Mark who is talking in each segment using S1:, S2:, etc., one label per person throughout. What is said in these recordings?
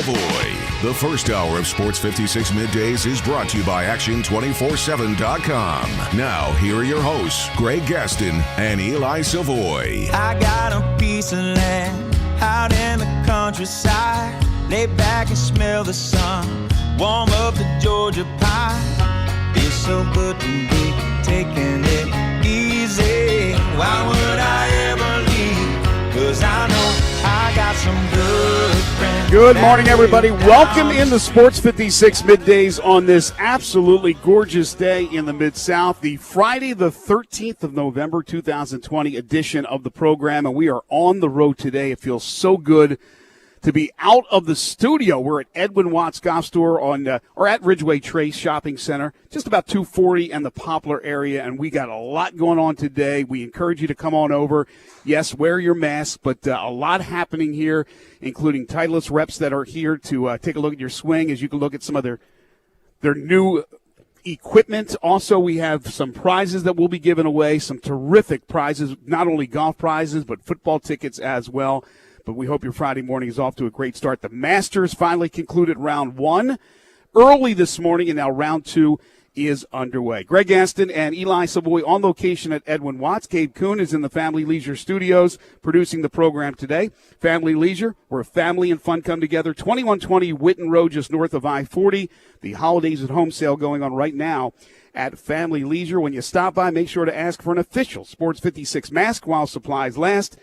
S1: Savoy. The first hour of Sports 56 Middays is brought to you by Action247.com. Now, here are your hosts, Greg Gaston and Eli Savoy.
S2: I got a piece of land out in the countryside. Lay back and smell the sun. Warm up the Georgia pie. Feels so good to be taking it easy. Why would I ever leave? 'Cause I know I got some good friends.
S3: Good morning, everybody. Welcome into Sports 56 Middays on this absolutely gorgeous day in the Mid-South, the Friday the 13th of November 2020 edition of the program, and we are on the road today. It feels so good to be out of the studio. We're at Edwin Watts Golf Store or at Ridgeway Trace Shopping Center, just about 240 and the Poplar area, and we got a lot going on today. We encourage you to come on over. Yes, wear your mask, but a lot happening here, including Titleist reps that are here to take a look at your swing, as you can look at some of their new equipment. Also, we have some prizes that we'll be giving away, some terrific prizes, not only golf prizes, but football tickets as well. But we hope your Friday morning is off to a great start. The Masters finally concluded round one early this morning, and now round two is underway. Greg Gaston and Eli Savoy on location at Edwin Watts. Gabe Kuhn is in the Family Leisure Studios producing the program today. Family Leisure, where family and fun come together. 2120 Whitten Road, just north of I-40. The Holidays at Home sale going on right now at Family Leisure. When you stop by, make sure to ask for an official Sports 56 mask while supplies last.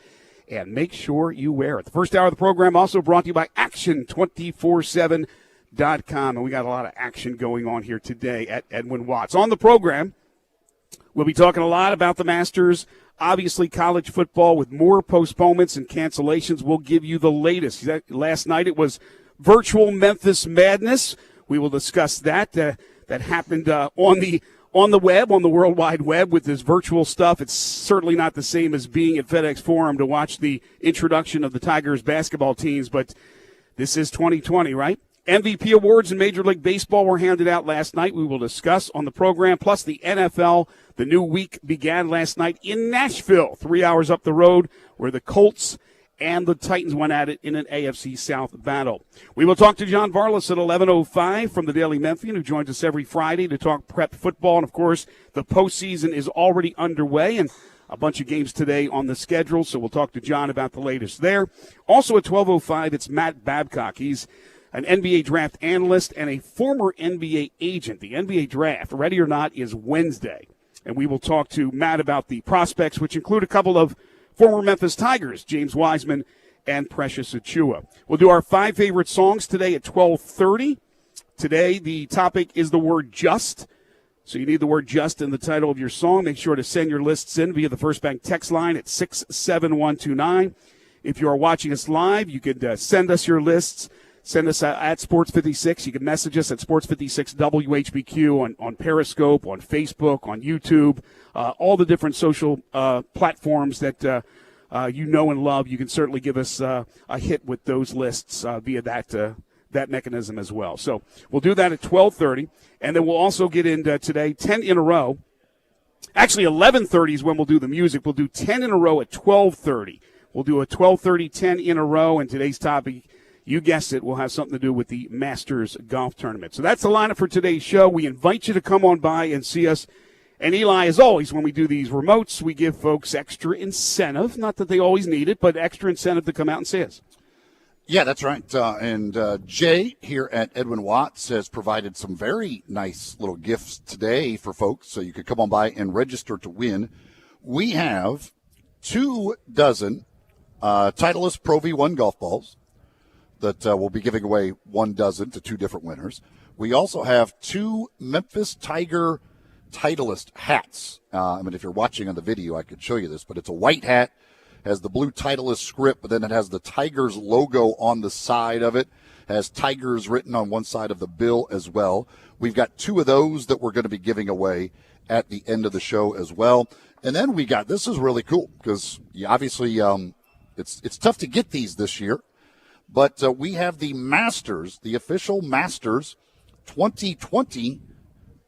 S3: And make sure you wear it. The first hour of the program also brought to you by Action247.com. And we got a lot of action going on here today at Edwin Watts. On the program, we'll be talking a lot about the Masters, obviously college football with more postponements and cancellations. We'll give you the latest. Last night it was virtual Memphis Madness. We will discuss that. That happened on the web, on the World Wide Web with this virtual stuff. It's certainly not the same as being at FedEx Forum to watch the introduction of the Tigers basketball teams, but this is 2020, right? MVP awards in Major League Baseball were handed out last night. We will discuss on the program, plus the NFL. The new week began last night in Nashville, 3 hours up the road, where the Colts and the Titans went at it in an AFC South battle. We will talk to John Varlas at 11:05 from the Daily Memphian, who joins us every Friday to talk prep football. And, of course, the postseason is already underway, and a bunch of games today on the schedule, so we'll talk to John about the latest there. Also at 12:05, it's Matt Babcock. He's an NBA draft analyst and a former NBA agent. The NBA draft, ready or not, is Wednesday. And we will talk to Matt about the prospects, which include a couple of former Memphis Tigers, James Wiseman and Precious Achiuwa. We'll do our 5 favorite songs today at 12:30. Today, the topic is the word just. So you need the word just in the title of your song. Make sure to send your lists in via the First Bank text line at 67129. If you are watching us live, you could send us your lists. Send us at Sports56. You can message us at Sports56WHBQ on Periscope, on Facebook, on YouTube, all the different social platforms that you know and love. You can certainly give us a hit with those lists via that mechanism as well. So we'll do that at 12:30, and then we'll also get into today 10 in a row. Actually, 11:30 is when we'll do the music. We'll do 10 in a row at 12:30. We'll do a 12:30, 10 in a row, and today's topic, you guessed it, will have something to do with the Masters Golf Tournament. So that's the lineup for today's show. We invite you to come on by and see us. And Eli, as always, when we do these remotes, we give folks extra incentive. Not that they always need it, but extra incentive to come out and see us.
S4: Yeah, that's right. And Jay here at Edwin Watts has provided some very nice little gifts today for folks, so you could come on by and register to win. We have 2 dozen Titleist Pro V1 golf balls that we'll be giving away 1 dozen to 2 different winners. We also have 2 Memphis Tiger Titleist hats. If you're watching on the video, I could show you this, but it's a white hat, has the blue Titleist script, but then it has the Tigers logo on the side of it, has Tigers written on one side of the bill as well. We've got 2 of those that we're going to be giving away at the end of the show as well. And then we got, this is really cool because obviously it's tough to get these this year. But we have the Masters, the official Masters 2020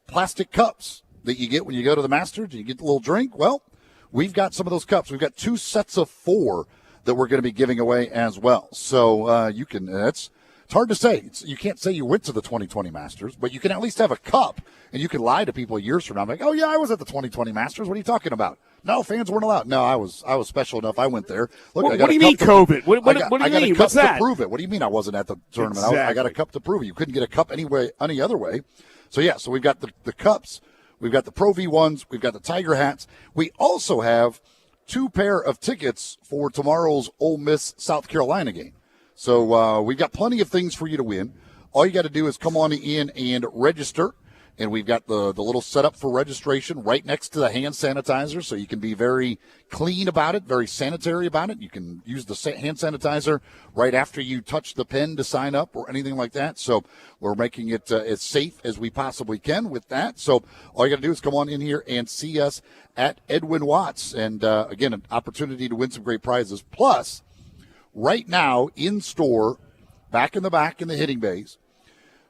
S4: plastic cups that you get when you go to the Masters. You get the little drink. Well, we've got some of those cups. We've got 2 sets of 4 that we're going to be giving away as well. So you can, that's It's hard to say. You can't say you went to the 2020 Masters, but you can at least have a cup, and you can lie to people years from now. I'm like, oh, yeah, I was at the 2020 Masters. What are you talking about? No, fans weren't allowed. No, I was special enough. I went there. Look,
S3: what do you mean, COVID? What do you mean?
S4: What's that? To prove it. What do you mean I wasn't at the tournament?
S3: Exactly.
S4: I got a cup to prove it. You couldn't get a cup any other way. So, yeah, so we've got the cups. We've got the Pro V1s. We've got the Tiger hats. We also have 2 pair of tickets for tomorrow's Ole Miss South Carolina game. So we've got plenty of things for you to win. All you got to do is come on in and register. And we've got the little setup for registration right next to the hand sanitizer, so you can be very clean about it, very sanitary about it. You can use the hand sanitizer right after you touch the pen to sign up or anything like that. So we're making it as safe as we possibly can with that. So all you got to do is come on in here and see us at Edwin Watts. And, again, an opportunity to win some great prizes. Plus, right now in store, back in the hitting bays,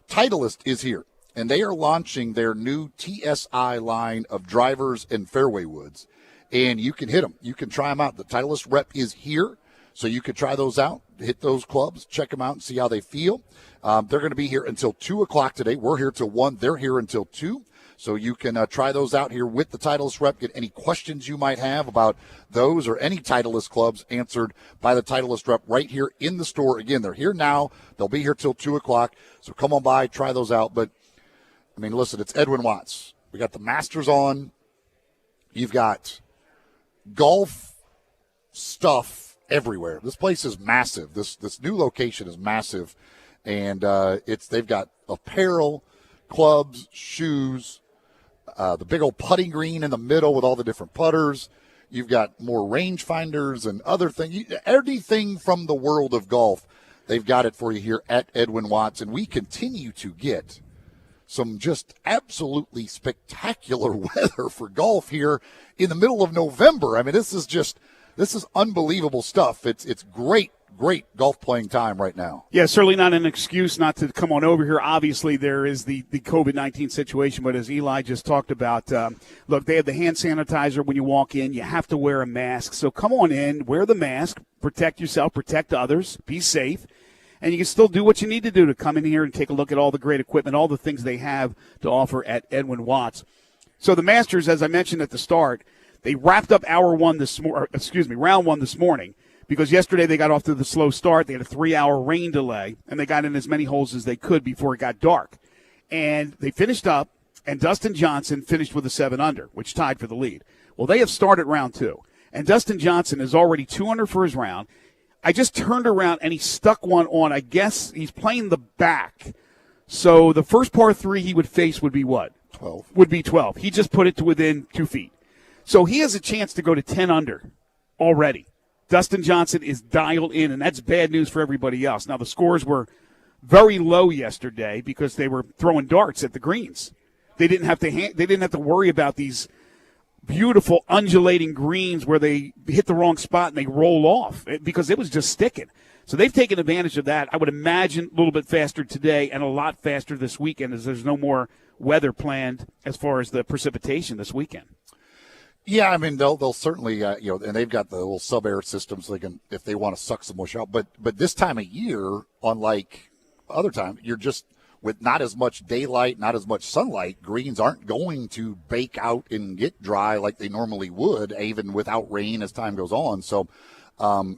S4: Titleist is here. And they are launching their new TSI line of drivers and fairway woods. And you can hit them. You can try them out. The Titleist rep is here, so you can try those out, hit those clubs, check them out, and see how they feel. They're going to be here until 2 o'clock today. We're here till 1. They're here until 2. So you can try those out here with the Titleist rep. Get any questions you might have about those or any Titleist clubs answered by the Titleist rep right here in the store. Again, they're here now. They'll be here till 2 o'clock. So come on by, try those out. But I mean, listen, it's Edwin Watts. We got the Masters on. You've got golf stuff everywhere. This place is massive. This new location is massive, and they've got apparel, clubs, shoes, the big old putting green in the middle with all the different putters. You've got more rangefinders and other things. Everything from the world of golf, they've got it for you here at Edwin Watts, and we continue to get some just absolutely spectacular weather for golf here in the middle of November. I mean, this is unbelievable stuff. It's great golf playing time right now.
S3: Yeah, certainly not an excuse not to come on over here. Obviously, there is the COVID-19 situation, but as Eli just talked about, look, they have the hand sanitizer when you walk in. You have to wear a mask. So come on in, wear the mask, protect yourself, protect others, be safe. And you can still do what you need to do to come in here and take a look at all the great equipment, all the things they have to offer at Edwin Watts. So the Masters, as I mentioned at the start, they wrapped up round one this morning, because yesterday they got off to the slow start. They had a 3-hour rain delay, and they got in as many holes as they could before it got dark. And they finished up, and Dustin Johnson finished with a 7-under, which tied for the lead. Well, they have started round 2, and Dustin Johnson is already 2 under for his round. I just turned around, and he stuck one on. I guess he's playing the back. So the first par 3 he would face would be what?
S4: 12.
S3: Would be 12. He just put it to within 2 feet. So he has a chance to go to 10 under already. Dustin Johnson is dialed in, and that's bad news for everybody else. Now, the scores were very low yesterday because they were throwing darts at the greens. They didn't have to worry about these beautiful undulating greens where they hit the wrong spot and they roll off because it was just sticking. So they've taken advantage of that. I would imagine a little bit faster today and a lot faster this weekend, as there's no more weather planned as far as the precipitation this weekend.
S4: Yeah, I mean they'll certainly and they've got the little sub-air systems so they can, if they want to suck some mush out. But this time of year, unlike other time, you're just with not as much daylight, not as much sunlight, greens aren't going to bake out and get dry like they normally would, even without rain as time goes on. So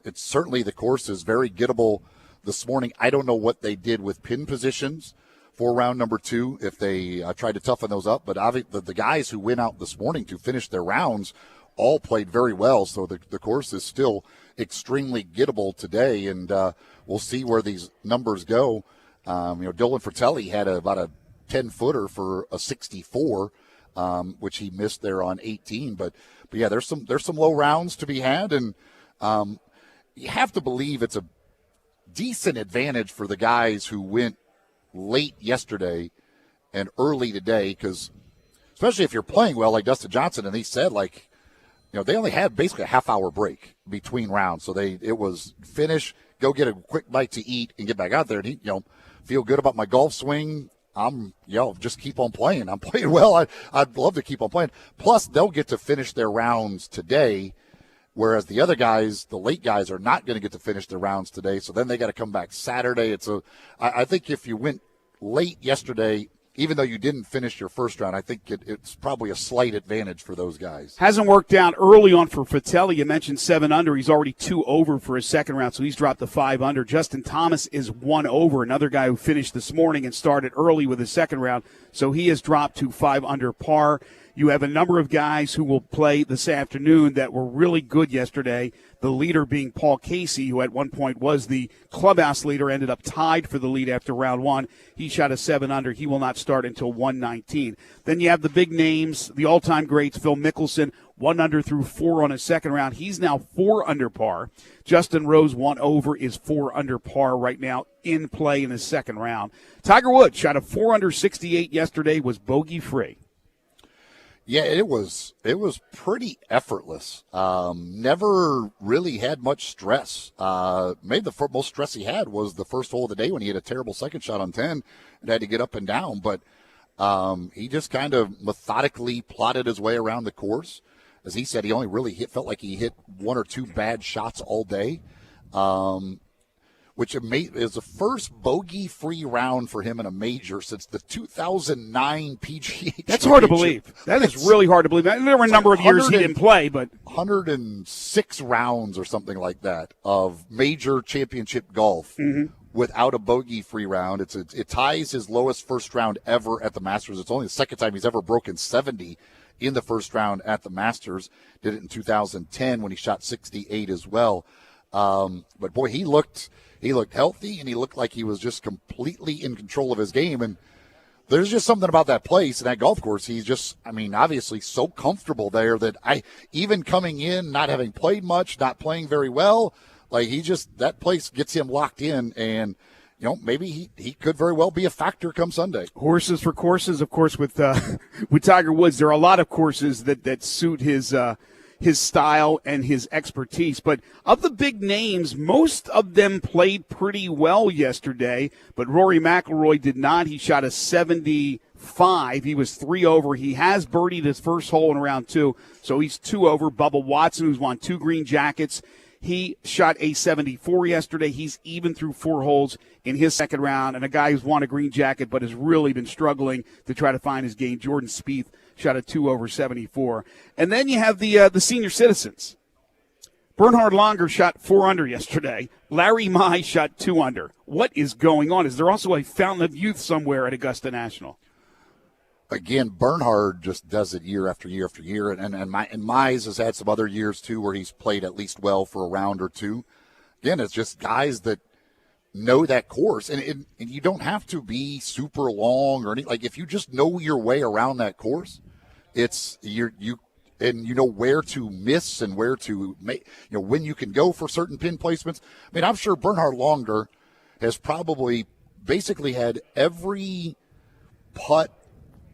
S4: it's certainly, the course is very gettable this morning. I don't know what they did with pin positions for round number 2, if they tried to toughen those up. But obviously the guys who went out this morning to finish their rounds all played very well. So the course is still extremely gettable today, and we'll see where these numbers go. Dylan Fratelli had about a 10-footer for a 64, which he missed there on 18. But yeah, there's some low rounds to be had, and you have to believe it's a decent advantage for the guys who went late yesterday and early today, because especially if you're playing well like Dustin Johnson, and he said they only had basically a half-hour break between rounds, so it was finish, go get a quick bite to eat, and get back out there, and feel good about my golf swing. Just keep on playing. I'm playing well. I'd love to keep on playing. Plus, they'll get to finish their rounds today whereas the other guys, the late guys, are not going to get to finish their rounds today. So then they got to come back Saturday. I think if you went late yesterday, even though you didn't finish your first round, I think it's probably a slight advantage for those guys.
S3: Hasn't worked out early on for Fratelli. You mentioned 7 under. He's already 2 over for his second round, so he's dropped to 5 under. Justin Thomas is 1 over, another guy who finished this morning and started early with his second round, so he has dropped to 5 under par. You have a number of guys who will play this afternoon that were really good yesterday, the leader being Paul Casey, who at one point was the clubhouse leader, ended up tied for the lead after round 1. He shot a 7 under. He will not start until 119. Then you have the big names, the all-time greats, Phil Mickelson, 1 under through 4 on his second round. He's now 4 under par. Justin Rose, 1 over, is 4 under par right now in play in his second round. Tiger Woods shot a 4 under 68 yesterday, was bogey-free.
S4: Yeah, it was pretty effortless. Never really had much stress. Maybe the most stress he had was the first hole of the day when he had a terrible second shot on 10 and had to get up and down. But he just kind of methodically plotted his way around the course. As he said, he only really felt like he hit 1 or 2 bad shots all day, which is the first bogey-free round for him in a major since the 2009 PGA.
S3: That's hard to believe. That is really hard to believe. There were a number of years he didn't play, but
S4: 106 rounds or something like that of major championship golf without a bogey-free round. It ties his lowest first round ever at the Masters. It's only the second time he's ever broken 70 in the first round at the Masters. Did it in 2010 when he shot 68 as well. But boy, he looked healthy, and he looked like he was just completely in control of his game. And there's just something about that place and that golf course. He's just, obviously so comfortable there that even coming in, not having played much, not playing very well, that place gets him locked in. And, maybe he could very well be a factor come Sunday.
S3: Horses for courses, of course, with Tiger Woods. There are a lot of courses that suit his style and his expertise. But of the big names, most of them played pretty well yesterday, but Rory McIlroy did not. He shot a 75. He was 3 over. He has birdied his first hole in round 2, so he's 2 over. Bubba Watson, who's won 2 green jackets, he shot a 74 yesterday. He's even through 4 holes in his second round. And a guy who's won a green jacket but has really been struggling to try to find his game, Jordan Spieth, shot a 2 over 74. And then you have the senior citizens. Bernhard Langer shot 4 under yesterday. Larry Mai shot 2 under. What is going on? Is there also a fountain of youth somewhere at Augusta National?
S4: Again, Bernhard just does it year after year after year. And Mize has had some other years, too, where he's played at least well for a round or 2. Again, it's just guys that know that course. And you don't have to be super long or anything. Like, if you just know your way around that course, it's you know where to miss and where to make, when you can go for certain pin placements. I'm sure Bernhard Langer has probably basically had every putt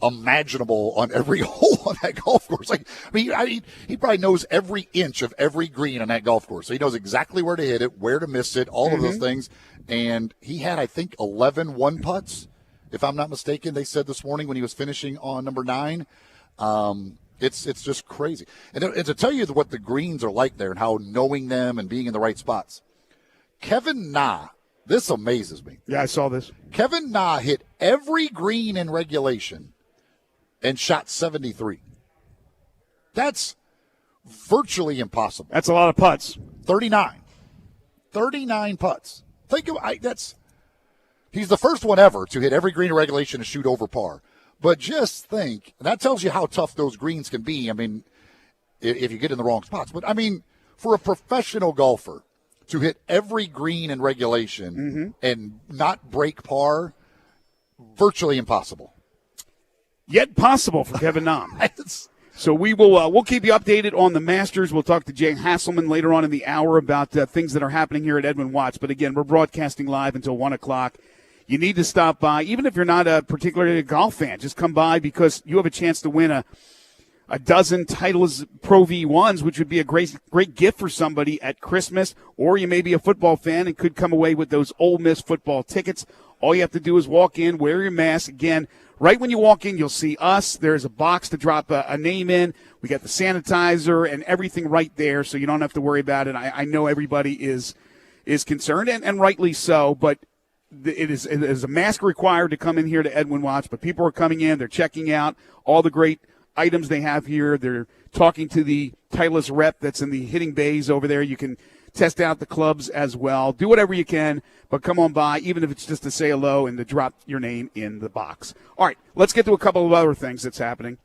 S4: imaginable on every hole on that golf course. He probably knows every inch of every green on that golf course. So he knows exactly where to hit it, where to miss it, all of those things. And he had, I think, 11 one-putts, if I'm not mistaken, they said this morning when he was finishing on number 9. It's just crazy. And to tell you what the greens are like there and how knowing them and being in the right spots, Kevin Na, this amazes me.
S3: Yeah, I saw this.
S4: Kevin Na hit every green in regulation and shot 73. That's virtually impossible.
S3: That's a lot of putts.
S4: 39 putts. Think of he's the first one ever to hit every green in regulation and shoot over par. But just think, and that tells you how tough those greens can be. If you get in the wrong spots. But for a professional golfer to hit every green in regulation and not break par, virtually impossible.
S3: Yet possible for Kevin Na. So we'll keep you updated on the Masters. We'll talk to Jay Hasselman later on in the hour about things that are happening here at Edwin Watts. But again, we're broadcasting live until 1 o'clock. You need to stop by, even if you're not particularly a golf fan. Just come by because you have a chance to win a dozen Titleist Pro V1s, which would be a great gift for somebody at Christmas. Or you may be a football fan and could come away with those Ole Miss football tickets. All you have to do is walk in, wear your mask. Again, right when you walk in, you'll see us. There's a box to drop a name in. We got the sanitizer and everything right there, so you don't have to worry about it. I know everybody is concerned, and rightly so, but it is a mask required to come in here to Edwin Watts, but people are coming in. They're checking out all the great items they have here. They're talking to the Titleist rep that's in the hitting bays over there. You can test out the clubs as well. Do whatever you can, but come on by, even if it's just to say hello and to drop your name in the box. All right, let's get to a couple of other things that's happening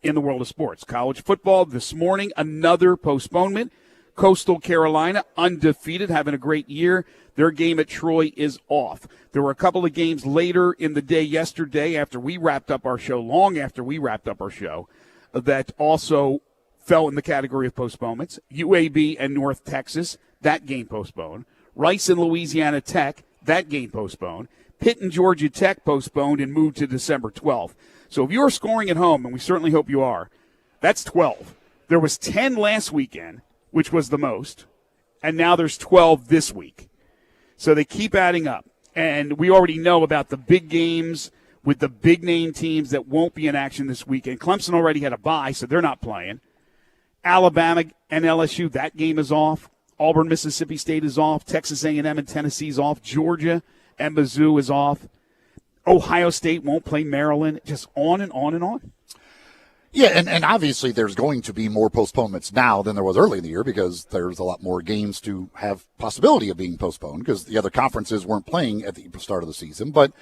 S3: in the world of sports. College football this morning, another postponement. Coastal Carolina, undefeated, having a great year. Their game at Troy is off. There were a couple of games later in the day yesterday after we wrapped up our show, long after we wrapped up our show, that also fell in the category of postponements. UAB and North Texas, that game postponed. Rice and Louisiana Tech, that game postponed. Pitt and Georgia Tech postponed and moved to December 12th. So if you're scoring at home, and we certainly hope you are, that's 12. There was 10 last weekend, which was the most, and now there's 12 this week. So they keep adding up. And we already know about the big games with the big-name teams that won't be in action this weekend. Clemson already had a bye, so they're not playing. Alabama and LSU, that game is off. Auburn, Mississippi State is off. Texas A&M and Tennessee is off. Georgia and Mizzou is off. Ohio State won't play Maryland. Just on and on and on.
S4: Yeah, and obviously there's going to be more postponements now than there was early in the year because there's a lot more games to have possibility of being postponed because the other conferences weren't playing at the start of the season. But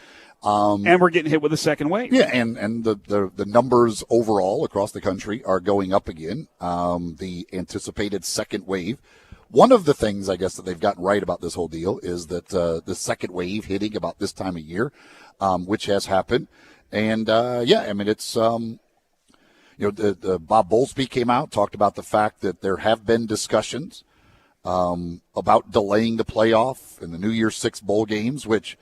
S3: and we're getting hit with a second wave.
S4: Yeah, and the numbers overall across the country are going up again. The anticipated second wave. One of the things, I guess, that they've gotten right about this whole deal is that the second wave hitting about this time of year, which has happened. And, it's the Bob Bowlesby came out, talked about the fact that there have been discussions about delaying the playoff and the New Year's Six bowl games, which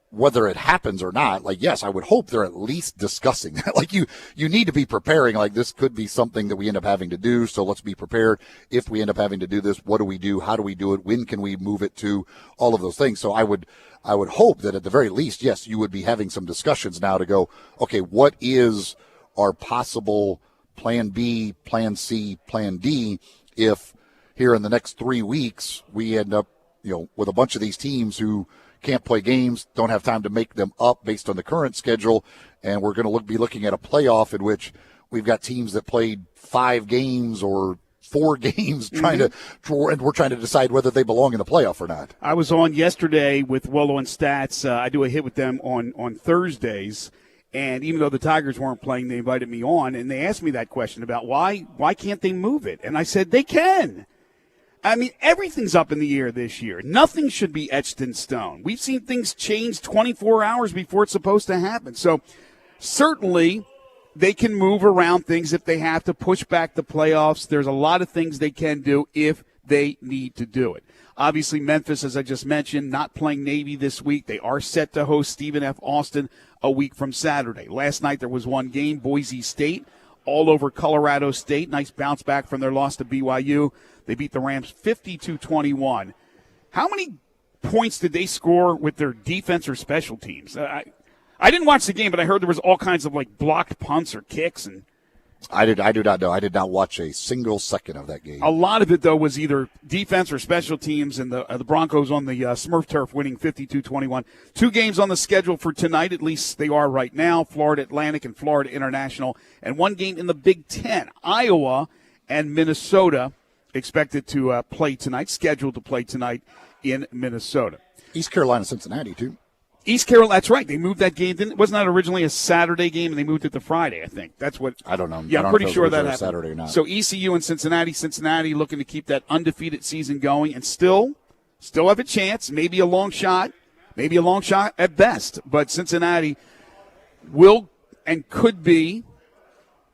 S4: whether it happens or not, yes, I would hope they're at least discussing that. You need to be preparing, this could be something that we end up having to do, so let's be prepared. If we end up having to do this, what do we do? How do we do it? When can we move it to? All of those things. So I would hope that at the very least, yes, you would be having some discussions now to go, okay, what is our possible plan B, plan C, plan D if here in the next 3 weeks we end up, with a bunch of these teams who can't play games, don't have time to make them up based on the current schedule, and we're going to be looking at a playoff in which we've got teams that played 5 games or 4 games and we're trying to decide whether they belong in the playoff or not.
S3: I was on yesterday with Willow and Stats. I do a hit with them on Thursdays. And even though the Tigers weren't playing, they invited me on, and they asked me that question about why can't they move it? And I said, they can. I mean, everything's up in the air this year. Nothing should be etched in stone. We've seen things change 24 hours before it's supposed to happen. So certainly they can move around things if they have to push back the playoffs. There's a lot of things they can do if they need to do it. Obviously, Memphis, as I just mentioned, not playing Navy this week. They are set to host Stephen F. Austin a week from Saturday. Last night there was one game, Boise State, all over Colorado State. Nice bounce back from their loss to BYU. They beat the Rams 52-21. How many points did they score with their defense or special teams? I didn't watch the game, but I heard there was all kinds of blocked punts or kicks and
S4: I do not know. I did not watch a single second of that game.
S3: A lot of it, though, was either defense or special teams, and the Broncos on the Smurf turf winning 52-21. 2 games on the schedule for tonight, at least they are right now, Florida Atlantic and Florida International, and 1 game in the Big Ten. Iowa and Minnesota expected to play tonight, scheduled to play tonight in Minnesota.
S4: East Carolina, Cincinnati, too.
S3: East Carolina, that's right. They moved that game. Wasn't that originally a Saturday game, and they moved it to Friday, I think. That's what.
S4: I don't know.
S3: Yeah, I'm pretty sure that happened.
S4: Saturday or not.
S3: So ECU and Cincinnati looking to keep that undefeated season going and still have a chance, maybe a long shot at best. But Cincinnati will and could be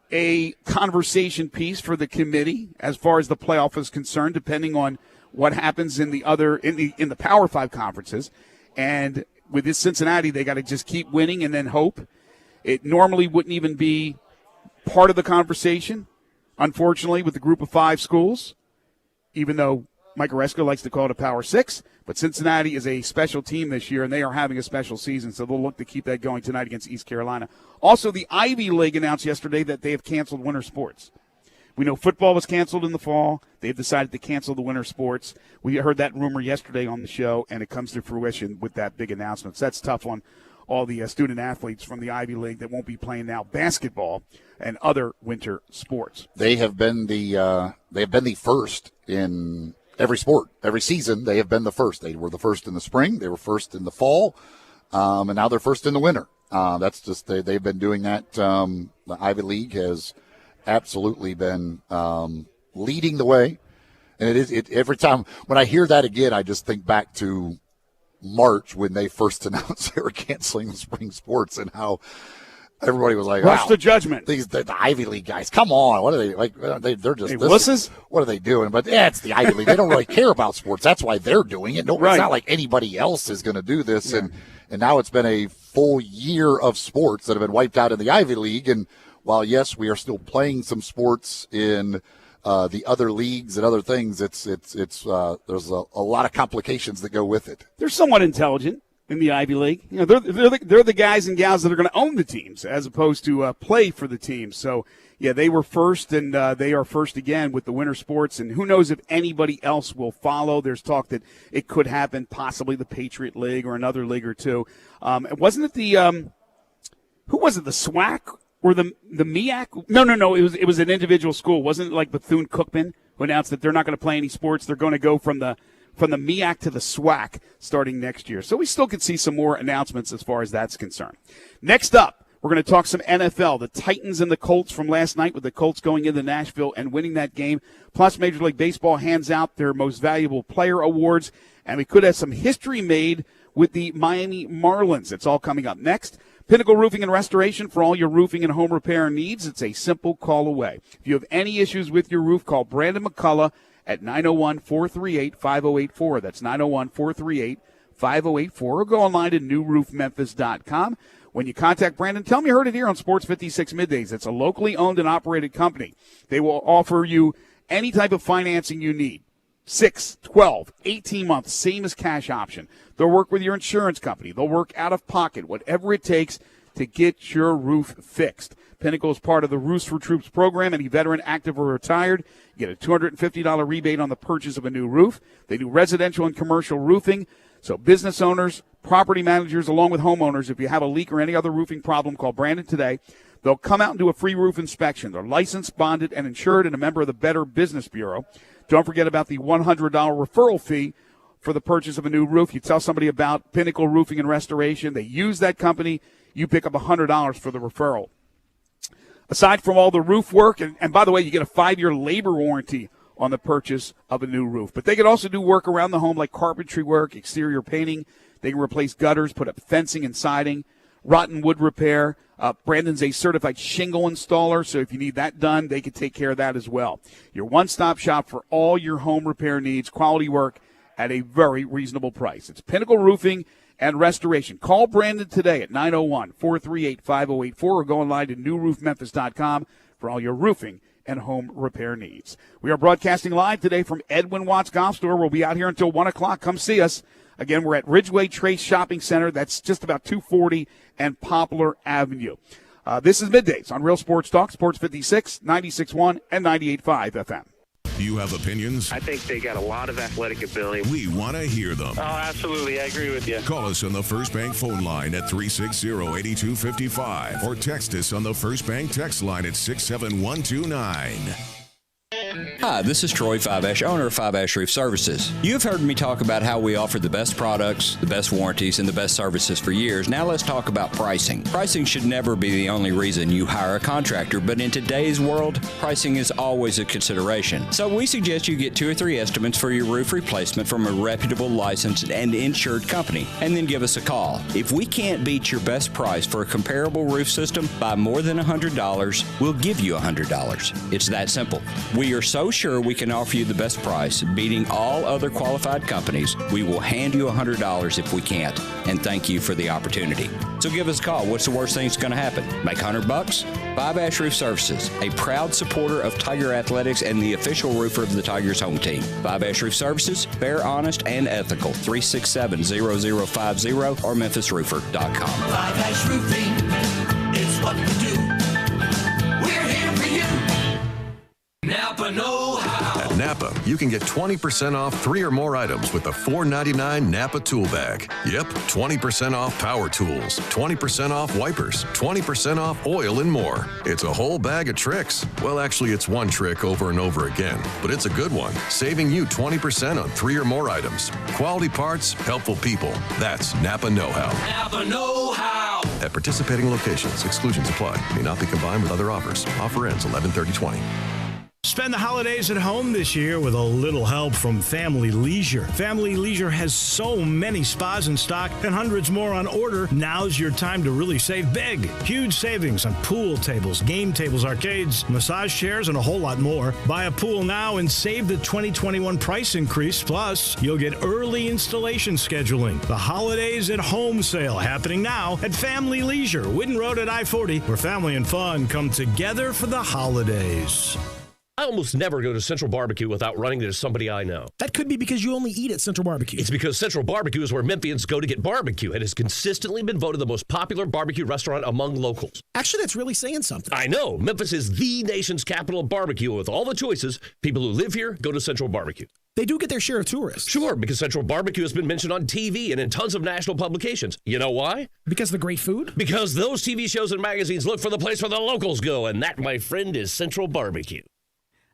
S3: a conversation piece for the committee as far as the playoff is concerned, depending on what happens in the Power 5 conferences. And with this Cincinnati, they got to just keep winning and then hope. It normally wouldn't even be part of the conversation, unfortunately, with the group of 5 schools, even though Mike Oresco likes to call it a Power 6, but Cincinnati is a special team this year, and they are having a special season, so they'll look to keep that going tonight against East Carolina. Also, the Ivy League announced yesterday that they have canceled winter sports. We know football was canceled in the fall. They've decided to cancel the winter sports. We heard that rumor yesterday on the show, and it comes to fruition with that big announcement. So that's tough on all the student-athletes from the Ivy League that won't be playing now basketball and other winter sports.
S4: They have been the first in every sport, every season. They have been the first. They were the first in the spring. They were first in the fall, and now they're first in the winter. That's just they've been doing that. The Ivy League has absolutely been leading the way, and every time when I hear that again, I just think back to March when they first announced they were canceling the spring sports and how everybody was like,
S3: "What's
S4: wow,
S3: the judgment?"
S4: The Ivy League guys, come on, what are they like? They're just
S3: wusses.
S4: What are they doing? But yeah, it's the Ivy League. They don't really care about sports. That's why they're doing it. No,
S3: right.
S4: It's not like anybody else is going to do this. Yeah. And now it's been a full year of sports that have been wiped out in the Ivy League. And while yes, we are still playing some sports in the other leagues and other things, it's there's a lot of complications that go with it.
S3: They're somewhat intelligent in the Ivy League. You know, they're the guys and gals that are going to own the teams as opposed to play for the teams. So yeah, they were first, and they are first again with the winter sports. And who knows if anybody else will follow? There's talk that it could happen, possibly the Patriot League or another league or two. Wasn't it the who was it? The SWAC? Or the MEAC? No. It was an individual school. Wasn't it like Bethune-Cookman who announced that they're not going to play any sports? They're going to go from the MEAC to the SWAC starting next year. So we still could see some more announcements as far as that's concerned. Next up, we're going to talk some NFL. The Titans and the Colts from last night, with the Colts going into Nashville and winning that game. Plus, Major League Baseball hands out their most valuable player awards. And we could have some history made with the Miami Marlins. It's all coming up next. Pinnacle Roofing and Restoration for all your roofing and home repair needs. It's a simple call away. If you have any issues with your roof, call Brandon McCullough at 901-438-5084. That's 901-438-5084. Or go online to newroofmemphis.com. When you contact Brandon, tell him you heard it here on Sports 56 Middays. It's a locally owned and operated company. They will offer you any type of financing you need. 6, 12, 18 months, same as cash option. They'll work with your insurance company. They'll work out of pocket, whatever it takes to get your roof fixed. Pinnacle is part of the Roofs for Troops program. Any veteran, active, or retired, you get a $250 rebate on the purchase of a new roof. They do residential and commercial roofing. So business owners, property managers, along with homeowners, if you have a leak or any other roofing problem, call Brandon today. They'll come out and do a free roof inspection. They're licensed, bonded, and insured, and a member of the Better Business Bureau. Don't forget about the $100 referral fee for the purchase of a new roof. You tell somebody about Pinnacle Roofing and Restoration. They use that company. You pick up $100 for the referral. Aside from all the roof work, and by the way, you get a 5-year labor warranty on the purchase of a new roof. But they can also do work around the home like carpentry work, exterior painting. They can replace gutters, put up fencing and siding, rotten wood repair. Brandon's a certified shingle installer, so if you need that done, they can take care of that as well. Your one-stop shop for all your home repair needs, quality work at a very reasonable price. It's Pinnacle Roofing and Restoration. Call Brandon today at 901-438-5084 or go online to newroofmemphis.com for all your roofing and home repair needs. We are broadcasting live today from Edwin Watts Golf Store. We'll be out here until 1 o'clock. Come see us. Again, we're at Ridgeway Trace Shopping Center. That's just about 240 and Poplar Avenue. This is Middays on Real Sports Talk, Sports 56, 96.1 and 98.5 FM.
S1: You have opinions?
S5: I think they got a lot of athletic ability.
S1: We want to hear them.
S5: Oh, absolutely. I agree with you.
S1: Call us on the First Bank phone line at 360-8255 or text us on the First Bank text line at 67129.
S6: Hi, this is Troy Fiveash, owner of Fiveash Roof Services. You've heard me talk about how we offer the best products, the best warranties, and the best services for years. Now let's talk about pricing. Pricing should never be the only reason you hire a contractor, but in today's world, pricing is always a consideration. So we suggest you get 2 or 3 estimates for your roof replacement from a reputable, licensed, and insured company, and then give us a call. If we can't beat your best price for a comparable roof system by more than $100, we'll give you $100. It's that simple. We are so so sure we can offer you the best price, beating all other qualified companies, we will hand you $100 if we can't. And thank you for the opportunity. So give us a call. What's the worst thing that's going to happen? Make $100? 5 Ash Roof Services, a proud supporter of Tiger Athletics and the official roofer of the Tigers home team. 5 Ash Roof Services, fair, honest, and ethical. 367-0050 or memphisroofer.com.
S7: 5 Ash Roofing, it's what we do. We're here for you. Napa know-how.
S8: At Napa, you can get 20% off 3 or more items with the $4.99 Napa Tool Bag. Yep, 20% off power tools, 20% off wipers, 20% off oil, and more. It's a whole bag of tricks. Well, actually, it's one trick over and over again, but it's a good one, saving you 20% on 3 or more items. Quality parts, helpful people. That's Napa know-how.
S7: Napa know-how.
S8: At participating locations, exclusions apply. May not be combined with other offers. Offer ends 11/30/20.
S9: Spend the holidays at home this year with a little help from Family Leisure. Family Leisure has so many spas in stock and hundreds more on order. Now's your time to really save big. Huge savings on pool tables, game tables, arcades, massage chairs, and a whole lot more. Buy a pool now and save the 2021 price increase. Plus, you'll get early installation scheduling. The Holidays at Home sale happening now at Family Leisure, Whidden Road at I-40, where family and fun come together for the holidays.
S10: I almost never go to Central Barbecue without running into somebody I know.
S11: That could be because you only eat at Central Barbecue.
S10: It's because Central Barbecue is where Memphians go to get barbecue and has consistently been voted the most popular barbecue restaurant among locals.
S11: Actually, that's really saying something.
S10: I know. Memphis is the nation's capital of barbecue. With all the choices, people who live here go to Central Barbecue.
S11: They do get their share of tourists.
S10: Sure, because Central Barbecue has been mentioned on TV and in tons of national publications. You know why?
S11: Because of the great food?
S10: Because those TV shows and magazines look for the place where the locals go, and that, my friend, is Central Barbecue.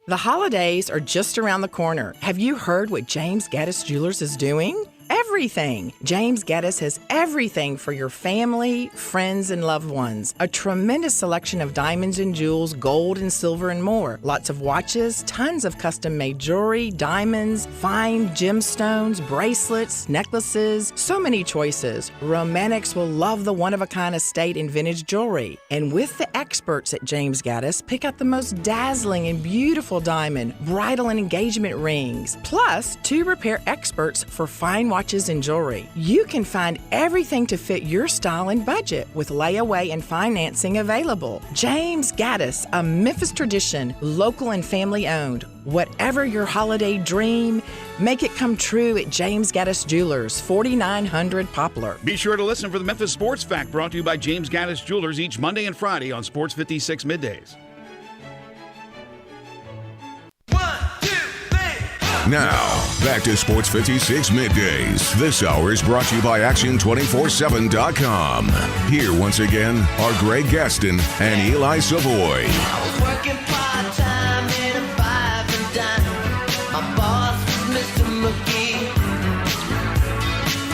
S12: The holidays are just around the corner. Have you heard what James Gaddis Jewelers is doing? Everything. James Gaddis has everything for your family, friends, and loved ones. A tremendous selection of diamonds and jewels, gold and silver, and more. Lots of watches, tons of custom-made jewelry, diamonds, fine gemstones, bracelets, necklaces. So many choices. Romantics will love the one-of-a-kind estate and vintage jewelry. And with the experts at James Gaddis, pick out the most dazzling and beautiful diamond, bridal, and engagement rings. Plus, 2 repair experts for fine watches and jewelry. You can find everything to fit your style and budget with layaway and financing available. James Gaddis, a Memphis tradition, local and family owned. Whatever your holiday dream, make it come true at James Gaddis Jewelers, 4900 Poplar.
S3: Be sure to listen for the Memphis Sports Fact, brought to you by James Gaddis Jewelers each Monday and Friday on Sports 56 Middays.
S1: Now, back to Sports 56 Middays. This hour is brought to you by Action247.com. Here once again are Greg Gaston and Eli Savoy.
S7: I was working part-time in a 5 and dime. My boss was Mr.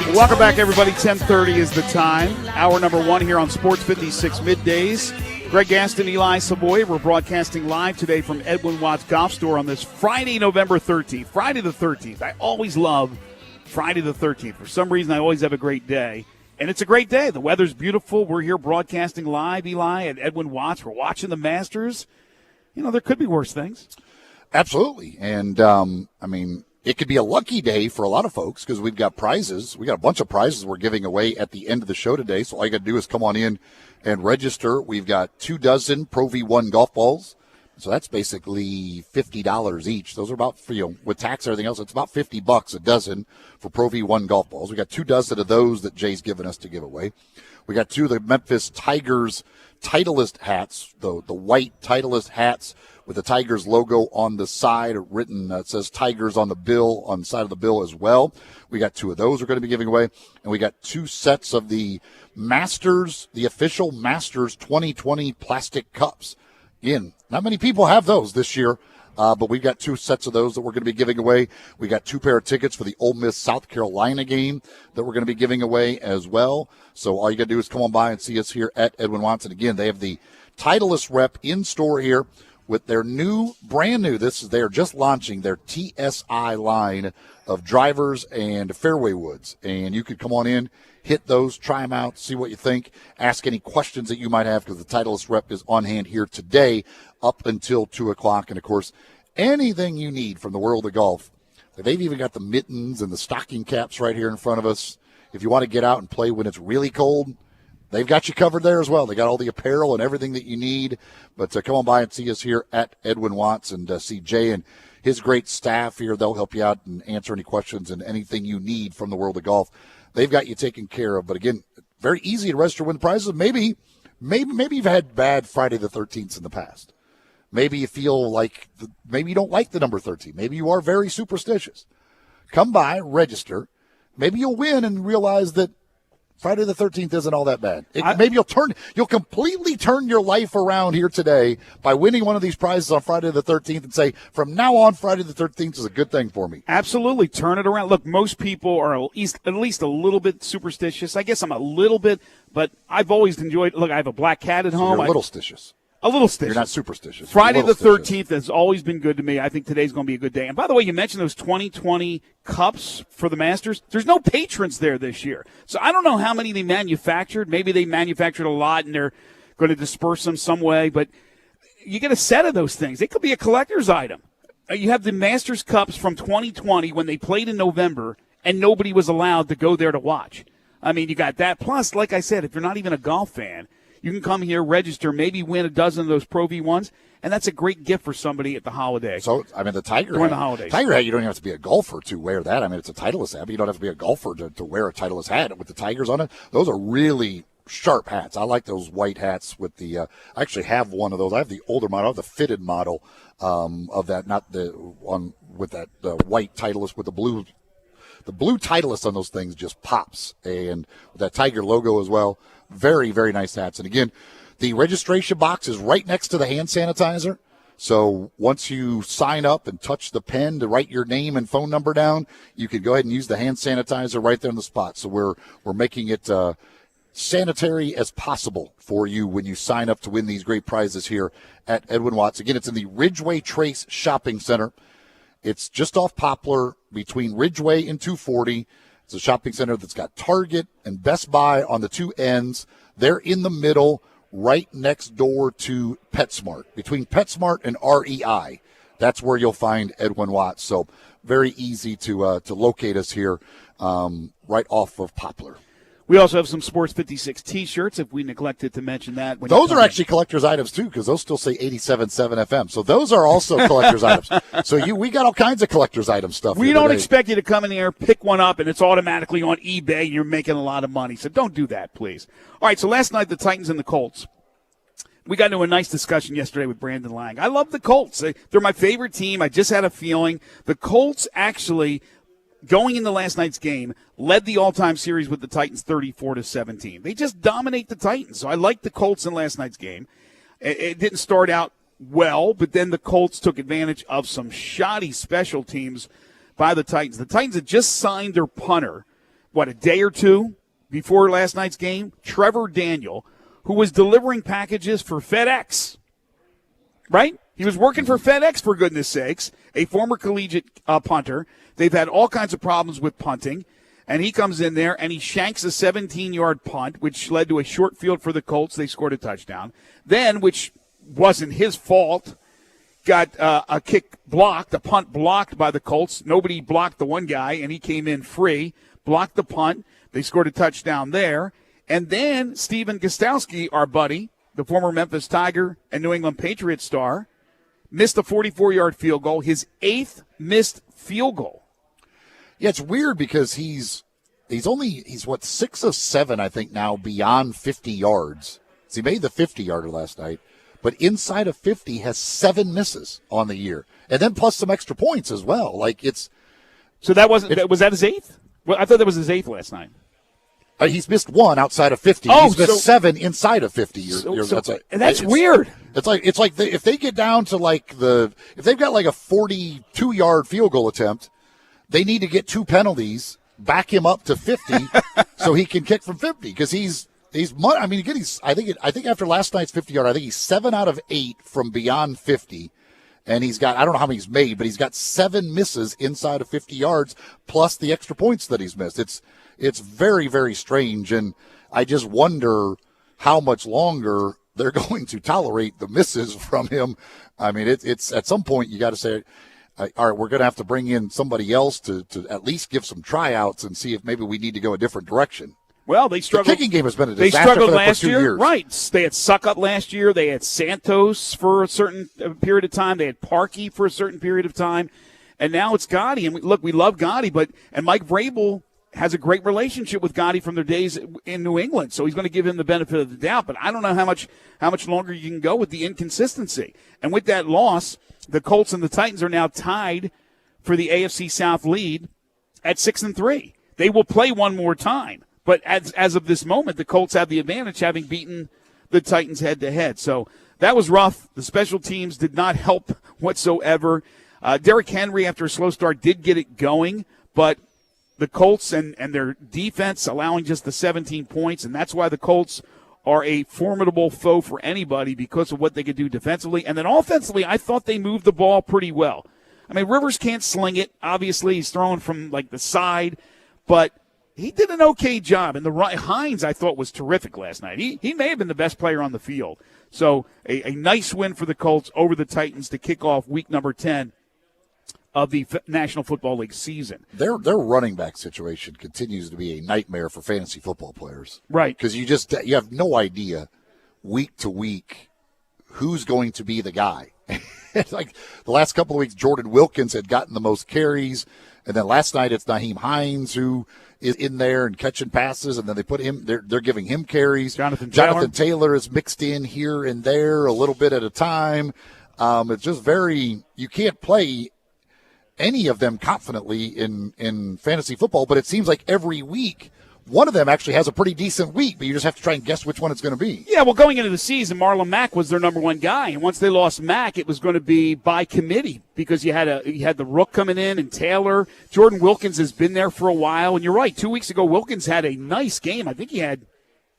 S7: McGee.
S3: Welcome back, everybody. 10:30 is the time. Hour number 1 here on Sports 56 Middays. Greg Gaston, Eli Savoy. We're broadcasting live today from Edwin Watts Golf Store on this Friday, November 13th. Friday the 13th. I always love Friday the 13th. For some reason, I always have a great day. And it's a great day. The weather's beautiful. We're here broadcasting live, Eli, at Edwin Watts. We're watching the Masters. You know, there could be worse things.
S4: Absolutely. And, it could be a lucky day for a lot of folks because we've got prizes. We got a bunch of prizes we're giving away at the end of the show today. So all you got to do is come on in and register. We've got 2 dozen Pro V1 golf balls. So that's basically $50 each. Those are about, with tax and everything else, it's about $50 a dozen for Pro V1 golf balls. We got 2 dozen of those that Jay's given us to give away. We got 2 of the Memphis Tigers Titleist hats, the white Titleist hats with the Tigers logo on the side, written, it says Tigers on the bill, on the side of the bill as well. We got 2 of those we're going to be giving away. And we got 2 sets of the Masters, the official Masters 2020 plastic cups. Again, not many people have those this year, but we've got 2 sets of those that we're going to be giving away. We got 2 pair of tickets for the Ole Miss South Carolina game that we're going to be giving away as well. So all you got to do is come on by and see us here at Edwin Watts. And again, they have the Titleist rep in store here with their brand new, they're just launching their TSI line of drivers and fairway woods. And you could come on in, hit those, try them out, see what you think, ask any questions that you might have because the Titleist rep is on hand here today up until 2 o'clock. And, of course, anything you need from the world of golf. They've even got the mittens and the stocking caps right here in front of us. If you want to get out and play when it's really cold, they've got you covered there as well. They got all the apparel and everything that you need. But come on by and see us here at Edwin Watts and see Jay and his great staff here. They'll help you out and answer any questions and anything you need from the world of golf. They've got you taken care of. But again, very easy to register, win prizes. Maybe you've had bad Friday the 13th in the past. Maybe you feel like maybe you don't like the number 13. Maybe you are very superstitious. Come by, register. Maybe you'll win and realize that Friday the 13th isn't all that bad. Maybe you'll completely turn your life around here today by winning one of these prizes on Friday the 13th and say, from now on, Friday the 13th is a good thing for me.
S3: Absolutely. Turn it around. Look, most people are at least a little bit superstitious. I guess I'm a little bit, but I've always enjoyed. Look, I have a black cat at home.
S4: You're a little stitious.
S3: A little stitious.
S4: You're not superstitious.
S3: Friday the 13th has always been good to me. I think today's going to be a good day. And by the way, you mentioned those 2020 cups for the Masters. There's no patrons there this year. So I don't know how many they manufactured. Maybe they manufactured a lot and they're going to disperse them some way. But you get a set of those things. It could be a collector's item. You have the Masters Cups from 2020 when they played in November and nobody was allowed to go there to watch. I mean, you got that. Plus, like I said, if you're not even a golf fan, you can come here, register, maybe win a dozen of those Pro V1s, and that's a great gift for somebody at the holiday.
S4: So, I mean, the Tiger
S3: during
S4: hat,
S3: the holidays.
S4: Tiger hat, you don't even have to be a golfer to wear that. I mean, it's a Titleist hat, but you don't have to be a golfer to wear a Titleist hat with the Tigers on it. Those are really sharp hats. I like those white hats with the I actually have one of those. I have the older model. I have the fitted model of that, not the one with that white Titleist with the blue. The blue Titleist on those things just pops, and with that Tiger logo as well. Very, very nice hats. And again, the registration box is right next to the hand sanitizer. So once you sign up and touch the pen to write your name and phone number down, you can go ahead and use the hand sanitizer right there in the spot. So we're making it sanitary as possible for you when you sign up to win these great prizes here at Edwin Watts. Again, it's in the Ridgeway Trace Shopping Center. It's just off Poplar between Ridgeway and 240. It's a shopping center that's got Target and Best Buy on the two ends. They're in the middle, right next door to PetSmart. Between PetSmart and REI, that's where you'll find Edwin Watts. So very easy to locate us here right off of Poplar.
S3: We also have some Sports 56 T-shirts, if we neglected to mention that.
S4: Those are actually collector's items, too, because those still say 87.7 FM. So those are also collector's items. So we got all kinds of collector's item stuff.
S3: We don't expect you to come in here, pick one up, and it's automatically on eBay, and you're making a lot of money. So don't do that, please. All right, so last night, the Titans and the Colts. We got into a nice discussion yesterday with Brandon Lang. I love the Colts. They're my favorite team. I just had a feeling. The Colts actually, going into last night's game, led the all-time series with the Titans 34-17. They just dominate the Titans. So I liked the Colts in last night's game. It didn't start out well, but then the Colts took advantage of some shoddy special teams by the Titans. The Titans had just signed their punter, a day or two before last night's game? Trevor Daniel, who was delivering packages for FedEx, right? He was working for FedEx, for goodness sakes, a former collegiate punter. They've had all kinds of problems with punting, and he comes in there and he shanks a 17-yard punt, which led to a short field for the Colts. They scored a touchdown. Then, which wasn't his fault, got a kick blocked, a punt blocked by the Colts. Nobody blocked the one guy, and he came in free, blocked the punt. They scored a touchdown there. And then Stephen Gostkowski, our buddy, the former Memphis Tiger and New England Patriots star, missed a 44-yard field goal, his 8th missed field goal.
S4: Yeah, it's weird because he's 6 of 7, I think, now beyond 50 yards. So he made the 50-yarder last night, but inside of 50 has 7 misses on the year, and then plus some extra points as well.
S3: So that was that his 8th? Well, I thought that was his 8th last night.
S4: He's missed 1 outside of 50. He's missed 7 inside of 50.
S3: That's weird.
S4: It's like if they get down to if they've got like a 42-yard field goal attempt, they need to get 2 penalties, back him up to 50, so he can kick from 50 because I think after last night's 50-yard, I think he's 7 out of 8 from beyond 50. And he's got, I don't know how many he's made, but he's got 7 misses inside of 50 yards plus the extra points that he's missed. It's very, very strange, and I just wonder how much longer they're going to tolerate the misses from him. I mean, it's at some point you got to say, all right, we're going to have to bring in somebody else to at least give some tryouts and see if maybe we need to go a different direction.
S3: Well, they struggled.
S4: The kicking game has been a
S3: They
S4: disaster
S3: struggled
S4: for them
S3: last
S4: for 2
S3: year,
S4: years.
S3: right? They had Suckup last year. They had Santos for a certain period of time. They had Parkey for a certain period of time, and now it's Gotti. And we love Gotti, and Mike Vrabel has a great relationship with Gotti from their days in New England, so he's going to give him the benefit of the doubt. But I don't know how much longer you can go with the inconsistency. And with that loss, the Colts and the Titans are now tied for the AFC South lead at 6-3. They will play one more time. But as of this moment, the Colts have the advantage, having beaten the Titans head-to-head. So that was rough. The special teams did not help whatsoever. Derrick Henry, after a slow start, did get it going. But the Colts and their defense allowing just the 17 points, and that's why the Colts are a formidable foe for anybody because of what they could do defensively. And then offensively, I thought they moved the ball pretty well. I mean, Rivers can't sling it. Obviously, he's throwing from, the side. But he did an okay job. And Hines, I thought, was terrific last night. He may have been the best player on the field. So a nice win for the Colts over the Titans to kick off week number 10 of the National Football League season.
S4: Their running back situation continues to be a nightmare for fantasy football players.
S3: Right.
S4: Because you have no idea week to week who's going to be the guy. Like the last couple of weeks, Jordan Wilkins had gotten the most carries. And then last night it's Nyheim Hines who is in there and catching passes, and then they put him. They're giving him carries. Jonathan Taylor is mixed in here and there a little bit at a time. It's just you can't play any of them confidently in fantasy football, but it seems like every week one of them actually has a pretty decent week, but you just have to try and guess which one it's going to be.
S3: Yeah, well, going into the season, Marlon Mack was their number one guy, and once they lost Mack, it was going to be by committee because you had the Rook coming in and Taylor. Jordan Wilkins has been there for a while, and you're right. 2 weeks ago, Wilkins had a nice game. I think he had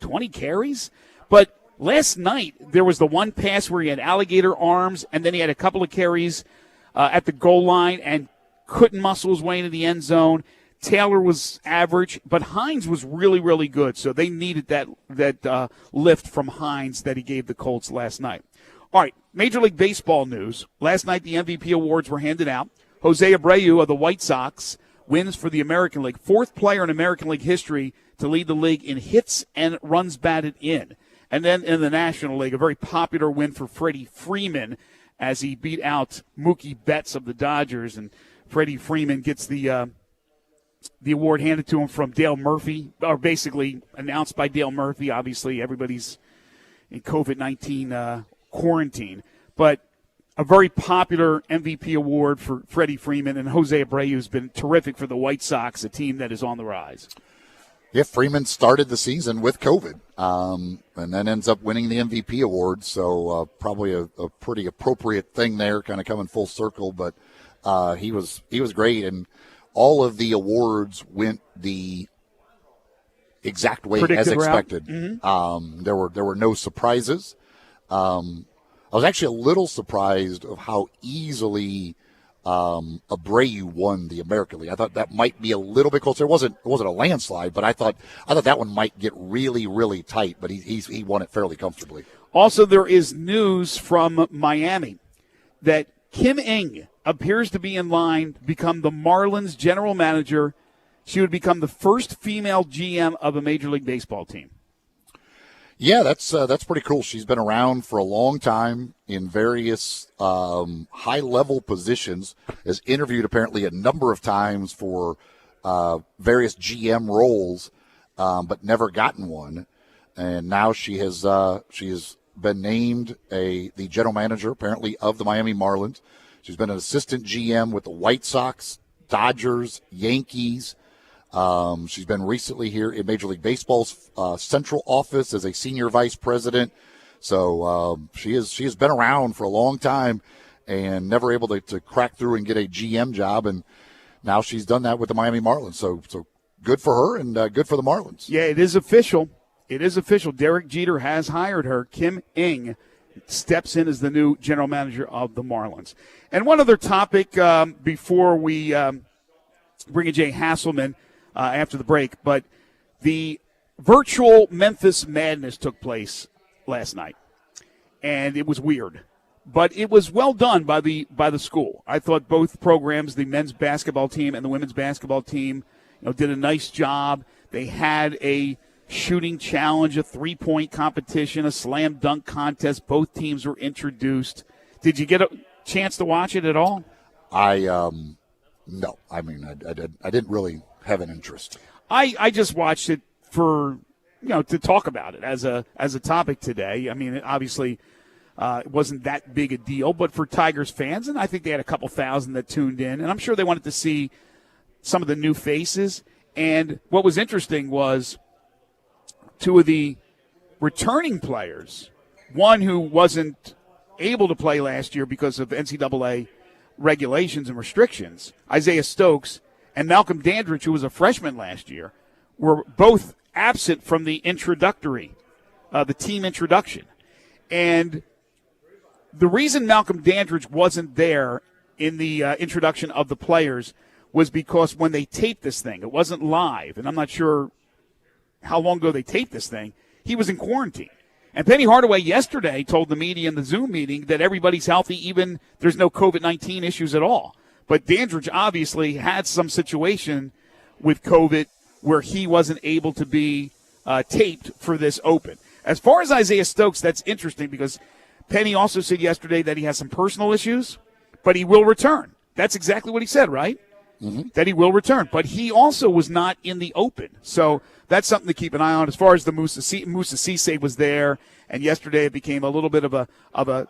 S3: 20 carries, but last night there was the one pass where he had alligator arms, and then he had a couple of carries at the goal line and couldn't muscle his way into the end zone. Taylor was average, but Hines was really, really good. So they needed that lift from Hines that he gave the Colts last night. All right, Major League Baseball news. Last night the MVP awards were handed out. Jose Abreu of the White Sox wins for the American League. Fourth player in American League history to lead the league in hits and runs batted in. And then in the National League, a very popular win for Freddie Freeman as he beat out Mookie Betts of the Dodgers. And Freddie Freeman gets the award handed to him from Dale Murphy, or basically announced by Dale Murphy. Obviously, everybody's in COVID-19 quarantine. But a very popular MVP award for Freddie Freeman, and Jose Abreu has been terrific for the White Sox, a team that is on the rise.
S4: Yeah, Freeman started the season with COVID and then ends up winning the MVP award. So probably a pretty appropriate thing there, kind of coming full circle. But he was great, and all of the awards went the exact way as expected. Mm-hmm. There were no surprises. I was actually a little surprised of how easily Abreu won the American League. I thought that might be a little bit closer. It wasn't a landslide, but I thought that one might get really, really tight. But he won it fairly comfortably.
S3: Also, there is news from Miami that Kim Ng appears to be in line to become the Marlins general manager. She would become the first female GM of a Major League Baseball team.
S4: Yeah, that's pretty cool. She's been around for a long time in various high-level positions, has interviewed apparently a number of times for various GM roles, but never gotten one. And now she has been named the general manager, apparently, of the Miami Marlins. She's been an assistant GM with the White Sox, Dodgers, Yankees. She's been recently here in Major League Baseball's central office as a senior vice president. So she has been around for a long time and never able to crack through and get a GM job. And now she's done that with the Miami Marlins. So good for her and good for the Marlins.
S3: Yeah, it is official. It is official. Derek Jeter has hired her. Kim Ng steps in as the new general manager of the Marlins. And one other topic before we bring in Jay Hasselman after the break, but the virtual Memphis Madness took place last night. and it was weird. But it was well done by the school. I thought both programs, the men's basketball team and the women's basketball team, did a nice job. They had a shooting challenge, a 3-point competition, a slam dunk contest. Both teams were introduced. Did you get a chance to watch it at all?
S4: No. I mean, I didn't really have an interest.
S3: I just watched it for to talk about it as a topic today. I mean, obviously. It wasn't that big a deal, but for Tigers fans, and I think they had a couple thousand that tuned in, and I'm sure they wanted to see some of the new faces. And what was interesting was two of the returning players, one who wasn't able to play last year because of NCAA regulations and restrictions, Isaiah Stokes, and Malcolm Dandridge, who was a freshman last year, were both absent from the the team introduction. And the reason Malcolm Dandridge wasn't there in the introduction of the players was because when they taped this thing, it wasn't live, and I'm not sure how long ago they taped this thing, he was in quarantine. And Penny Hardaway yesterday told the media in the Zoom meeting that everybody's healthy, even there's no COVID-19 issues at all. But Dandridge obviously had some situation with COVID where he wasn't able to be taped for this Open. As far as Isaiah Stokes, that's interesting because Penny also said yesterday that he has some personal issues, but he will return. That's exactly what he said, right? Mm-hmm. That he will return. But he also was not in the Open. So that's something to keep an eye on. As far as the Moussa Cisse was there, and yesterday it became a little bit of a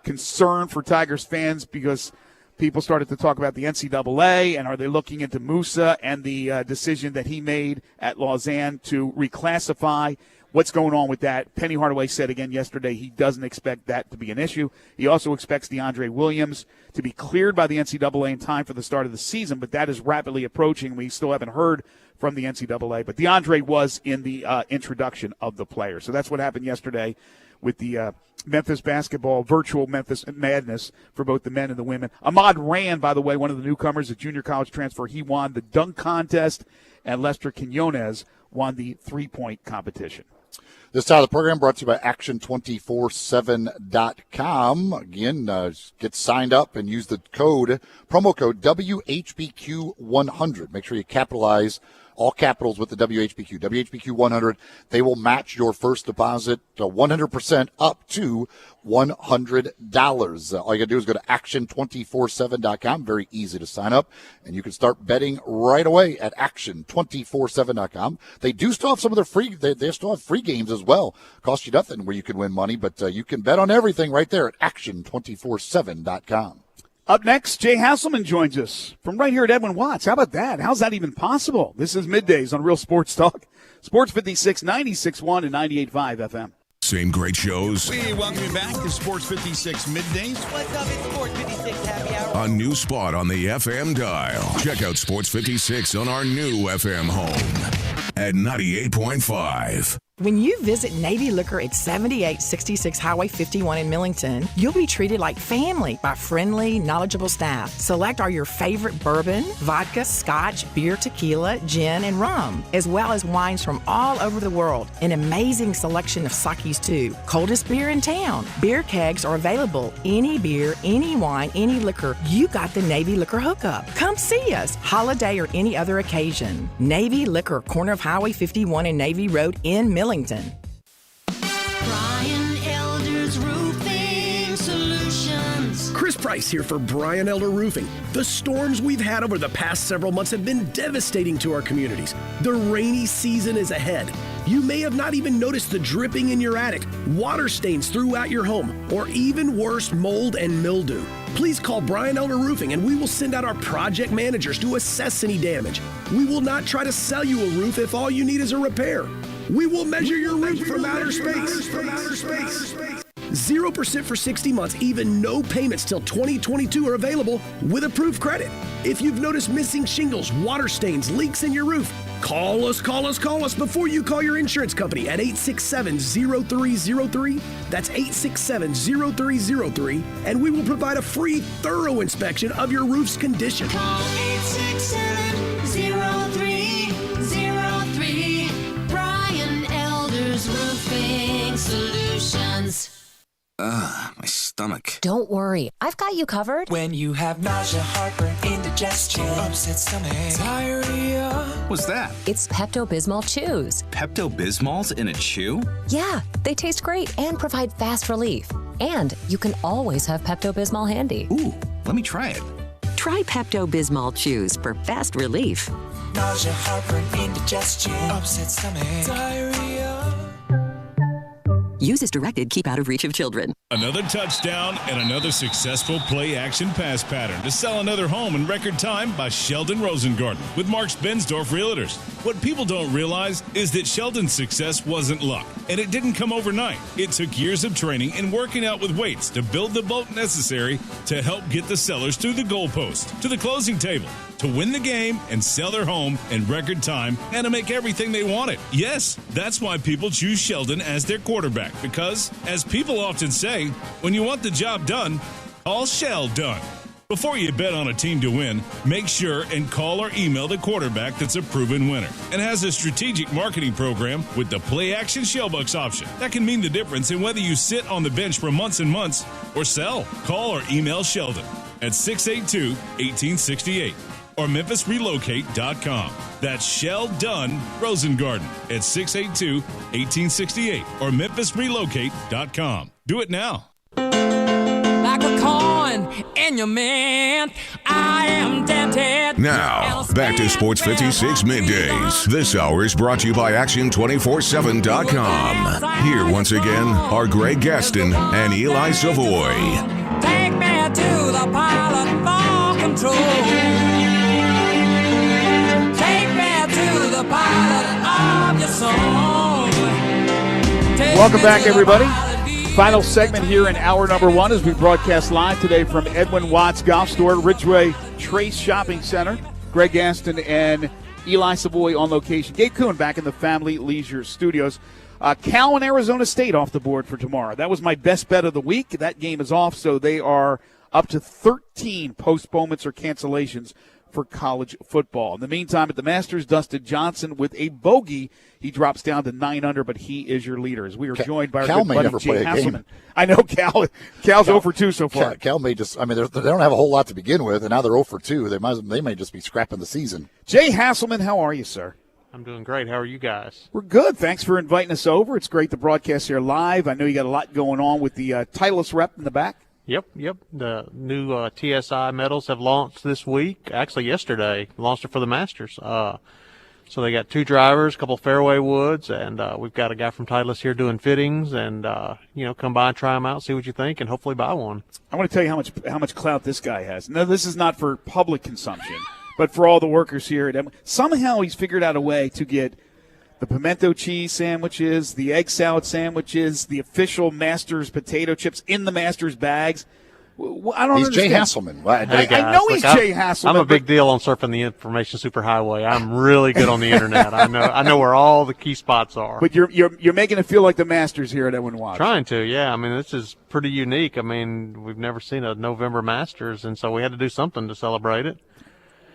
S3: concern for Tigers fans because people started to talk about the NCAA and are they looking into Moussa and the decision that he made at Lausanne to reclassify. What's going on with that? Penny Hardaway said again yesterday he doesn't expect that to be an issue. He also expects DeAndre Williams to be cleared by the NCAA in time for the start of the season, but that is rapidly approaching. We still haven't heard from the NCAA, but DeAndre was in the introduction of the players. So that's what happened yesterday with the Memphis basketball, virtual Memphis Madness for both the men and the women. Ahmad Rand, by the way, one of the newcomers, a junior college transfer, he won the dunk contest, and Lester Quinones won the 3-point competition.
S4: This time of the program brought to you by Action247.com. Again, get signed up and use the promo code WHBQ100. Make sure you capitalize all capitals with the WHBQ. WHBQ100. They will match your first deposit 100% up to $100. All you got to do is go to Action247.com. Very easy to sign up, and you can start betting right away at Action247.com. They do still have some of their free. They still have free games as well. Cost you nothing where you can win money, but you can bet on everything right there at Action247.com.
S3: Up next, Jay Hasselman joins us from right here at Edwin Watts. How about that? How's that even possible? This is Middays on Real Sports Talk. Sports 56, 96.1 and 98.5 FM.
S1: Same great shows.
S13: We welcome you back to Sports 56 Middays.
S14: What's up? It's Sports 56 Happy Hour.
S1: A new spot on the FM dial. Check out Sports 56 on our new FM home at 98.5.
S12: When you visit Navy Liquor at 7866 Highway 51 in Millington, you'll be treated like family by friendly, knowledgeable staff. Select are your favorite bourbon, vodka, scotch, beer, tequila, gin, and rum, as well as wines from all over the world. An amazing selection of sakis, too. Coldest beer in town. Beer kegs are available. Any beer, any wine, any liquor. You got the Navy Liquor hookup. Come see us, holiday or any other occasion. Navy Liquor, corner of Highway 51 and Navy Road in Millington.
S7: Brian Elder's Roofing Solutions.
S11: Chris Price here for Brian Elder Roofing. The storms we've had over the past several months have been devastating to our communities. The rainy season is ahead. You may have not even noticed the dripping in your attic, water stains throughout your home, or even worse, mold and mildew. Please call Brian Elder Roofing and we will send out our project managers to assess any damage. We will not try to sell you a roof if all you need is a repair. We will measure your roof from outer space. 0% for 60 months, even no payments till 2022 are available with approved credit. If you've noticed missing shingles, water stains, leaks in your roof, call us before you call your insurance company at 867-0303. That's 867-0303, and we will provide a free, thorough inspection of your roof's condition.
S7: Call 867-0303. Brian Elder's Roofing Solutions.
S15: My stomach.
S16: Don't worry, I've got you covered.
S7: When you have nausea, heartburn, indigestion, upset stomach, diarrhea.
S15: What's that?
S16: It's Pepto-Bismol Chews.
S15: Pepto-Bismol's in a chew?
S16: Yeah, they taste great and provide fast relief. And you can always have Pepto-Bismol handy.
S15: Ooh, let me try it.
S17: Try Pepto-Bismol Chews for fast relief.
S7: Nausea, heartburn, indigestion, upset stomach, diarrhea.
S17: Use as directed. Keep out of reach of children.
S13: Another touchdown and another successful play-action pass pattern to sell another home in record time by Sheldon Rosengarten with Marks Bensdorf Realtors. What people don't realize is that Sheldon's success wasn't luck, and it didn't come overnight. It took years of training and working out with weights to build the boat necessary to help get the sellers through the goalpost, to the closing table, to win the game and sell their home in record time and to make everything they wanted. Yes, that's why people choose Sheldon as their quarterback, because, as people often say, when you want the job done, call Sheldon. Before you bet on a team to win, make sure and call or email the quarterback that's a proven winner and has a strategic marketing program with the play-action Shellbucks option. That can mean the difference in whether you sit on the bench for months and months or sell. Call or email Sheldon at 682-1868 or MemphisRelocate.com. That's Sheldon Rosengarten at 682-1868 or MemphisRelocate.com. Do it now.
S7: Like a coin in your man, I am tempted.
S1: Now, back to Sports 56 Middays. This hour is brought to you by Action247.com. Here once again are Greg Gaston and Eli Savoy.
S7: Take me to the pilot for control. Take me to the pilot of your soul.
S3: Welcome back, everybody. Final segment here in hour number one as we broadcast live today from Edwin Watts Golf Store, Ridgeway Trace Shopping Center. Greg Gaston and Eli Savoy on location. Gabe Kuhn back in the Family Leisure Studios. Cal and Arizona State off the board for tomorrow. That was my best bet of the week. That game is off, so they are up to 13 postponements or cancellations for college football. In the meantime, at the Masters, Dustin Johnson with a bogey. He drops down to 9 under, but he is your leader. As we are joined by our good buddy Jay Hasselman. I know Cal's 0 for 2 so far.
S4: Cal may just, I mean, they don't have a whole lot to begin with, and now they're 0 for 2. They may just be scrapping the season.
S3: Jay Hasselman, how are you, sir?
S18: I'm doing great. How are you guys?
S3: We're good. Thanks for inviting us over. It's great to broadcast here live. I know you got a lot going on with the Titleist rep in the back.
S18: Yep. The new TSI medals have launched this week. Actually, yesterday, launched it for the Masters. So they got 2 drivers, a couple fairway woods, and we've got a guy from Titleist here doing fittings. And come by and try them out, see what you think, and hopefully buy one.
S3: I want to tell you how much clout this guy has. No, this is not for public consumption, but for all the workers here at somehow he's figured out a way to get the pimento cheese sandwiches, the egg salad sandwiches, the official Masters potato chips in the Masters bags. I don't understand.
S4: Jay Hasselman.
S18: Hey guys,
S3: I know he's Jay Hasselman.
S18: I'm a big deal on surfing the information superhighway. I'm really good on the internet. I know where all the key spots are.
S3: But you're making it feel like the Masters here at Edwin Watts.
S18: Trying to, yeah. I mean, this is pretty unique. I mean, we've never seen a November Masters, and so we had to do something to celebrate it.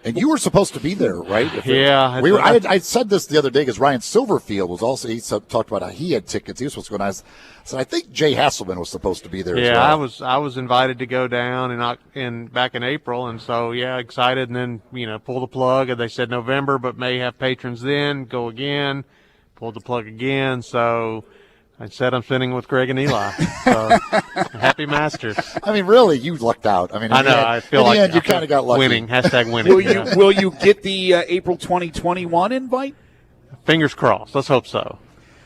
S4: And you were supposed to be there, right? I said this the other day because Ryan Silverfield was also, he talked about how he had tickets. He was supposed to go down. So I think Jay Hasselman was supposed to be there as well.
S18: I was invited to go down back in April, and so, excited. And then, pull the plug, and they said November, but may have patrons then, go again, pulled the plug again. So I said I'm spending with Greg and Eli. So happy Masters.
S4: I mean, really, you lucked out. I mean,
S18: I know. I feel like
S4: end, you kind of got lucky.
S18: Winning. #winning.
S3: Will you get the April 2021 invite?
S18: Fingers crossed. Let's hope so.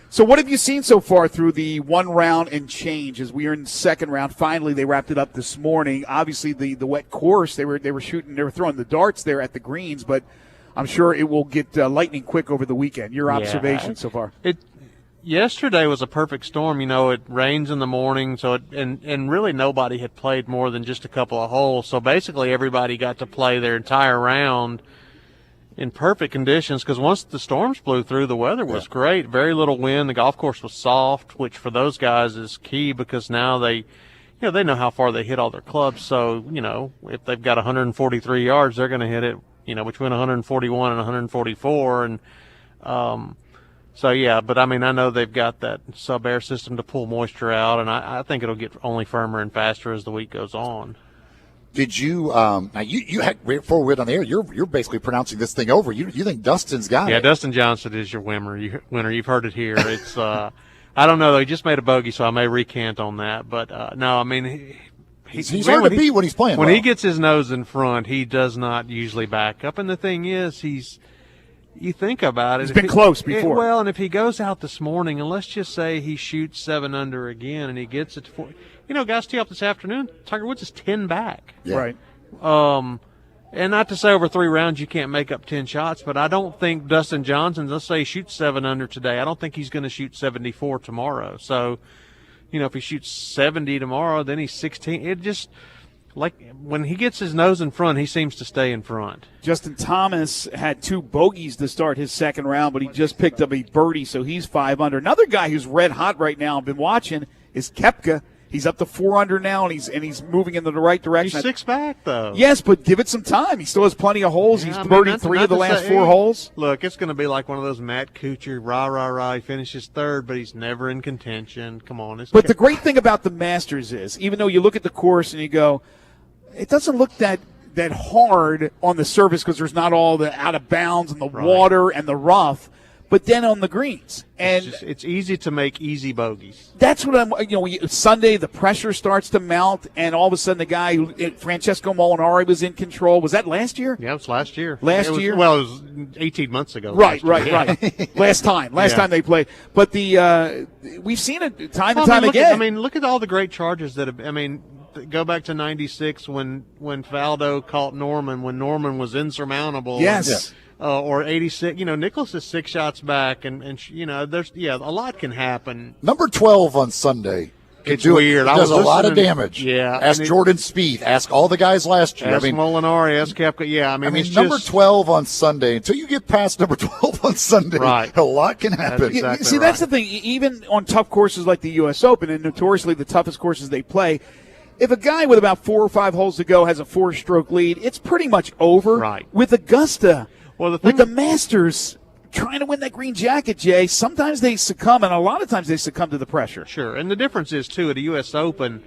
S3: So what have you seen so far through the 1 round and change as we are in the second round? Finally, they wrapped it up this morning. Obviously, the wet course, they were throwing the darts there at the greens, but I'm sure it will get lightning quick over the weekend. Your observation so far?
S18: Yesterday was a perfect storm. It rains in the morning, so and really nobody had played more than just a couple of holes. So basically everybody got to play their entire round in perfect conditions because once the storms blew through, the weather was great. Very little wind. The golf course was soft, which for those guys is key because now they know how far they hit all their clubs. So, if they've got 143 yards, they're going to hit it, between 141 and 144. And So, yeah, but, I mean, I know they've got that sub-air system to pull moisture out, and I think it'll get only firmer and faster as the week goes on.
S4: Did you now you had, before we went on the air, you're basically pronouncing this thing over. You think Dustin's got it?
S18: Yeah, Dustin Johnson is your winner. You've heard it here. It's I don't know though. He just made a bogey, so I may recant on that. But no, I mean
S4: he's hard to beat when he's playing.
S18: When
S4: well.
S18: he gets his nose in front, he does not usually back up. And the thing is, you think about it.
S3: He's been close before.
S18: Well, and if he goes out this morning, and let's just say he shoots 7 under again, and he gets it to 4. You know, guys, tee up this afternoon, Tiger Woods is 10 back.
S4: Yeah.
S3: Right.
S18: And not to say over 3 rounds you can't make up 10 shots, but I don't think Dustin Johnson, let's say he shoots 7 under today, I don't think he's going to shoot 74 tomorrow. So, you know, if he shoots 70 tomorrow, then he's 16. It just, like, when he gets his nose in front, he seems to stay in front.
S3: Justin Thomas had 2 bogeys to start his second round, but he just picked up a birdie, so he's 5 under. Another guy who's red hot right now, I've been watching, is Koepka. He's up to 4 under now, and he's moving in the right direction.
S18: He's 6 back, though.
S3: Yes, but give it some time. He still has plenty of holes.
S18: Yeah,
S3: He's birdied 3 of the last 4 holes.
S18: Look, it's going to be like one of those Matt Kuchar, rah. He finishes 3rd, but he's never in contention. Come on.
S3: But the great thing about the Masters is, even though you look at the course and you go, it doesn't look that hard on the surface because there's not all the out of bounds and the water and the rough, but then on the greens. And
S18: it's easy to make easy bogeys.
S3: That's what Sunday the pressure starts to mount, and all of a sudden the guy, Francesco Molinari, was in control. Was that last year?
S18: Yeah, it was last year.
S3: Last year?
S18: Well, it was 18 months ago.
S3: Right. Last time they played. But we've seen it time and time again.
S18: Look at all the great charges that have, go back to 96 when Faldo caught Norman, when Norman was insurmountable.
S3: Yes.
S18: Or 86, Nicklaus is 6 shots back, and there's a lot can happen.
S4: Number 12 on Sunday.
S18: It's weird.
S4: It does a lot of damage.
S18: Yeah.
S4: Ask Jordan Spieth. Ask all the guys last year.
S18: Ask Molinari. Ask Koepka. Yeah.
S4: It's number 12 on Sunday. Until you get past number 12 on Sunday,
S18: right,
S4: a lot can happen.
S18: That's exactly
S3: See, that's the thing. Even on tough courses like the U.S. Open, and notoriously the toughest courses they play, if a guy with about 4 or 5 holes to go has a 4-stroke lead, it's pretty much over.
S18: Right.
S3: With Augusta,
S18: with
S3: the Masters trying to win that green jacket, Jay, sometimes they succumb, and a lot of times they succumb to the pressure.
S18: Sure, and the difference is, too, at a U.S. Open,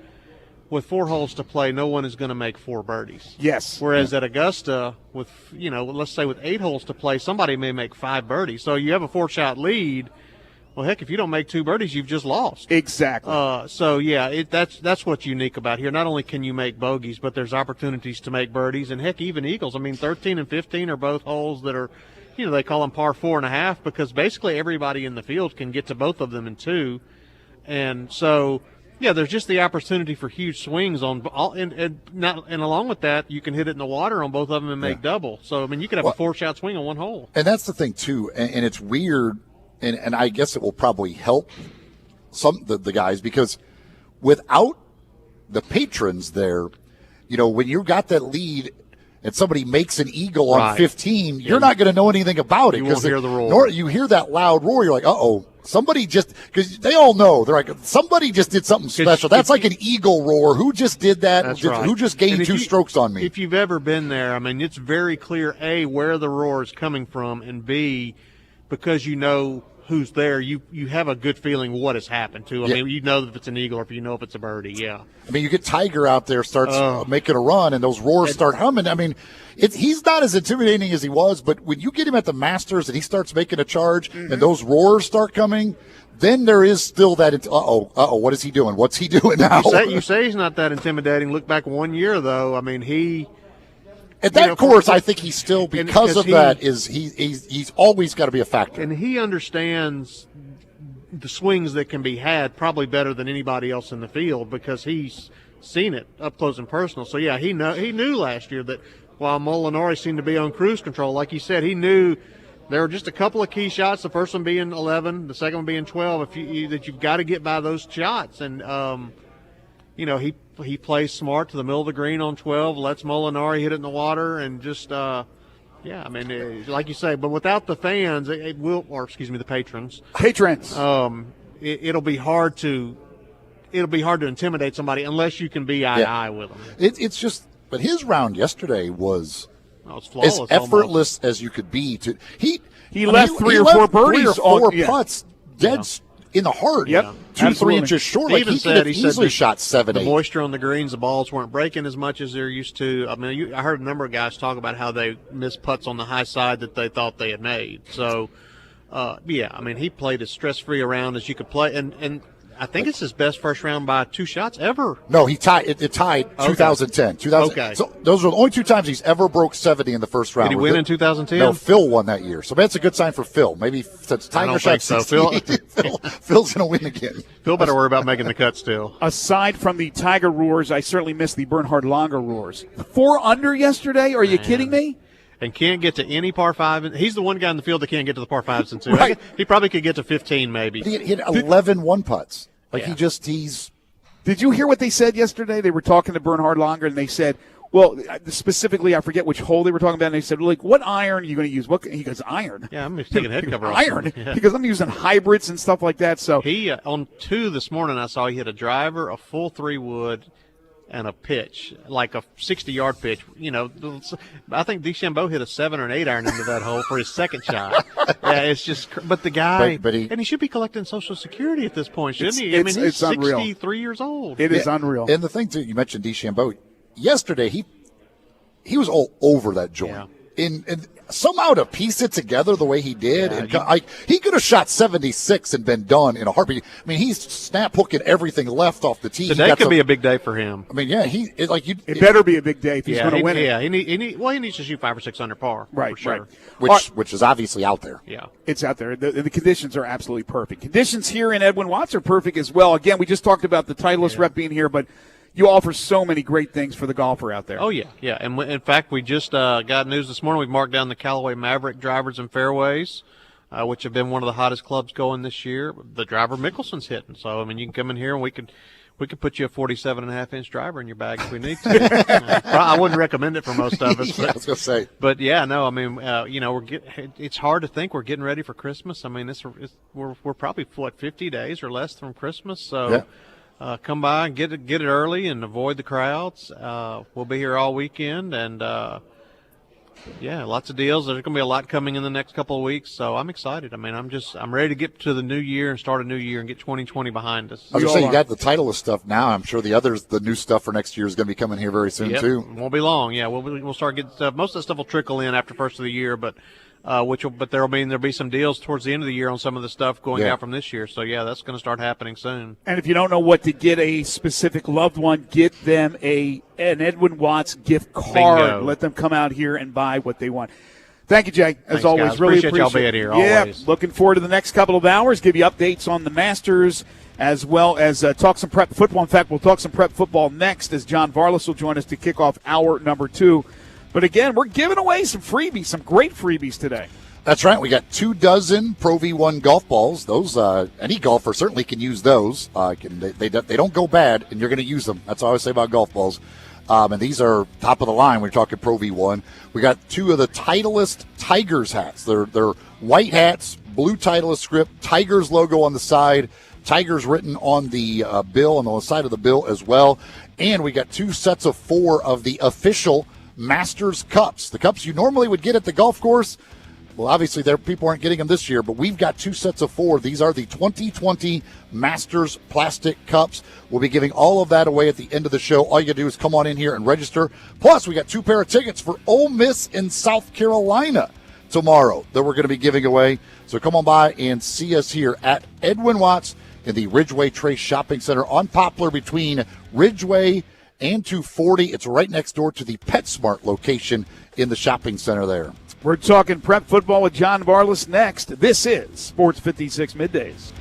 S18: with 4 holes to play, no one is going to make 4 birdies.
S3: Yes.
S18: Whereas at Augusta, with, let's say with 8 holes to play, somebody may make 5 birdies. So you have a 4-shot lead. Well, heck, if you don't make 2 birdies, you've just lost.
S3: Exactly.
S18: That's what's unique about here. Not only can you make bogeys, but there's opportunities to make birdies, and heck, even eagles. 13 and 15 are both holes that are, they call them par 4.5 because basically everybody in the field can get to both of them in 2, and so there's just the opportunity for huge swings on all, and along with that, you can hit it in the water on both of them and make double. So you could have a 4-shot swing on 1 hole.
S4: And that's the thing too, and it's weird. And I guess it will probably help the guys because without the patrons there, when you got that lead and somebody makes an eagle on 15, you're not going to know anything about it.
S18: You won't hear the roar.
S4: You hear that loud roar, you're like, uh-oh, somebody just – because they all know. They're like, somebody just did something special. That's like an eagle roar. Who just did that?
S18: That's right.
S4: Who just gained 2 strokes on me?
S18: If you've ever been there, it's very clear, A, where the roar is coming from, and B, because you know who's there, you have a good feeling what has happened to him. You know if it's an eagle or if you know if it's a birdie,
S4: you get Tiger out there, starts making a run, and those roars start humming. He's not as intimidating as he was, but when you get him at the Masters and he starts making a charge and those roars start coming, then there is still that, what is he doing? What's he doing now?
S18: You say he's not that intimidating. Look back 1 year, though.
S4: At that course, I think he's still, because of that, he's always got to be a factor.
S18: And he understands the swings that can be had probably better than anybody else in the field because he's seen it up close and personal. So, he knew last year that while Molinari seemed to be on cruise control, like you said, he knew there were just a couple of key shots, the first one being 11, the second one being 12, that you've got to get by those shots. And, he plays smart to the middle of the green on 12, lets Molinari hit it in the water, and just, like you say, but without the fans, the patrons. It'll be hard to intimidate somebody unless you can be eye to eye with them.
S4: It's just, but his round yesterday was
S18: flawless,
S4: as effortless as you could be. He
S3: He left three or four birdies.
S4: Three or four putts dead in the heart.
S3: Yep.
S4: 2-3 inches short. Like he could have easily shot 7-8.
S18: The moisture on the greens, the balls weren't breaking as much as they're used to. I mean, I heard a number of guys talk about how they missed putts on the high side that they thought they had made. So, I mean, he played as stress-free a round as you could play. And I think it's his best first round by 2 shots ever.
S4: No, he tied. It tied 2010.
S18: Okay.
S4: So those are the only 2 times he's ever broke 70 in the first round.
S18: Did he win in 2010?
S4: No, Phil won that year. So that's a good sign for Phil. Maybe since Tiger shot 60, Phil's going to win again.
S18: Phil better worry about making the cut still.
S3: Aside from the Tiger roars, I certainly miss the Bernhard Langer roars. 4 under yesterday? Are you kidding me?
S18: And can't get to any par 5. He's the one guy in the field that can't get to the par 5s and 2.
S3: Right.
S18: He probably could get to 15 maybe.
S4: He had 11 one-putts. Like he's.
S3: Did you hear what they said yesterday? They were talking to Bernhard Langer, and they said, well, specifically, I forget which hole they were talking about, and they said, like, what iron are you going to use? He goes, iron.
S18: Yeah, I'm just taking head cover off.
S3: Iron.
S18: Yeah.
S3: Because I'm using hybrids and stuff like that. So
S18: he on 2 this morning, I saw he hit a driver, a full 3-wood, and a pitch, like a 60-yard pitch. You know, I think DeChambeau hit a 7 or an 8 iron into that hole for his second shot. Yeah, it's just. But the guy, and he should be collecting Social Security at this point, shouldn't he? I mean, he's 63 years old.
S3: It is unreal.
S4: And the thing too, you mentioned DeChambeau. Yesterday, he was all over that joint. And somehow to piece it together the way he did, he could have shot 76 and been done in a heartbeat. I mean, he's snap hooking everything left off the tee.
S18: Today could be a big day for him.
S4: I mean, yeah,
S3: it better be a big day if he's going to win it.
S18: Yeah, he needs to shoot 5 or 6 under par.
S3: Right,
S18: for sure.
S3: Right.
S4: Which is obviously out there.
S18: Yeah,
S3: it's out there. The conditions are absolutely perfect. Conditions here in Edwin Watts are perfect as well. Again, we just talked about the Titleist rep being here, but you offer so many great things for the golfer out there.
S18: Oh, yeah. And in fact, we just got news this morning. We've marked down the Callaway Maverick drivers and fairways, which have been one of the hottest clubs going this year. The driver Mickelson's hitting. So, I mean, you can come in here and we could put you a 47.5-inch driver in your bag if we need to. I wouldn't recommend it for most of us.
S4: I was going to say.
S18: But, yeah, no, I mean, it's hard to think we're getting ready for Christmas. I mean, we're probably, 50 days or less from Christmas. So.
S4: Yeah.
S18: Come by and get it early and avoid the crowds. We'll be here all weekend, and lots of deals. There's going to be a lot coming in the next couple of weeks, so I'm excited. I mean, I'm ready to get to the new year and start a new year and get 2020 behind us.
S4: I was going to say, you got the Titleist stuff now. I'm sure the new stuff for next year is going to be coming here very soon too.
S18: Won't be long. Yeah, we'll start getting stuff. Most of the stuff will trickle in after first of the year, but there'll be some deals towards the end of the year on some of the stuff going out from this year. So that's going to start happening soon.
S3: And if you don't know what to get a specific loved one, get them an Edwin Watts gift card.
S18: Bingo.
S3: Let them come out here and buy what they want. Thank you, Jay. As
S18: Thanks,
S3: always,
S18: guys.
S3: really
S18: appreciate y'all being here. Always.
S3: Looking forward to the next couple of hours. Give you updates on the Masters as well as talk some prep football. In fact, we'll talk some prep football next as John Varlas will join us to kick off hour number 2. But again, we're giving away some freebies, some great freebies today.
S4: That's right. We got 24 Pro V1 golf balls. Those any golfer certainly can use those. They don't go bad, and you're going to use them. That's all I always say about golf balls. And these are top of the line when you're talking Pro V1. We got 2 of the Titleist Tigers hats. They're white hats, blue Titleist script, Tigers logo on the side, Tigers written on the bill, on the side of the bill as well. And we got 2 sets of 4 of the official Masters cups. The cups you normally would get at the golf course. Well, obviously, people aren't getting them this year, but we've got 2 sets of 4. These are the 2020 Masters plastic cups. We'll be giving all of that away at the end of the show. All you got to do is come on in here and register. Plus, we got 2 pair of tickets for Ole Miss in South Carolina tomorrow that we're going to be giving away. So come on by and see us here at Edwin Watts in the Ridgeway Trace Shopping Center on Poplar between Ridgeway and 240. It's right next door to the PetSmart location in the shopping center there.
S3: We're talking prep football with John Varlas next. This is Sports 56 Middays.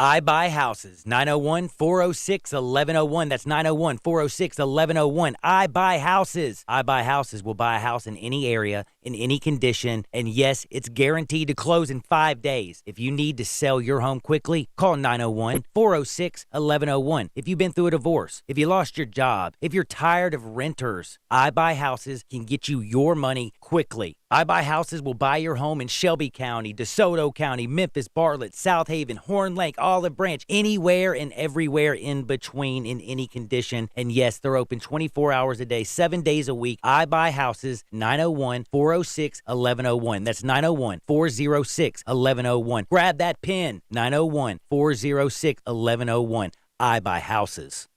S14: I Buy Houses, 901-406-1101. That's 901-406-1101. I Buy Houses. I Buy Houses will buy a house in any area, in any condition, and yes, it's guaranteed to close in 5 days. If you need to sell your home quickly, call 901-406-1101. If you've been through a divorce, if you lost your job, if you're tired of renters, I Buy Houses can get you your money quickly. I Buy Houses will buy your home in Shelby County, DeSoto County, Memphis, Bartlett, South Haven, Horn Lake, Olive Branch, anywhere and everywhere in between in any condition. And yes, they're open 24 hours a day, 7 days a week. I Buy Houses, 901-406-1101. That's 901-406-1101. Grab that pen, 901-406-1101. I Buy Houses.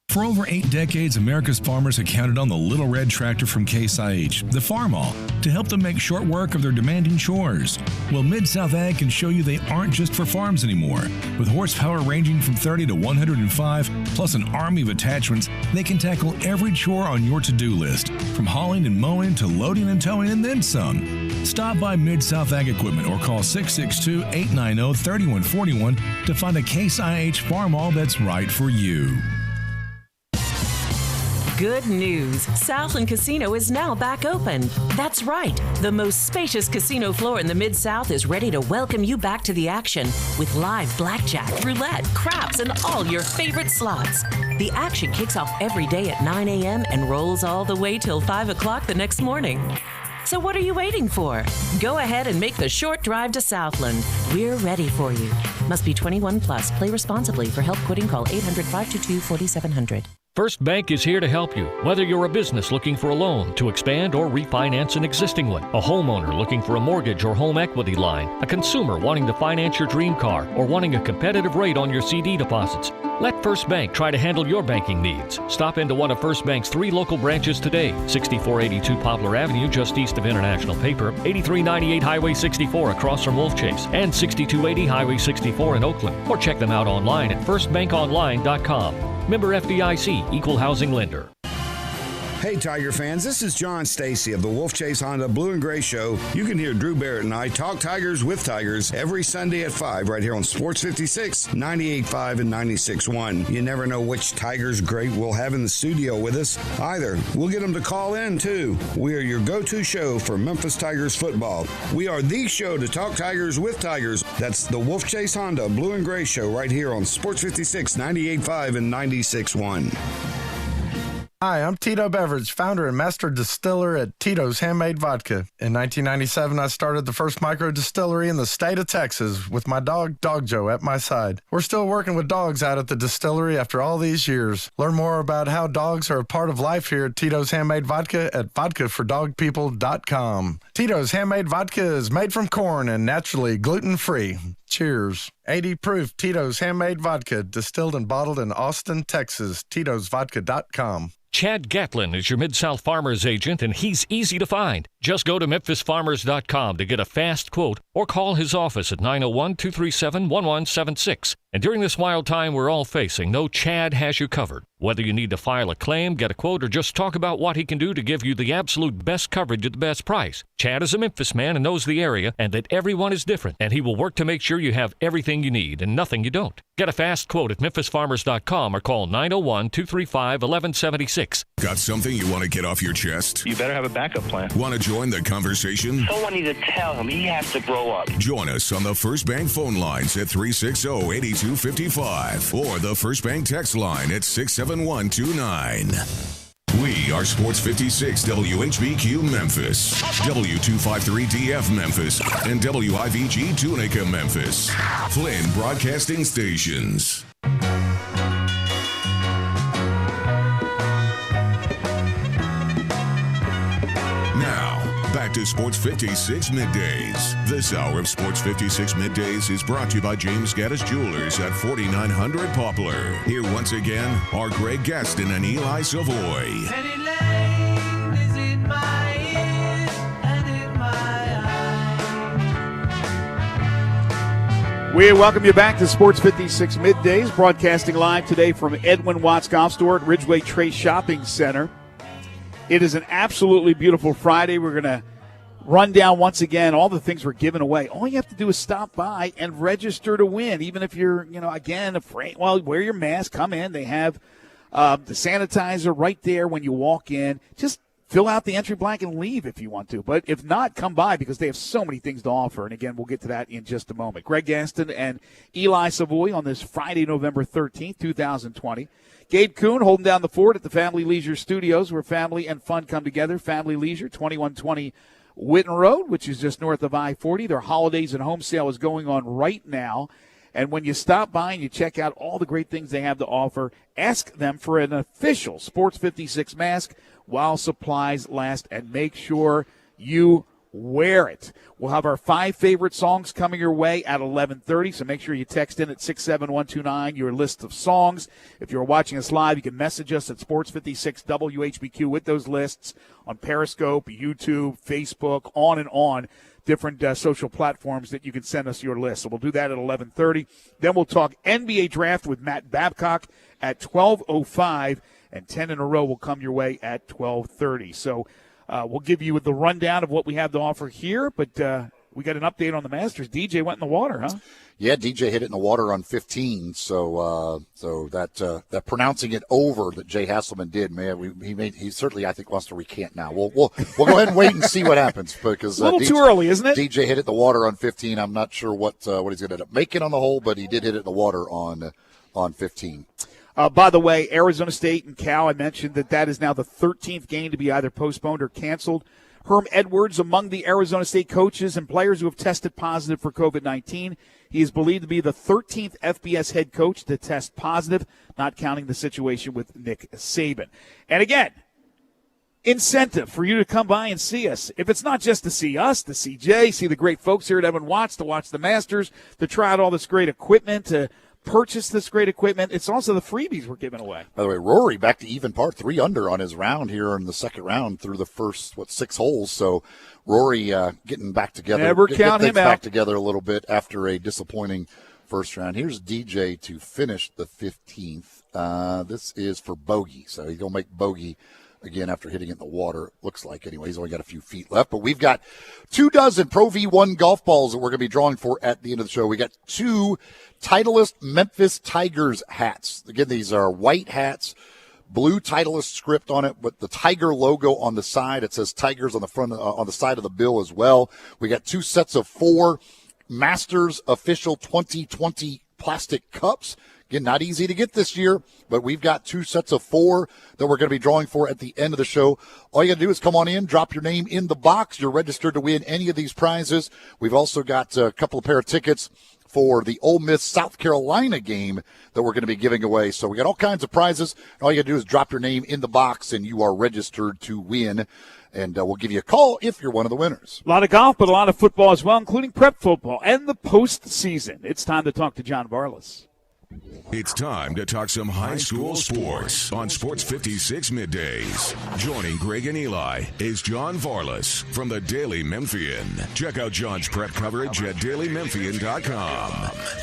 S19: For over 8 decades, America's farmers have counted on the Little Red Tractor from Case IH, the Farmall, to help them make short work of their demanding chores. Well, Mid-South Ag can show you they aren't just for farms anymore. With horsepower ranging from 30 to 105, plus an army of attachments, they can tackle every chore on your to-do list, from hauling and mowing to loading and towing and then some. Stop by Mid-South Ag Equipment or call 662-890-3141 to find a Case IH Farmall that's right for you.
S20: Good news. Southland Casino is now back open. That's right. The most spacious casino floor in the Mid-South is ready to welcome you back to the action with live blackjack, roulette, craps, and all your favorite slots. The action kicks off every day at 9 a.m. and rolls all the way till 5 o'clock the next morning. So what are you waiting for? Go ahead and make the short drive to Southland. We're ready for you. Must be 21 plus. Play responsibly. For help quitting, call 800-522-4700.
S21: First Bank is here to help you, whether you're a business looking for a loan to expand or refinance an existing one, a homeowner looking for a mortgage or home equity line, a consumer wanting to finance your dream car, or wanting a competitive rate on your CD deposits. Let First Bank try to handle your banking needs. Stop into one of First Bank's 3 local branches today, 6482 Poplar Avenue just east of International Paper, 8398 Highway 64 across from Wolf Chase, and 6280 Highway 64 in Oakland. Or check them out online at firstbankonline.com. Member FDIC, Equal Housing Lender.
S22: Hey Tiger fans, this is John Stacy of the Wolf Chase Honda Blue and Gray Show. You can hear Drew Barrett and I talk Tigers with Tigers every Sunday at 5 right here on Sports 56, 98.5 and 96.1. You never know which Tigers great we'll have in the studio with us either. We'll get them to call in too. We are your go-to show for Memphis Tigers football. We are the show to talk Tigers with Tigers. That's the Wolf Chase Honda Blue and Gray Show right here on Sports 56, 98.5 and 96.1.
S23: Hi, I'm Tito Beveridge, founder and master distiller at Tito's Handmade Vodka. In 1997, I started the first micro distillery in the state of Texas with my dog, Dog Joe, at my side. We're still working with dogs out at the distillery after all these years. Learn more about how dogs are a part of life here at Tito's Handmade Vodka at vodkafordogpeople.com. Tito's Handmade Vodka is made from corn and naturally gluten-free. Cheers. 80 proof Tito's Handmade Vodka, distilled and bottled in Austin, Texas. Tito'sVodka.com.
S21: Chad Gatlin is your Mid-South Farmers agent, and he's easy to find. Just go to MemphisFarmers.com to get a fast quote or call his office at 901-237-1176. And during this wild time we're all facing, know Chad has you covered. Whether you need to file a claim, get a quote, or just talk about what he can do to give you the absolute best coverage at the best price. Chad is a Memphis man and knows the area and that everyone is different, and he will work to make sure you have everything you need and nothing you don't. Get a fast quote at MemphisFarmers.com or call 901-235-1176.
S1: Got something you want to get off your chest?
S5: You better have a backup plan.
S1: Want to join the conversation?
S5: Someone needs to tell him he has to grow up.
S1: Join us on the First Bank phone lines at 360-8255 or the First Bank text line at 67129. We are Sports 56 WHBQ Memphis, W253DF Memphis, and WIVG Tunica Memphis. Flynn Broadcasting Stations. Now, back to Sports 56 Middays. This hour of Sports 56 Middays is brought to you by James Gaddis Jewelers at 4900 Poplar. Here once again are Greg Gaston and Eli Savoy.
S3: We welcome you back to Sports 56 Middays, broadcasting live today from Edwin Watts Golf Store at Ridgeway Trace Shopping Center. It is an absolutely beautiful Friday. We're going to run down once again all the things we're giving away. All you have to do is stop by and register to win, even if you're, again, afraid. Well, wear your mask, come in. They have the sanitizer right there when you walk in. Just fill out the entry blank and leave if you want to. But if not, come by because they have so many things to offer. And, again, we'll get to that in just a moment. Greg Gaston and Eli Savoy on this Friday, November 13th, 2020. Gabe Kuhn holding down the fort at the Family Leisure Studios where family and fun come together. Family Leisure, 2120 Witten Road, which is just north of I-40. Their holidays and home sale is going on right now. And when you stop by and you check out all the great things they have to offer, ask them for an official Sports 56 mask while supplies last, and make sure you wear it. We'll have our 5 favorite songs coming your way at 11:30, so make sure you text in at 67129 your list of songs. If you're watching us live, you can message us at Sports 56 WHBQ with those lists on Periscope, YouTube, Facebook, on, different social platforms that you can send us your list. So we'll do that at 11:30. Then we'll talk NBA draft with Matt Babcock at 12:05, and 10 in a row will come your way at 12:30. So we'll give you the rundown of what we have to offer here, but we got an update on the Masters. DJ went in the water, huh?
S4: Yeah, DJ hit it in the water on 15. So that pronouncing it over that Jay Hasselman did, man, he certainly, I think, wants to recant now. We'll go ahead and wait and see what happens, because
S3: a little too early, isn't it?
S4: DJ hit it in the water on 15. I'm not sure what he's going to end up making on the hole, but he did hit it in the water on 15.
S3: By the way, Arizona State and Cal, I mentioned that is now the 13th game to be either postponed or canceled. Herm Edwards, among the Arizona State coaches and players who have tested positive for COVID-19. He is believed to be the 13th FBS head coach to test positive, not counting the situation with Nick Saban. And again, incentive for you to come by and see us. If it's not just to see us, to see Jay, see the great folks here at Edwin Watts, to watch the Masters, to try out all this great equipment, to purchase this great equipment, it's also the freebies we're giving away.
S4: By the way, Rory back to even par, 3 under on his round here in the second round through the first 6 holes. So Rory getting back together.
S3: Never count him out.
S4: Back together a little bit after a disappointing first round. Here's DJ to finish the 15th. This is for bogey, so he's gonna make bogey again after hitting it in the water. Looks like, anyway. He's only got a few feet left, but we've got 24 Pro V1 golf balls that we're going to be drawing for at the end of the show. We got 2 Titleist Memphis Tigers hats. Again, these are white hats, blue Titleist script on it with the Tiger logo on the side. It says Tigers on the front, on the side of the bill as well. We got 2 sets of 4 Masters official 2020 plastic cups. Again, not easy to get this year, but we've got 2 sets of 4 that we're going to be drawing for at the end of the show. All you got to do is come on in, drop your name in the box. You're registered to win any of these prizes. We've also got a couple of pair of tickets for the Ole Miss South Carolina game that we're going to be giving away. So we got all kinds of prizes. All you got to do is drop your name in the box, and you are registered to win. And we'll give you a call if you're one of the winners.
S3: A lot of golf, but a lot of football as well, including prep football and the postseason. It's time to talk to John Varlas.
S1: It's time to talk some high school sports on Sports 56 Middays. Joining Greg and Eli is John Varlas from the Daily Memphian. Check out John's prep coverage at dailymemphian.com.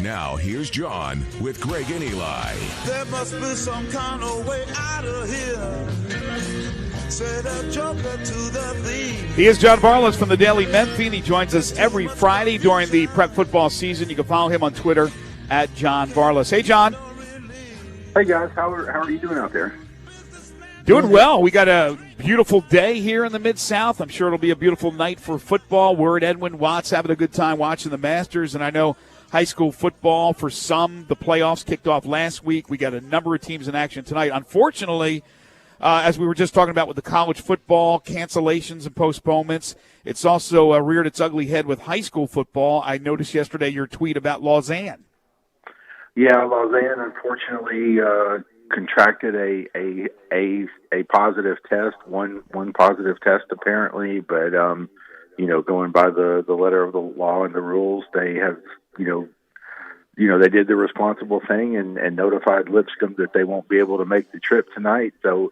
S1: Now, here's John with Greg and Eli.
S7: There must be some kind of way out of here. Said a joker to the thief.
S3: He is John Varlas from the Daily Memphian. He joins us every Friday during the prep football season. You can follow him on Twitter at John Varlas. Hey, John.
S2: Hey, guys. How are you doing out there?
S3: Doing well. We got a beautiful day here in the Mid-South. I'm sure it'll be a beautiful night for football. We're at Edwin Watts having a good time watching the Masters, and I know high school football, for some, the playoffs kicked off last week. We got a number of teams in action tonight. Unfortunately, as we were just talking about with the college football, cancellations and postponements, it's also reared its ugly head with high school football. I noticed yesterday your tweet about Lausanne.
S2: Yeah, Lausanne unfortunately contracted a positive test, one positive test apparently, but going by the letter of the law and the rules, they have they did the responsible thing and notified Lipscomb that they won't be able to make the trip tonight. So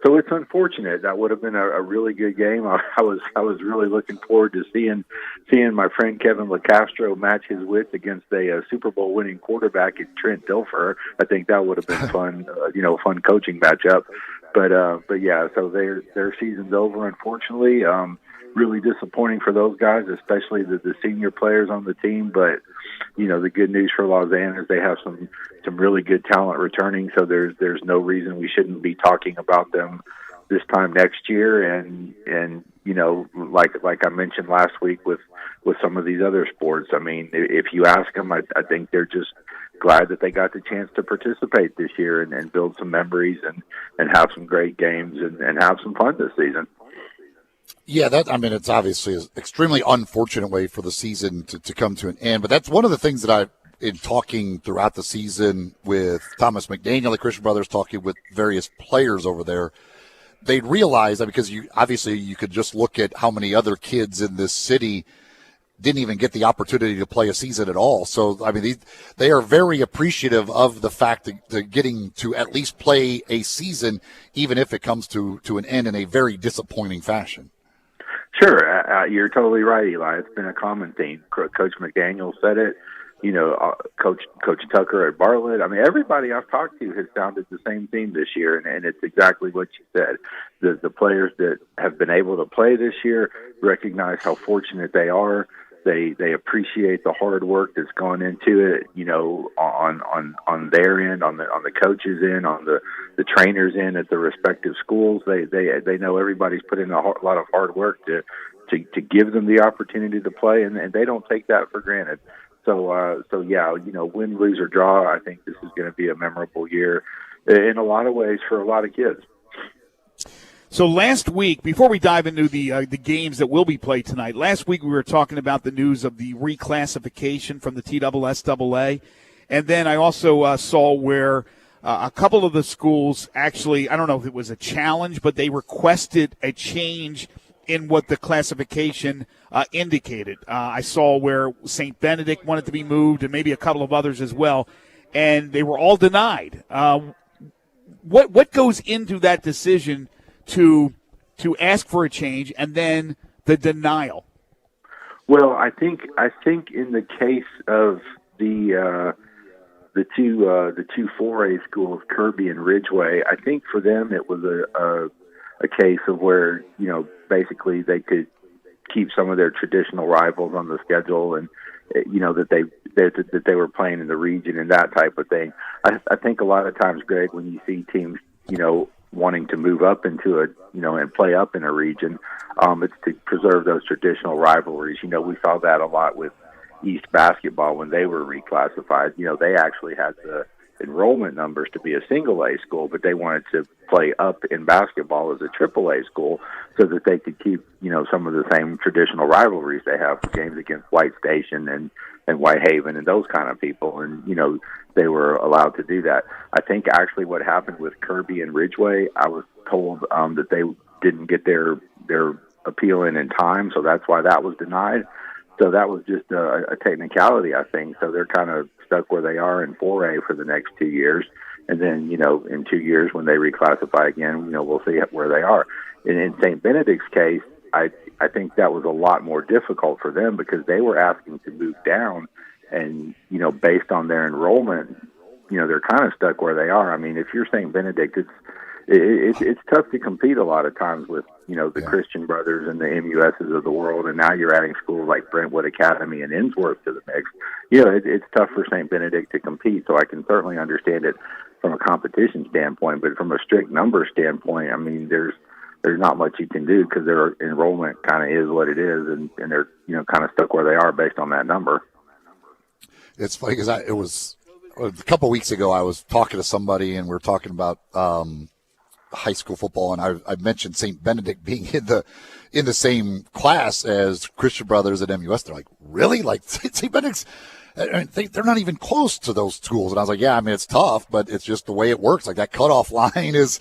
S2: it's unfortunate. That would have been a really good game. I was really looking forward to seeing my friend Kevin LaCastro match his wits against a Super Bowl winning quarterback in Trent Dilfer. I think that would have been fun, fun coaching matchup. But yeah, so their season's over, unfortunately. Really disappointing for those guys, especially the senior players on the team. But the good news for Lausanne is they have some really good talent returning. So there's no reason we shouldn't be talking about them this time next year. And like I mentioned last week with some of these other sports, I mean, if you ask them, I think they're just glad that they got the chance to participate this year and build some memories and have some great games and have some fun this season.
S4: Yeah, it's obviously an extremely unfortunate way for the season to come to an end. But that's one of the things that in talking throughout the season with Thomas McDaniel, the Christian Brothers, talking with various players over there, they'd realize that because you could just look at how many other kids in this city didn't even get the opportunity to play a season at all. So, I mean, they are very appreciative of the fact that getting to at least play a season, even if it comes to an end in a very disappointing fashion.
S2: Sure. You're totally right, Eli. It's been a common theme. Coach McDaniel said it. Coach Tucker at Bartlett. I mean, everybody I've talked to has sounded the same theme this year, and it's exactly what you said. The players that have been able to play this year recognize how fortunate they are. They appreciate the hard work that's gone into it, on their end, on the coaches' end, on the trainers' end at the respective schools. They know everybody's put in a lot of hard work to give them the opportunity to play, and they don't take that for granted. So yeah, win, lose, or draw, I think this is going to be a memorable year in a lot of ways for a lot of kids.
S3: So last week, before we dive into the games that will be played tonight, last week we were talking about the news of the reclassification from the TSSAA, and then I also saw where a couple of the schools actually, I don't know if it was a challenge, but they requested a change in what the classification indicated. I saw where St. Benedict wanted to be moved, and maybe a couple of others as well, and they were all denied. What goes into that decision to ask for a change and then the denial?
S2: Well, I think in the case of the two 4A schools, Kirby and Ridgeway, I think for them it was a case of where basically they could keep some of their traditional rivals on the schedule, and that they were playing in the region and that type of thing. I think a lot of times, Greg, when you see teams wanting to move up into and play up in a region, it's to preserve those traditional rivalries. We saw that a lot with East basketball when they were reclassified. They actually had the enrollment numbers to be a single A school, but they wanted to play up in basketball as a triple A school so that they could keep, some of the same traditional rivalries they have, games against White Station and Whitehaven and those kind of people. And, they were allowed to do that. I think actually what happened with Kirby and Ridgeway, I was told that they didn't get their appeal in time, so that's why that was denied. So that was just a technicality, I think. So they're kind of stuck where they are in 4A for the next 2 years. And then, in 2 years when they reclassify again, we'll see where they are. And in St. Benedict's case, I think that was a lot more difficult for them because they were asking to move down. And, based on their enrollment, they're kind of stuck where they are. I mean, if you're St. Benedict, it's tough to compete a lot of times with, the Christian Brothers and the MUSs of the world. And now you're adding schools like Brentwood Academy and Innsworth to the mix. It's tough for St. Benedict to compete. So I can certainly understand it from a competition standpoint, but from a strict number standpoint, I mean, there's not much you can do because their enrollment kind of is what it is. And they're, kind of stuck where they are based on that number.
S4: It's funny because it was a couple of weeks ago. I was talking to somebody, and we were talking about high school football, and I mentioned St. Benedict being in the same class as Christian Brothers at MUS. They're like, really? Like St. Benedict's? I mean, they're not even close to those schools. And I was like, yeah, I mean, it's tough, but it's just the way it works. Like that cutoff line is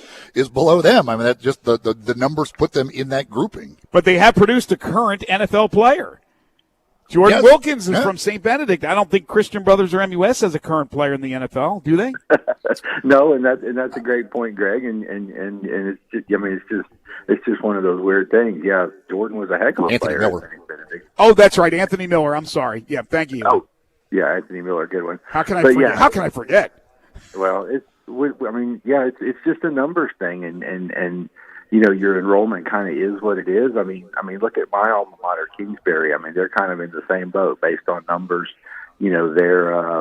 S4: below them. I mean, that just the numbers put them in that grouping.
S3: But they have produced a current NFL player. Jordan Wilkins is from St. Benedict. I don't think Christian Brothers or MUS has a current player in the NFL, do they?
S2: No, and that's a great point, Greg. And it's just, I mean, it's just one of those weird things. Yeah, Jordan was a heck of a player at St. Benedict.
S3: Oh, that's right, Anthony Miller. I'm sorry. Yeah, thank you.
S2: Oh, yeah, Anthony Miller, good one.
S3: How can I forget? Yeah. How can I forget?
S2: Well, it's just a numbers thing, and your enrollment kind of is what it is. I mean, look at my alma mater, Kingsbury. I mean, they're kind of in the same boat based on numbers. They're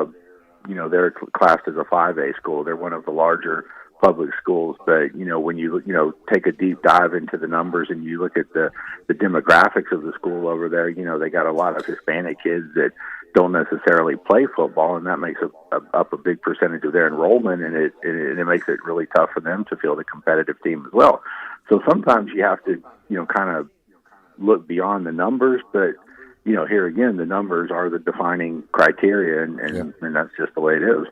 S2: classed as a 5A school. They're one of the larger public schools, but when you take a deep dive into the numbers and you look at the demographics of the school over there, they got a lot of Hispanic kids that don't necessarily play football, and that makes up a big percentage of their enrollment, and it makes it really tough for them to field a competitive team as well. So sometimes you have to, kind of look beyond the numbers, but here again, the numbers are the defining criteria, and that's just the way it is.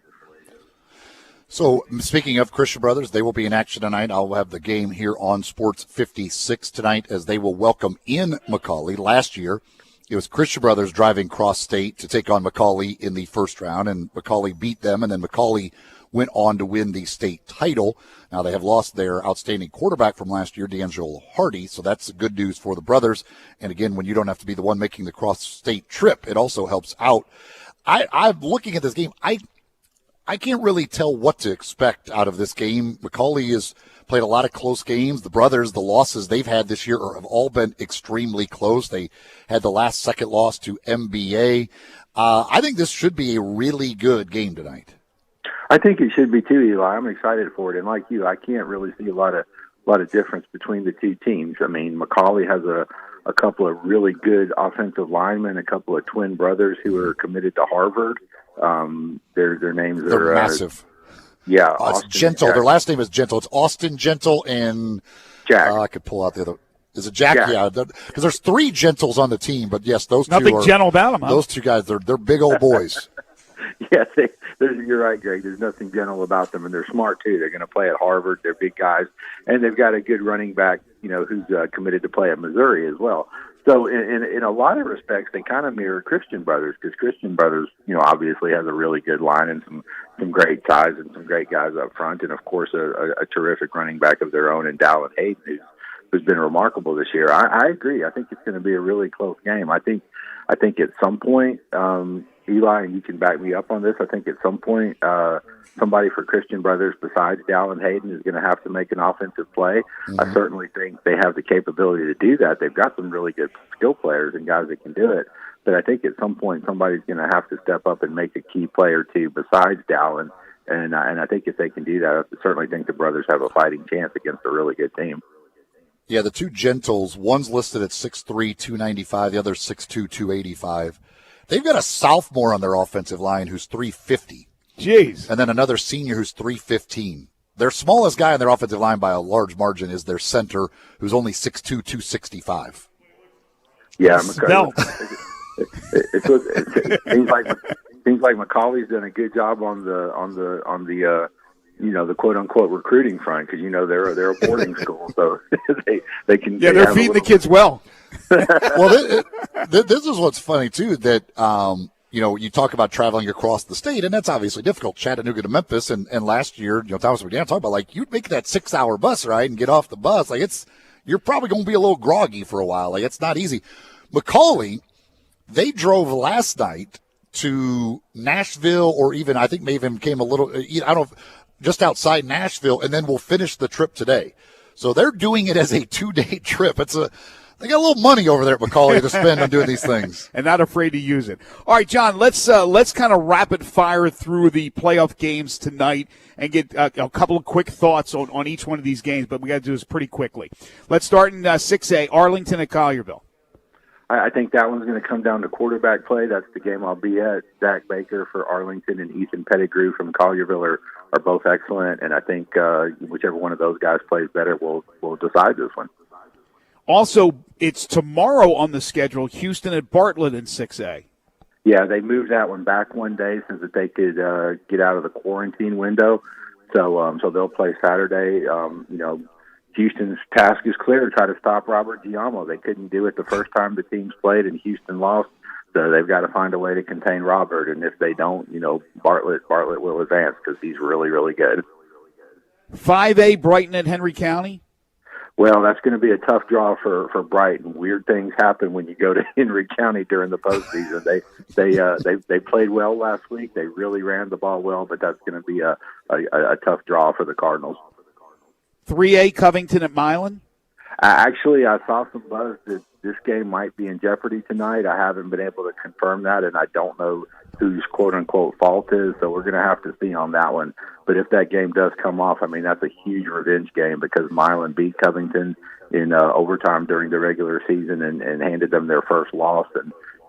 S4: So, speaking of Christian Brothers, they will be in action tonight. I'll have the game here on Sports 56 tonight as they will welcome in McCallie. Last year, it was Christian Brothers driving cross-state to take on McCallie in the first round, and McCallie beat them, and then McCallie went on to win the state title. Now, they have lost their outstanding quarterback from last year, D'Angelo Hardy, so that's good news for the brothers. And again, when you don't have to be the one making the cross-state trip, it also helps out. I'm looking at this game. I can't really tell what to expect out of this game. McCallie has played a lot of close games. The brothers, the losses they've had this year have all been extremely close. They had the last second loss to MBA. I think this should be a really good game tonight.
S2: I think it should be too, Eli. I'm excited for it, and like you, I can't really see a lot of difference between the two teams. I mean, McCallie has a couple of really good offensive linemen, a couple of twin brothers who are committed to Harvard. Their names
S4: They're
S2: are
S4: massive.
S2: Yeah,
S4: it's Gentle. Their last name is Gentle. It's Austin Gentle and
S2: Jack.
S4: I could pull out the other. Is it Jack? Yeah, because there's three Gentles on the team, but yes, those
S3: Nothing
S4: two are
S3: gentle about them. Huh?
S4: Those two guys, they're big old boys.
S2: Yes, you're right, Greg. There's nothing gentle about them, and they're smart too. They're going to play at Harvard. They're big guys, and they've got a good running back, who's committed to play at Missouri as well. So in a lot of respects, they kind of mirror Christian Brothers, because Christian Brothers, obviously has a really good line and some great size and some great guys up front, and of course a terrific running back of their own in Dallin Hayden, who's been remarkable this year. I agree. I think it's going to be a really close game. I think at some point, Eli, and you can back me up on this, I think at some point somebody for Christian Brothers besides Dallin Hayden is going to have to make an offensive play. Mm-hmm. I certainly think they have the capability to do that. They've got some really good skill players and guys that can do it. But I think at some point somebody's going to have to step up and make a key play or two besides Dallin. And I think if they can do that, I certainly think the brothers have a fighting chance against a really good team.
S4: Yeah, the two Gentles, one's listed at 6'3", 295, the other's 6'2", 285. They've got a sophomore on their offensive line who's 350.
S3: Jeez.
S4: And then another senior who's 315. Their smallest guy on their offensive line by a large margin is their center, who's only 6'2", 265.
S2: Yeah, it seems like McCallie's done a good job on the the quote unquote recruiting front, because they're a boarding school, so they can.
S3: Yeah, they're feeding the kids well.
S4: Well, this is what's funny too, that you talk about traveling across the state, and that's obviously difficult. Chattanooga to Memphis, and last year, Thomas began talking about, like, you'd make that 6-hour bus ride and get off the bus. Like, you're probably going to be a little groggy for a while. Like, it's not easy. McCallie, they drove last night to Nashville, or even, I think may even came a little, just outside Nashville, and then we'll finish the trip today. So they're doing it as a 2-day trip. They got a little money over there at McCallie to spend on doing these things.
S3: And not afraid to use it. All right, John, let's kind of rapid fire through the playoff games tonight and get a couple of quick thoughts on each one of these games, but we got to do this pretty quickly. Let's start in 6A, Arlington at Collierville.
S2: I think that one's going to come down to quarterback play. That's the game I'll be at. Zach Baker for Arlington and Ethan Pettigrew from Collierville are both excellent, and I think whichever one of those guys plays better will decide this one.
S3: Also, it's tomorrow on the schedule, Houston at Bartlett in 6A.
S2: Yeah, they moved that one back one day so that they could get out of the quarantine window. So they'll play Saturday. Houston's task is clear to try to stop Robert Giammo. They couldn't do it the first time the teams played, and Houston lost. So they've got to find a way to contain Robert. And if they don't, Bartlett will advance because he's really, really good.
S3: 5A, Brighton at Henry County.
S2: Well, that's going to be a tough draw for Brighton. Weird things happen when you go to Henry County during the postseason. They played well last week. They really ran the ball well, but that's going to be a tough draw for the Cardinals.
S3: 3A, Covington at Milan.
S2: Actually, I saw some buzz that this game might be in jeopardy tonight. I haven't been able to confirm that, and I don't know whose quote-unquote fault is, so we're going to have to see on that one. But if that game does come off, that's a huge revenge game because Milan beat Covington in overtime during the regular season and handed them their first loss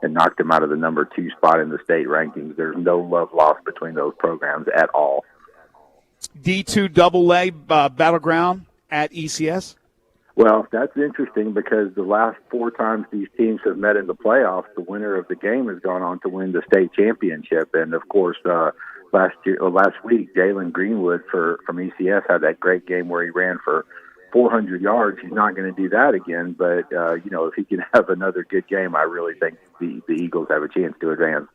S2: and knocked them out of the number 2 spot in the state rankings. There's no love lost between those programs at all.
S3: D2 AA Battleground at ECS.
S2: Well, that's interesting because the last 4 times these teams have met in the playoffs, the winner of the game has gone on to win the state championship. And of course, last week, Jalen Greenwood from ECS had that great game where he ran for 400 yards. He's not going to do that again, but if he can have another good game, I really think the Eagles have a chance to advance.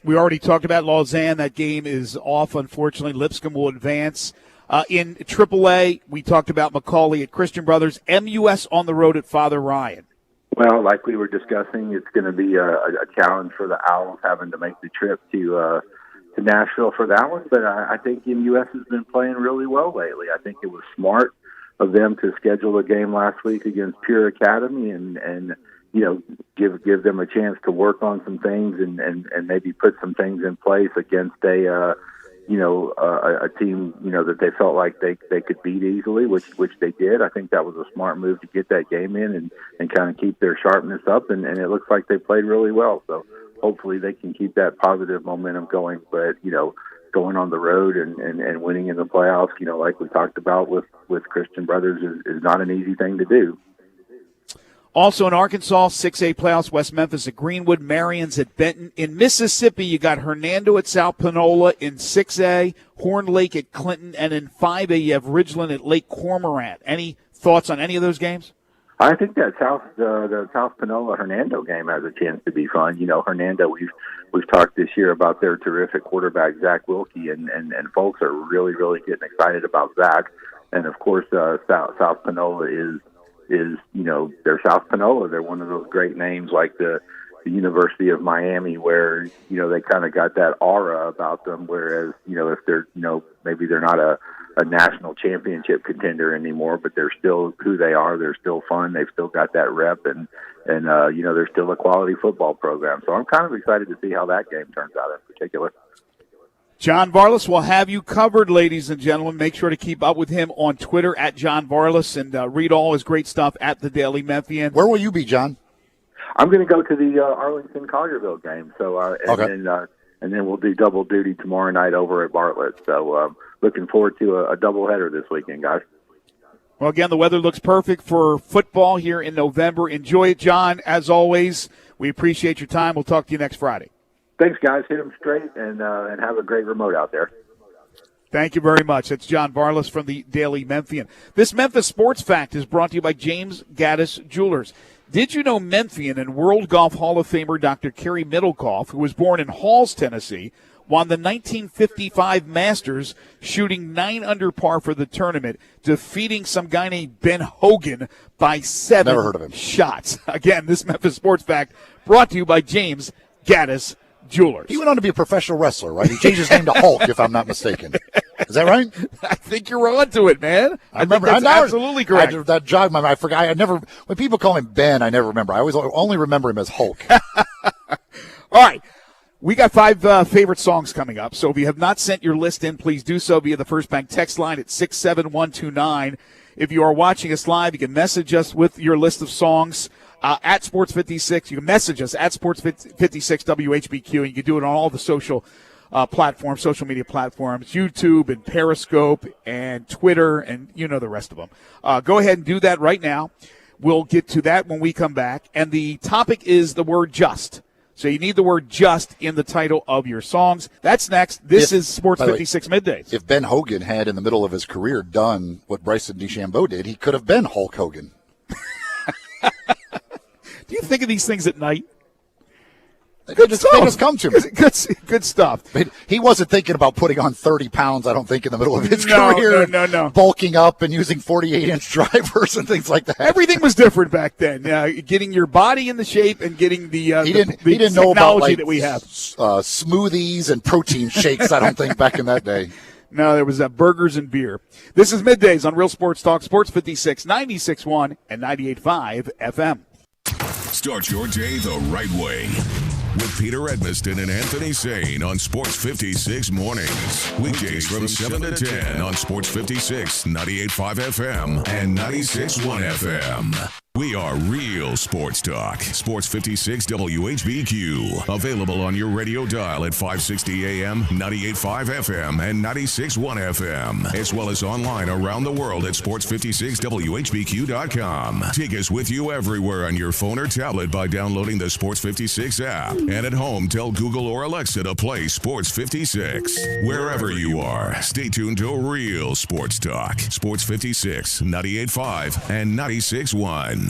S3: We already talked about Lausanne. That game is off, unfortunately. Lipscomb will advance. In AAA, we talked about McCauley at Christian Brothers. MUS on the road at Father Ryan.
S2: Well, like we were discussing, it's going to be a challenge for the Owls having to make the trip to Nashville for that one. But I think MUS has been playing really well lately. I think it was smart of them to schedule a game last week against Pure Academy and give them a chance to work on some things and maybe put some things in place against a team, that they felt like they could beat easily, which they did. I think that was a smart move to get that game in and kind of keep their sharpness up, and it looks like they played really well. So hopefully they can keep that positive momentum going. But, going on the road and winning in the playoffs, like we talked about with Christian Brothers is not an easy thing to do.
S3: Also in Arkansas, 6A playoffs, West Memphis at Greenwood, Marion's at Benton. In Mississippi, you got Hernando at South Panola in 6A, Horn Lake at Clinton, and in 5A, you have Ridgeland at Lake Cormorant. Any thoughts on any of those games?
S2: I think that the South Panola Hernando game has a chance to be fun. Hernando, we've talked this year about their terrific quarterback Zach Wilkie, and folks are really, really getting excited about Zach. And of course, South Panola is they're South Panola. They're one of those great names like the University of Miami, where they kind of got that aura about them. Whereas if they're maybe they're not a national championship contender anymore, but they're still who they are. They're still fun. They've still got that rep, and they're still a quality football program. So I'm kind of excited to see how that game turns out in particular.
S3: John Varlas will have you covered, ladies and gentlemen. Make sure to keep up with him on Twitter at John Varlas and read all his great stuff at the Daily Memphian.
S4: Where will you be, John?
S2: I'm going to go to the Arlington-Collierville game. So and then we'll do double duty tomorrow night over at Bartlett. So looking forward to a doubleheader this weekend, guys.
S3: Well, again, the weather looks perfect for football here in November. Enjoy it, John. As always, we appreciate your time. We'll talk to you next Friday.
S2: Thanks, guys. Hit them straight and have a great remote out there.
S3: Thank you very much. That's John Varlas from the Daily Memphian. This Memphis Sports Fact is brought to you by James Gaddis Jewelers. Did you know Memphian and World Golf Hall of Famer Dr. Kerry Middlecoff, who was born in Halls, Tennessee, won the 1955 Masters, shooting 9 under par for the tournament, defeating some guy named Ben Hogan by 7
S4: Never heard of him.
S3: shots. Again, this Memphis Sports Fact brought to you by James Gaddis Jewelers.
S4: He went on to be a professional wrestler, right? He changed his name to Hulk, if I'm not mistaken. Is that right?
S3: I think you're on to it, man. I remember. That's absolutely correct.
S4: That jogged my mind. I forgot. When people call him Ben, I never remember. I always only remember him as Hulk.
S3: All right. We got 5 favorite songs coming up. So if you have not sent your list in, please do so via the First Bank text line at 67129. If you are watching us live, you can message us with your list of songs. At Sports56, you can message us at Sports56 WHBQ, and you can do it on all the social platforms, social media platforms, YouTube and Periscope and Twitter, and the rest of them. Go ahead and do that right now. We'll get to that when we come back. And the topic is the word just. So you need the word just in the title of your songs. That's next. This is Sports 56 Middays.
S4: If Ben Hogan had, in the middle of his career, done what Bryson DeChambeau did, he could have been Hulk Hogan.
S3: Do you think of these things at night?
S4: They just come to me.
S3: Good stuff.
S4: But he wasn't thinking about putting on 30 pounds, I don't think, in the middle of his career.
S3: No.
S4: Bulking up and using 48-inch drivers and things like that.
S3: Everything was different back then. Getting your body in the shape and getting the
S4: he didn't know about that we have. Smoothies and protein shakes, I don't think, back in that day.
S3: No, there was burgers and beer. This is Middays on Real Sports Talk, Sports 56, 96.1 and 98.5 FM.
S1: Start your day the right way with Peter Edmiston and Anthony Sane on Sports 56 Mornings. Weekdays from 7 to 10 on Sports 56, 98.5 FM and 96.1 FM. We are real sports talk. Sports 56 WHBQ. Available on your radio dial at 560 AM, 98.5 FM, and 96.1 FM. As well as online around the world at sports56WHBQ.com. Take us with you everywhere on your phone or tablet by downloading the Sports 56 app. And at home, tell Google or Alexa to play Sports 56. Wherever you are, stay tuned to real sports talk. Sports 56, 98.5, and 96.1.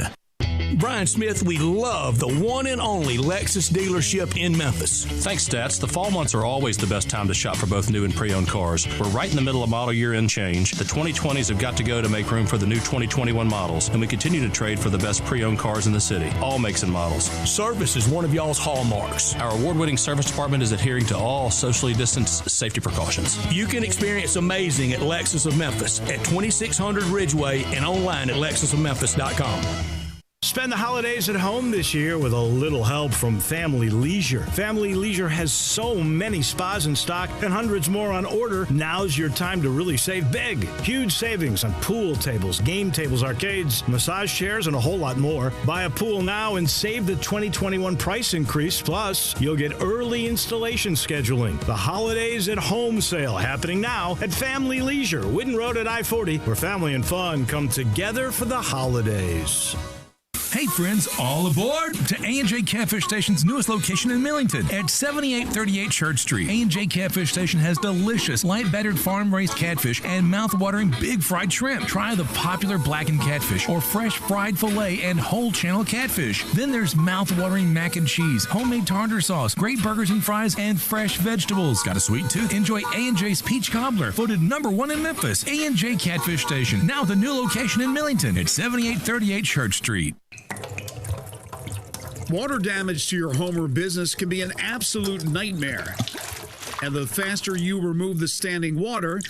S6: Brian Smith, we love the one and only Lexus dealership in Memphis.
S8: Thanks, Stats. The fall months are always the best time to shop for both new and pre-owned cars. We're right in the middle of model year end change. The 2020s have got to go to make room for the new 2021 models, and we continue to trade for the best pre-owned cars in the city, all makes and models.
S6: Service is one of y'all's hallmarks.
S8: Our award-winning service department is adhering to all socially distanced safety precautions.
S6: You can experience amazing at Lexus of Memphis at 2600 Ridgeway and online at lexusofmemphis.com.
S9: Spend the holidays at home this year with a little help from Family Leisure. Family Leisure has so many spas in stock and hundreds more on order. Now's your time to really save big. Huge savings on pool tables, game tables, arcades, massage chairs, and a whole lot more. Buy a pool now and save the 2021 price increase. Plus, you'll get early installation scheduling. The Holidays at Home sale happening now at Family Leisure, Whidden Road at I-40, where family and fun come together for the holidays.
S19: Hey friends, all aboard to A&J Catfish Station's newest location in Millington at 7838 Church Street. A&J Catfish Station has delicious light battered farm-raised catfish and mouth-watering big fried shrimp. Try the popular blackened catfish or fresh fried filet and whole channel catfish. Then there's mouth-watering mac and cheese, homemade tartar sauce, great burgers and fries, and fresh vegetables. Got a sweet tooth? Enjoy A&J's Peach Cobbler, voted #1 in Memphis. A&J Catfish Station, now the new location in Millington at 7838 Church Street.
S3: Water damage to your home or business can be an absolute nightmare. And the faster you remove the standing water,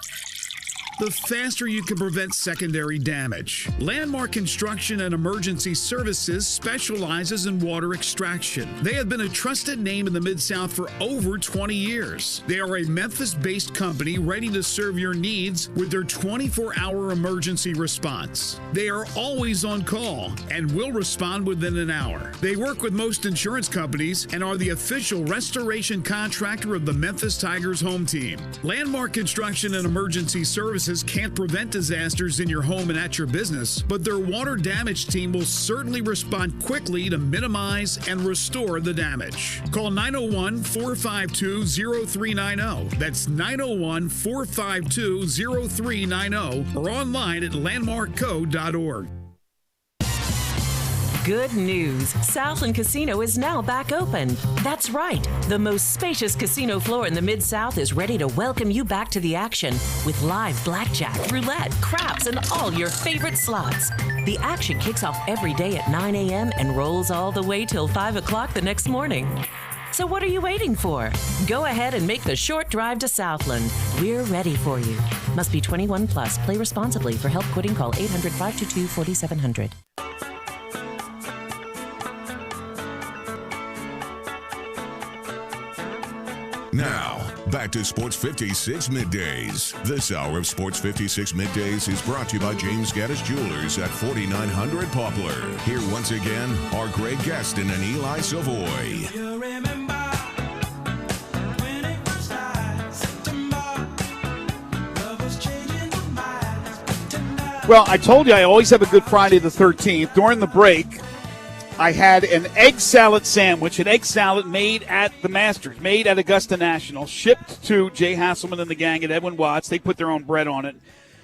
S3: the faster you can prevent secondary damage. Landmark Construction and Emergency Services specializes in water extraction. They have been a trusted name in the Mid-South for over 20 years. They are a Memphis-based company ready to serve your needs with their 24-hour emergency response. They are always on call and will respond within an hour. They work with most insurance companies and are the official restoration contractor of the Memphis Tigers home team. Landmark Construction and Emergency Services can't prevent disasters in your home and at your business, but their water damage team will certainly respond quickly to minimize and restore the damage. Call 901-452-0390. That's 901-452-0390 or online at landmarkco.org.
S20: Good news. Southland Casino is now back open. That's right. The most spacious casino floor in the Mid-South is ready to welcome you back to the action with live blackjack, roulette, craps, and all your favorite slots. The action kicks off every day at 9 a.m. and rolls all the way till 5 o'clock the next morning. So what are you waiting for? Go ahead and make the short drive to Southland. We're ready for you. Must be 21 plus. Play responsibly. For help quitting, call 800-522-4700.
S1: Now, back to Sports 56 Middays. This hour of Sports 56 Middays is brought to you by James Gaddis Jewelers at 4900 Poplar. Here once again are Greg Gaston and Eli Savoy.
S3: Well, I told you I always have a good Friday the 13th. During the break, I had an egg salad sandwich, an egg salad made at the Masters, made at Augusta National, shipped to Jay Hasselman and the gang at Edwin Watts. They put their own bread on it.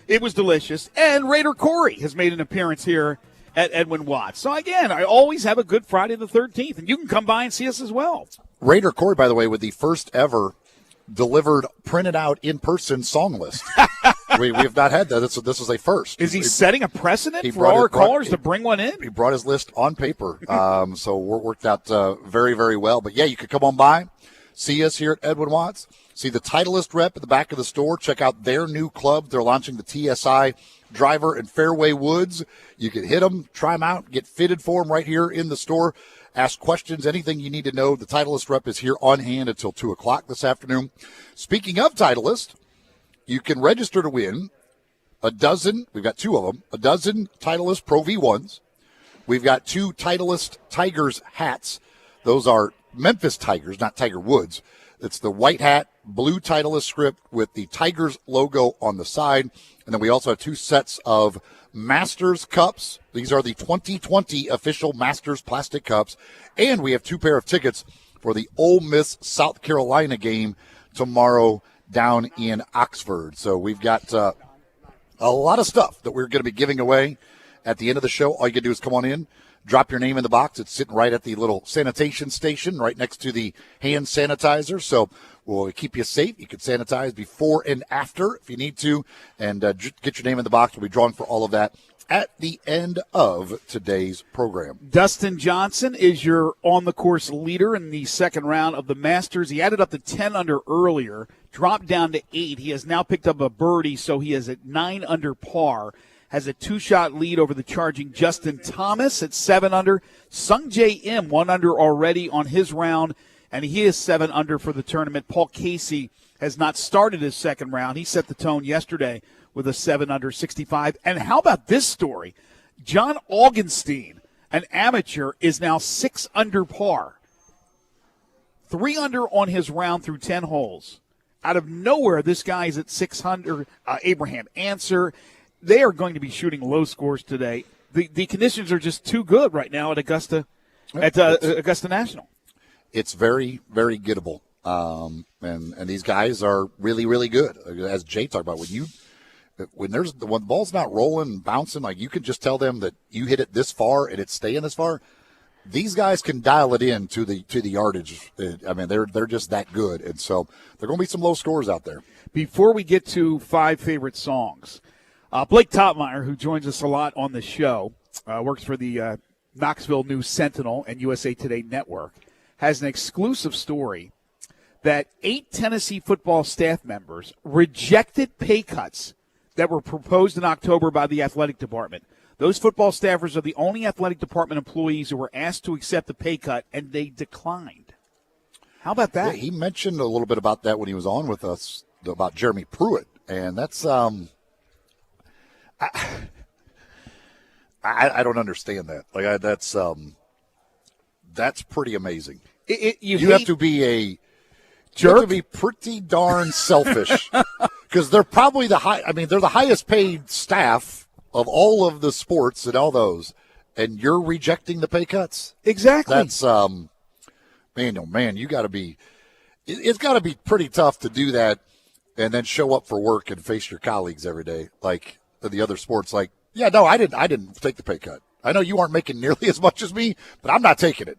S3: It was delicious. And Raider Corey has made an appearance here at Edwin Watts. So, again, I always have a good Friday the 13th, and you can come by and see us as well.
S4: Raider Corey, by the way, with the first ever delivered, printed out in-person song list. We have not had that. This is a first.
S3: Is he setting a precedent for all our callers to bring one in?
S4: He brought his list on paper. So we're worked out very, very well. But, yeah, you could come on by, see us here at Edwin Watts, see the Titleist rep at the back of the store, check out their new club. They're launching the TSI Driver and Fairway Woods. You can hit them, try them out, get fitted for them right here in the store. Ask questions, anything you need to know. The Titleist rep is here on hand until 2 o'clock this afternoon. Speaking of Titleist, you can register to win a dozen, we've got 2 of them, a dozen Titleist Pro V1s We've got 2 Titleist Tigers hats. Those are Memphis Tigers, not Tiger Woods. It's the white hat, blue Titleist script with the Tigers logo on the side. And then we also have 2 sets of Masters cups. These are the 2020 official Masters plastic cups. And we have 2 pair of tickets for the Ole Miss South Carolina game tomorrow down in Oxford. So we've got a lot of stuff that we're going to be giving away at the end of the show. All you can do is come on in, drop your name in the box. It's sitting right at the little sanitation station right next to the hand sanitizer. So we'll keep you safe. You can sanitize before and after if you need to. And get your name in the box. We'll be drawing for all of that at the end of today's program.
S3: Dustin Johnson is your on-the-course leader in the second round of the Masters. He added up to 10 under earlier, dropped down to 8. He has now picked up a birdie, so he is at 9 under par. Has a 2-shot lead over the charging Justin Thomas at 7 under. Sung Jae Im 1 under already on his round, and he is 7 under for the tournament. Paul Casey has not started his second round. He set the tone yesterday with a 7 under 65. And how about this story? John Augenstein, an amateur, is now 6 under par. 3 under on his round through 10 holes. Out of nowhere, this guy is at 600. Abraham Answer. They are going to be shooting low scores today. The conditions are just too good right now at Augusta National. It's very, very gettable. And these guys are really, really good. As Jay talked about, when the ball's not rolling and bouncing, like you can just tell them that you hit it this far and it's staying this far. These guys can dial it in to the yardage. I mean, they're just that good, and so there are going to be some low scores out there. Before we get to 5 favorite songs, Blake Topmeyer, who joins us a lot on the show, works for the Knoxville News Sentinel and USA Today Network, has an exclusive story that 8 Tennessee football staff members rejected pay cuts that were proposed in October by the athletic department. Those football staffers are the only athletic department employees who were asked to accept the pay cut, and they declined. How about that? Yeah, he mentioned a little bit about that when he was on with us, about Jeremy Pruitt, and that's I don't understand that. Like that's pretty amazing. You have to be a jerk. You have to be pretty darn selfish because they're probably they're the highest paid staff of all of the sports and all those, and you're rejecting the pay cuts. Exactly. That's man, oh man, you got to be. It's got to be pretty tough to do that, and then show up for work and face your colleagues every day, like the other sports. Like, yeah, no, I didn't take the pay cut. I know you aren't making nearly as much as me, but I'm not taking it.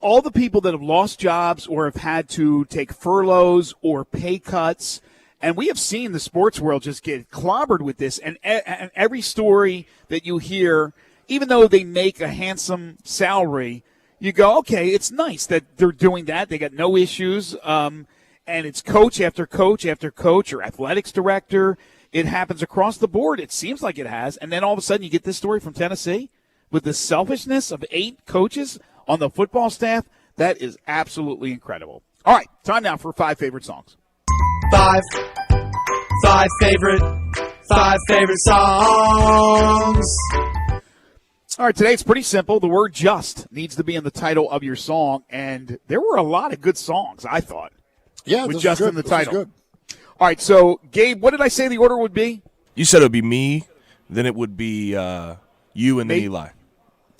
S3: All the people that have lost jobs or have had to take furloughs or pay cuts. And we have seen the sports world just get clobbered with this. And every story that you hear, even though they make a handsome salary, you go, okay, it's nice that they're doing that. They got no issues. And it's coach after coach after coach or athletics director. It happens across the board. It seems like it has. And then all of a sudden you get this story from Tennessee with the selfishness of 8 coaches on the football staff. That is absolutely incredible. All right, time now for 5 favorite songs.
S7: 5 favorite songs.
S3: All right, today it's pretty simple. The word just needs to be in the title of your song, and there were a lot of good songs, I thought. Yeah, with just in the title. Good. All right, so, Gabe, what did I say the order would be?
S10: You said it would be me, then it would be you, and then Eli.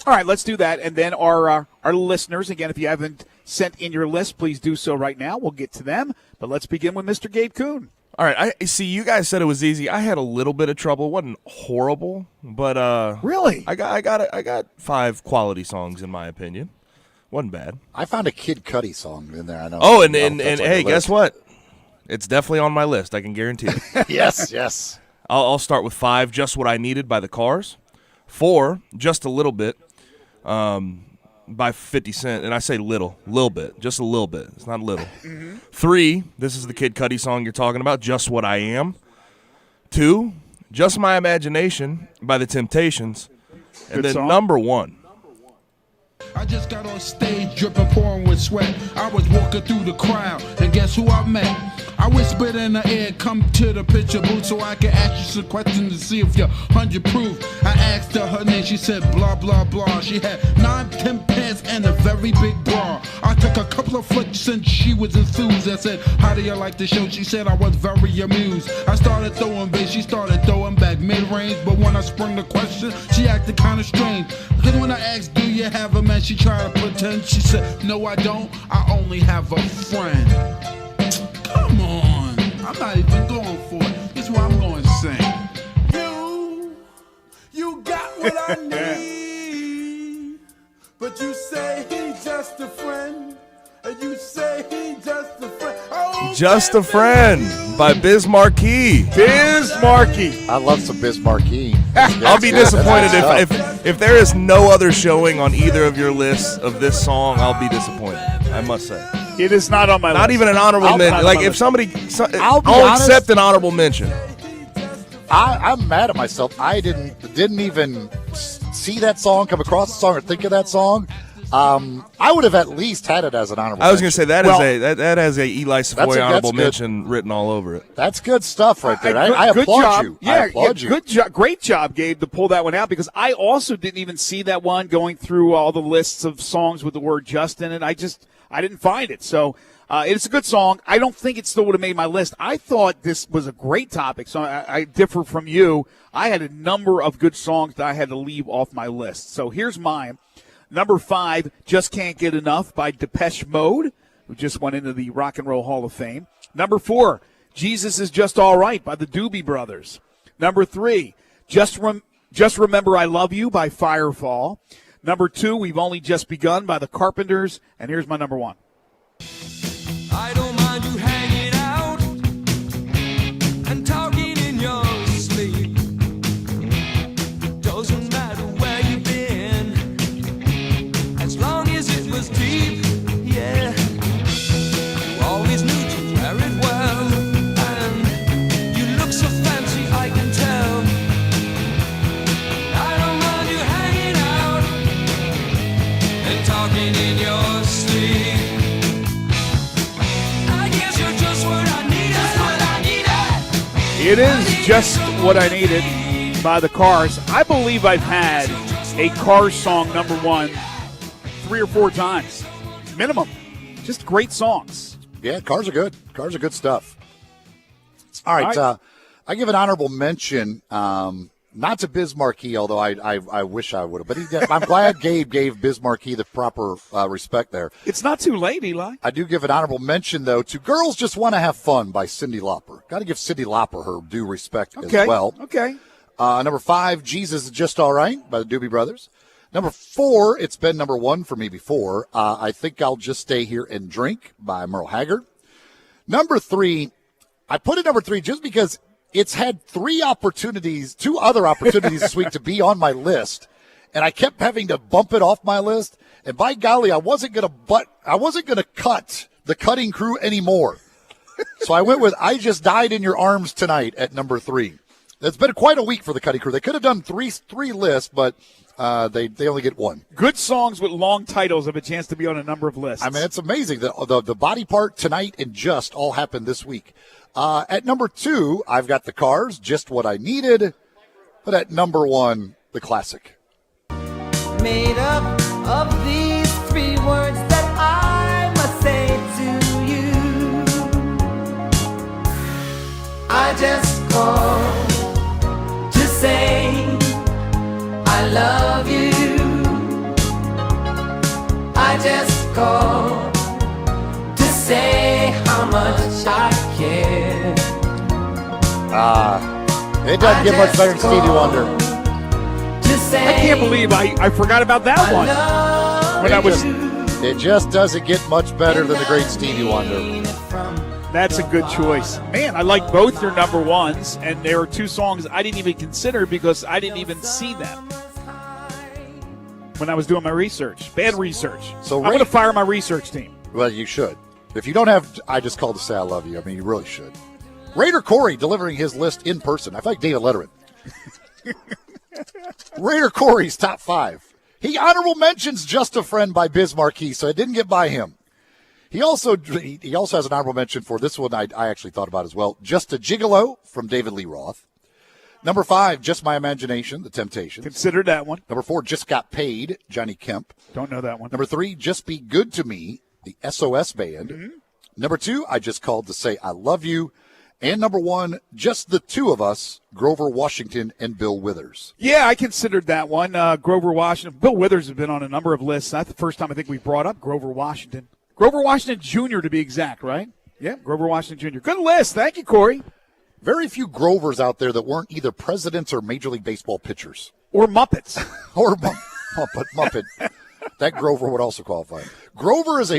S3: All right, let's do that. And then our listeners, again, if you haven't sent in your list, please do so right now. We'll get to them. But let's begin with Mr. Gabe Kuhn.
S10: All right, I see you guys said it was easy. I had a little bit of trouble. It wasn't horrible, but
S3: really,
S10: I got 5 quality songs in my opinion. Wasn't bad.
S4: I found a Kid Cudi song in there. I know.
S10: Oh, and hey, guess what? It's definitely on my list. I can guarantee it.
S4: Yes.
S10: I'll start with 5. Just What I Needed by the Cars. 4. Just a Little Bit. By 50 Cent, and I say little bit, just a little bit. It's not little. Mm-hmm. 3, this is the Kid Cudi song you're talking about, Just What I Am. 2, Just My Imagination by the Temptations. And then number 1.
S11: I just got on stage dripping, pouring with sweat. I was walking through the crowd, and guess who I met? I whispered in the air, come to the picture booth so I can ask you some questions to see if you're 100 proof. I asked her name, she said blah, blah, blah. She had 9, 10 pants and a very big bra. I took a couple of flicks and she was enthused. I said, how do you like the show? She said I was very amused. I started throwing bass, she started throwing back mid-range. But when I sprung the question, she acted kind of strange. Because when I asked, do you have a man? She tried to pretend. She said, no, I don't. I only have a friend. Come on. I'm not even going for it. This is what I'm going to sing. You got what I need. But you say he's just a friend. And you say he's just a friend. Oh,
S10: Just a Friend by Biz Markie.
S3: Biz Markie.
S4: I love some Biz Markie.
S10: I'll be disappointed if there is no other showing on either of your lists of this song. I'll be disappointed, I must say.
S3: It is not on my list.
S10: Not even an honorable mention. Like, if somebody... I'll accept an honorable mention.
S4: I'm mad at myself. I didn't even see that song, come across the song, or think of that song. I would have at least had it as an honorable mention.
S10: I was going to say, that has a Eli Savoy honorable mention written all over it.
S4: That's good stuff right there. I applaud you.
S3: Yeah,
S4: I applaud you.
S3: Good job. Great job, Gabe, to pull that one out, because I also didn't even see that one going through all the lists of songs with the word just in it. I didn't find it. So it's a good song. I don't think it still would have made my list. I thought this was a great topic, so I differ from you. I had a number of good songs that I had to leave off my list. So here's mine. Number 5, Just Can't Get Enough by Depeche Mode, who just went into the Rock and Roll Hall of Fame. Number 4, Jesus Is Just All Right by the Doobie Brothers. Number 3, Just Remember I Love You by Firefall. Number 2, We've Only Just Begun by the Carpenters. And here's my number 1.
S7: I don't mind you hanging out and talking in your sleep. Doesn't matter where you've been, as long as it was deep, yeah. You always knew to wear it well, and you look so fancy, I can tell. I don't mind you hanging out and talking in your sleep.
S3: It is Just What I Needed by the Cars. I believe I've had a Cars song number 1 3 or 4 times. Minimum. Just great songs.
S4: Yeah, Cars are good. Cars are good stuff. All right. I give an honorable mention, not to Biz Markie, although I wish I would have. But I'm glad Gabe gave Biz Markie the proper respect there.
S3: It's not too late, Eli.
S4: I do give an honorable mention, though, to Girls Just Want to Have Fun by Cyndi Lauper. Got to give Cyndi Lauper her due respect as well.
S3: Okay.
S4: Number 5, Jesus Is Just All Right by the Doobie Brothers. Number 4, it's been number 1 for me before. I Think I'll Just Stay Here and Drink by Merle Haggard. Number 3, I put it number 3 just because it's had 2 other opportunities this week to be on my list, and I kept having to bump it off my list. And by golly, I wasn't gonna cut the cutting crew anymore. So I went with I Just Died in Your Arms Tonight at number 3. It's been quite a week for the cutting crew. They could have done three lists, but they only get 1.
S3: Good songs with long titles have a chance to be on a number of lists.
S4: I mean, it's amazing. The Body Part, Tonight, and Just all happened this week. At number 2, I've got the Cars, Just What I Needed. But at number 1, the classic.
S7: Made up of these 3 words that I must say to you. I just called to say I love you. I just called to say how much I care.
S4: It doesn't get much better than Stevie Wonder.
S3: I can't believe I forgot about that one.
S4: It just doesn't get much better than the great Stevie Wonder.
S3: That's a good choice. Man, I like both your number 1s, and there are 2 songs I didn't even consider because I didn't even see them when I was doing my research. Bad research. So I'm going to fire my research team.
S4: Well, you should. If you don't have I Just Called to Say I Love You, I mean, you really should. Raider Corey delivering his list in person. I feel like David Letterman. Raider Corey's top 5. He honorable mentions Just a Friend by Biz Markie, so I didn't get by him. He also has an honorable mention for this one I actually thought about as well. Just a Gigolo from David Lee Roth. Number 5, Just My Imagination, The Temptations.
S3: Considered that one.
S4: Number 4, Just Got Paid, Johnny Kemp.
S3: Don't know that one.
S4: Number 3, Just Be Good to Me, the SOS Band.
S3: Mm-hmm.
S4: Number 2, I Just Called to Say I Love You. And number 1, Just the Two of Us, Grover Washington and Bill Withers.
S3: Yeah, I considered that one. Grover Washington. Bill Withers has been on a number of lists. That's the first time I think we brought up Grover Washington. Grover Washington Jr. to be exact, right? Yeah, Grover Washington Jr. Good list. Thank you, Corey.
S4: Very few Grovers out there that weren't either presidents or Major League Baseball pitchers.
S3: Or Muppets.
S4: Or Muppet. That Grover would also qualify. Grover is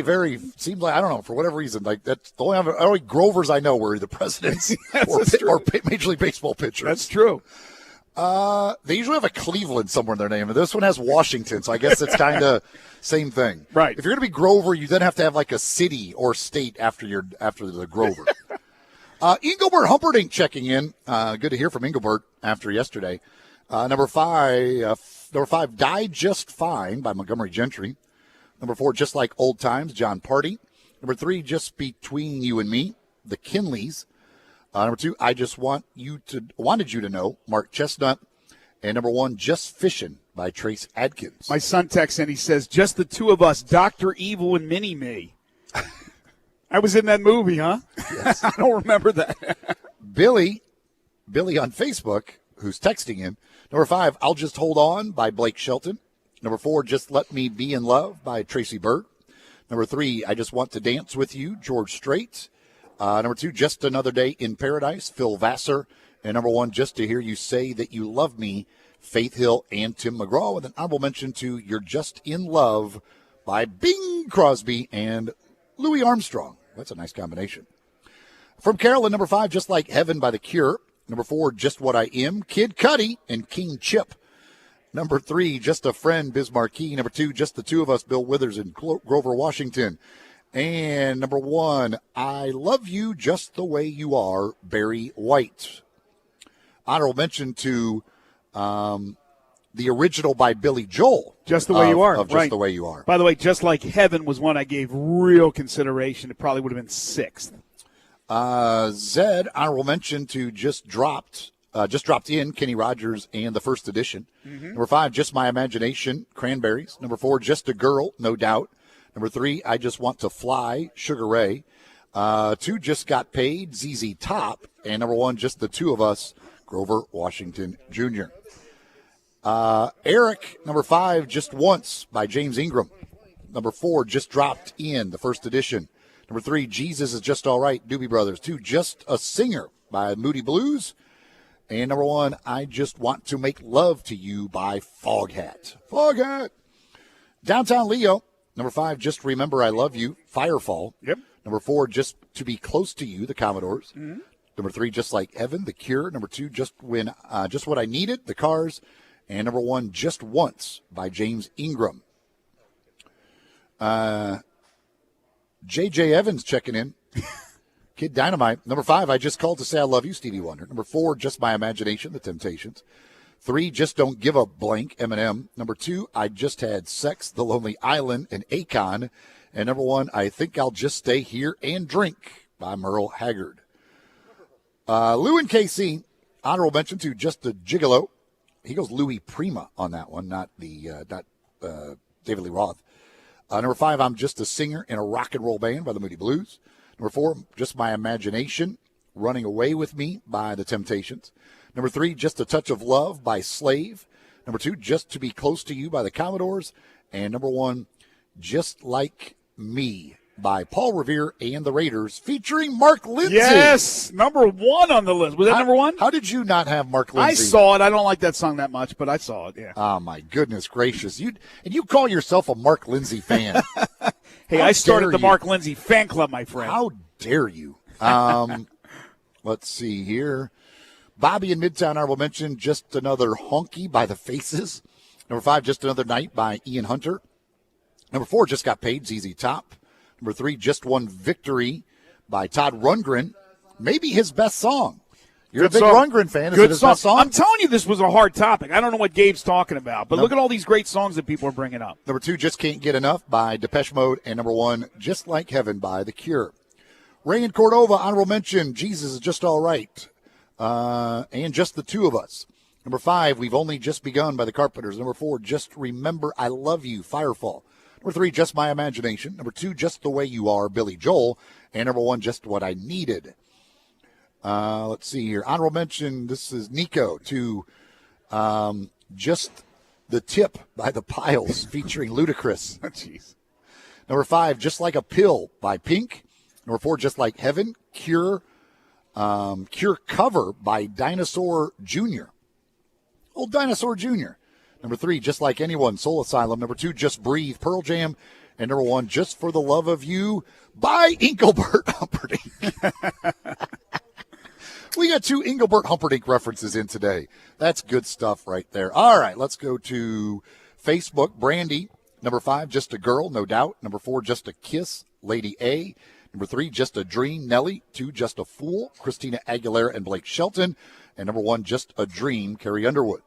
S4: seems like, I don't know, for whatever reason, like that's the only Grovers I know were either presidents or Major League Baseball pitchers.
S3: That's true.
S4: They usually have a Cleveland somewhere in their name, and this one has Washington, so I guess it's kind of same thing.
S3: Right.
S4: If you're going to be Grover, you then have to have like a city or state after the Grover. Engelbert Humperdinck checking in. Good to hear from Engelbert after yesterday. Number 5, Die Just Fine by Montgomery Gentry. Number 4, Just Like Old Times, John Party. Number 3, Just Between You and Me, The Kinleys. Number 2, I Just Wanted You to Know, Mark Chestnut. And number 1, Just Fishin' by Trace Adkins.
S3: My son texts in, he says, Just the Two of Us, Dr. Evil and Mini-Me. I was in that movie, huh?
S4: Yes.
S3: I don't remember that.
S4: Billy on Facebook, who's texting in. Number 5, I'll Just Hold On by Blake Shelton. Number 4, Just Let Me Be in Love by Tracy Burt. Number 3, I Just Want to Dance with You, George Strait. Number 2, Just Another Day in Paradise, Phil Vassar. And number 1, Just to Hear You Say That You Love Me, Faith Hill and Tim McGraw. With an honorable mention to You're Just in Love by Bing Crosby and Louis Armstrong. That's a nice combination. From Carolyn, number 5, Just Like Heaven by The Cure. Number 4, Just What I Am, Kid Cudi and King Chip. Number 3, Just a Friend, Biz Marquee. Number 2, Just the Two of Us, Bill Withers and Grover Washington. And number 1, I Love You Just the Way You Are, Barry White. Honorable mention to the original by Billy Joel.
S3: Just the Way You Are.
S4: Just the Way You Are.
S3: By the way, Just Like Heaven was one I gave real consideration. It probably would have been 6th.
S4: Zed, honorable mention to Just Dropped In, Kenny Rogers and the First Edition.
S3: Mm-hmm.
S4: Number 5, Just My Imagination, Cranberries. Number 4, Just a Girl, No Doubt. Number 3, I Just Want to Fly, Sugar Ray. 2, Just Got Paid, ZZ Top. And number 1, Just the Two of Us, Grover Washington Jr. Eric, number 5, Just Once by James Ingram. Number 4, Just Dropped In, the First Edition. Number 3, Jesus Is Just All Right, Doobie Brothers. 2, Just a Singer by Moody Blues. And number 1, I Just Want to Make Love to You by Foghat. Foghat. Downtown Leo. Number 5, Just Remember I Love You, Firefall.
S3: Yep.
S4: Number 4, Just to Be Close to You, the Commodores.
S3: Mm-hmm.
S4: Number 3, Just Like Heaven, The Cure. Number 2, Just What I Needed, The Cars. And number 1, Just Once by James Ingram. J.J. Evans checking in. Kid Dynamite. Number 5, I Just Called to Say I Love You, Stevie Wonder. Number 4, Just My Imagination, The Temptations. 3, Just Don't Give a Blank, Eminem. Number 2, I Just Had Sex, The Lonely Island, and Akon. And number 1, I Think I'll Just Stay Here and Drink by Merle Haggard. Lou and KC, honorable mention to Just a Gigolo. He goes Louis Prima on that one, not David Lee Roth. Number 5, I'm Just a Singer in a Rock and Roll Band by the Moody Blues. Number 4, Just My Imagination, Running Away with Me by the Temptations. Number 3, Just a Touch of Love by Slave. Number 2, Just to Be Close to You by the Commodores. And number 1, Just Like Me by Paul Revere and the Raiders, featuring Mark Lindsay.
S3: Yes, number 1 on the list. Was that number 1?
S4: How did you not have Mark Lindsay?
S3: I saw it. I don't like that song that much, but I saw it, yeah.
S4: Oh, my goodness gracious. You call yourself a Mark Lindsay fan.
S3: Hey, I started the Mark Lindsay fan club, my friend.
S4: How dare you? Let's see here. Bobby in Midtown, honorable mention, Just Another Honky by The Faces. Number 5, Just Another Night by Ian Hunter. Number 4, Just Got Paid, ZZ Top. Number 3, Just One Victory by Todd Rundgren. Maybe his best song. You're a big Rundgren fan. Is it his best song?
S3: I'm telling you, this was a hard topic. I don't know what Gabe's talking about, but look at all these great songs that people are bringing up.
S4: Number 2, Just Can't Get Enough by Depeche Mode. And number 1, Just Like Heaven by The Cure. Ray in Cordova, honorable mention, Jesus Is Just All Right. And Just the Two of Us. Number 5, We've Only Just Begun by the Carpenters. Number 4, Just Remember I Love You, Firefall. Number 3, Just My Imagination. Number 2, Just the Way You Are, Billy Joel. And number 1, Just What I Needed. Let's see here. Honorable mention, this is Nico, to Just the Tip by the Piles featuring Ludacris.
S3: Jeez.
S4: Number 5, Just Like a Pill by Pink. Number 4, Just Like Heaven, Cure. Cure cover by Dinosaur Jr. Old Dinosaur Jr. Number 3, Just Like Anyone, Soul Asylum. Number 2, Just Breathe, Pearl Jam. And number 1, Just for the Love of You by Engelbert Humperdinck. We got 2 Engelbert Humperdinck references in today. That's good stuff right there. All right, let's go to Facebook. Brandy, number 5, Just a Girl, No Doubt. Number 4, Just a Kiss, Lady A. Number 3, Just a Dream, Nelly. 2, Just a Fool, Christina Aguilera and Blake Shelton. And number 1, Just a Dream, Carrie Underwood.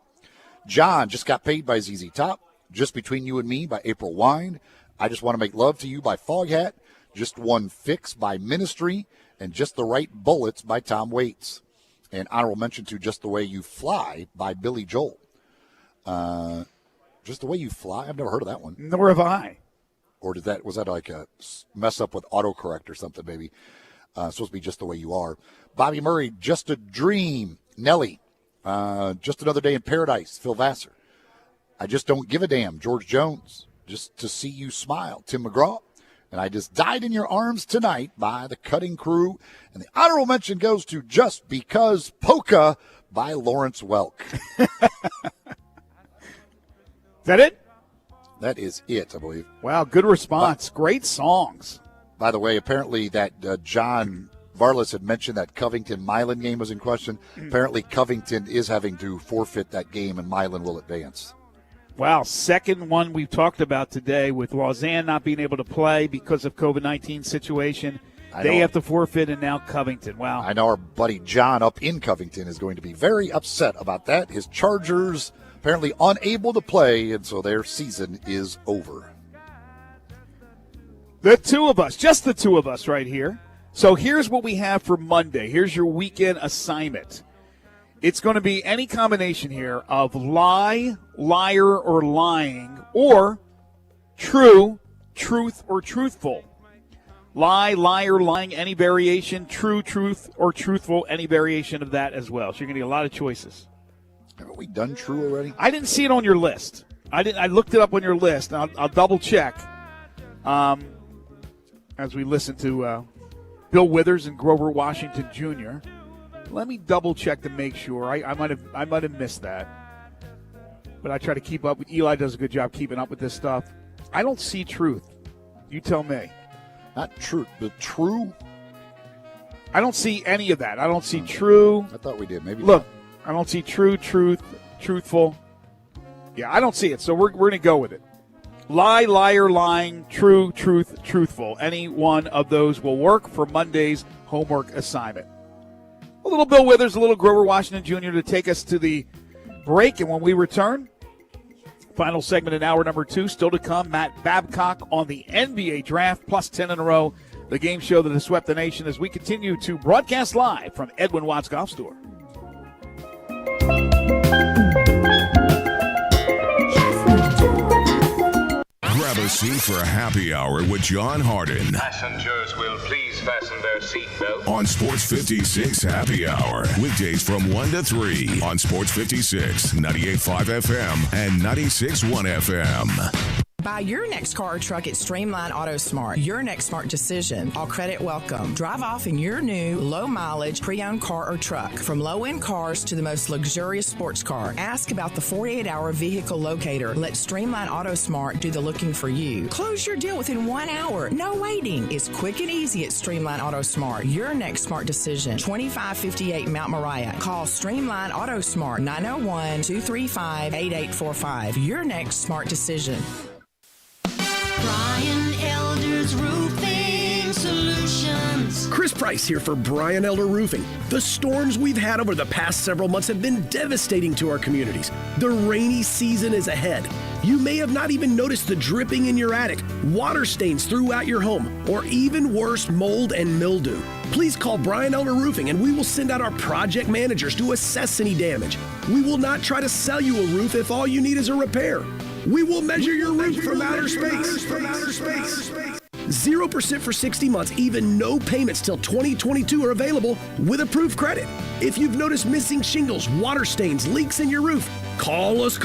S4: John, Just Got Paid by ZZ Top. Just Between You and Me by April Wine. I Just Want to Make Love to You by Foghat. Just One Fix by Ministry. And Just the Right Bullets by Tom Waits. And honorable mention to Just the Way You Fly by Billy Joel. Just the Way You Fly? I've never heard of that one.
S3: Nor have I.
S4: Or was that like a mess up with autocorrect or something maybe? Supposed to be Just the Way You Are. Bobby Murray, Just a Dream. Nelly, Just Another Day in Paradise. Phil Vassar. I Just Don't Give a Damn. George Jones. Just to See You Smile. Tim McGraw. And I Just Died in Your Arms Tonight by The Cutting Crew. And the honorable mention goes to Just Because Polka by Lawrence Welk.
S3: Is that it?
S4: That is it, I believe.
S3: Wow, good response. Great songs.
S4: By the way, apparently that John Varlas had mentioned that Covington-Milan game was in question. Apparently Covington is having to forfeit that game, and Milan will advance.
S3: Wow, second one we've talked about today with Lausanne not being able to play because of COVID-19 situation. They have to forfeit, and now Covington. Wow.
S4: I know our buddy John up in Covington is going to be very upset about that. His Chargers apparently unable to play, and so their season is over.
S3: The two of us, just the two of us right here. So here's what we have for Monday. Here's your weekend assignment. It's going to be any combination here of lie, liar, or lying, or true, truth, or truthful. Lie, liar, lying, any variation, true, truth, or truthful, any variation of that as well. So you're going to get a lot of choices.
S4: Haven't we done true already?
S3: I didn't see it on your list. I looked it up on your list. I'll double check as we listen to Bill Withers and Grover Washington Jr. Let me double check to make sure. I might have missed that, but I try to keep up. Eli does a good job keeping up with this stuff. I don't see truth. You tell me.
S4: Not truth, but true.
S3: I don't see any of that. I don't see true.
S4: I thought we did. Maybe
S3: look.
S4: Not.
S3: I don't see true, truth, truthful. Yeah, I don't see it. So we're going to go with it. Lie, liar, lying, true, truth, truthful. Any one of those will work for Monday's homework assignment. A little Bill Withers, a little Grover Washington Jr. to take us to the break. And when we return, final segment in hour number 2, still to come. Matt Babcock on the NBA draft, plus 10 in a row. The game show that has swept the nation as we continue to broadcast live from Edwin Watts Golf Store.
S1: Grab a seat for a happy hour with John Harden.
S12: Passengers will please fasten their seatbelts.
S1: On Sports 56 Happy Hour. Weekdays from 1 to 3 on Sports 56, 98.5 FM and 96.1 FM.
S15: Buy your next car or truck at Streamline Auto Smart. Your next smart decision. All credit welcome. Drive off in your new, low-mileage, pre-owned car or truck. From low-end cars to the most luxurious sports car. Ask about the 48-hour vehicle locator. Let Streamline Auto Smart do the looking for you. Close your deal within 1 hour. No waiting. It's quick and easy at Streamline Auto Smart. Your next smart decision. 2558 Mount Moriah. Call Streamline Auto Smart 901-235-8845. Your next smart decision.
S7: Brian Elders Roofing Solutions.
S13: Chris Price here for Brian Elder Roofing. The storms we've had over the past several months have been devastating to our communities. The rainy season is ahead. You may have not even noticed the dripping in your attic, water stains throughout your home, or even worse, mold and mildew. Please call Brian Elder Roofing and we will send out our project managers to assess any damage. We will not try to sell you a roof if all you need is a repair. We will measure your roof from outer space. 0% for 60 months, even no payments till 2022 are available with approved credit. If you've noticed missing shingles, water stains, leaks in your roof, call us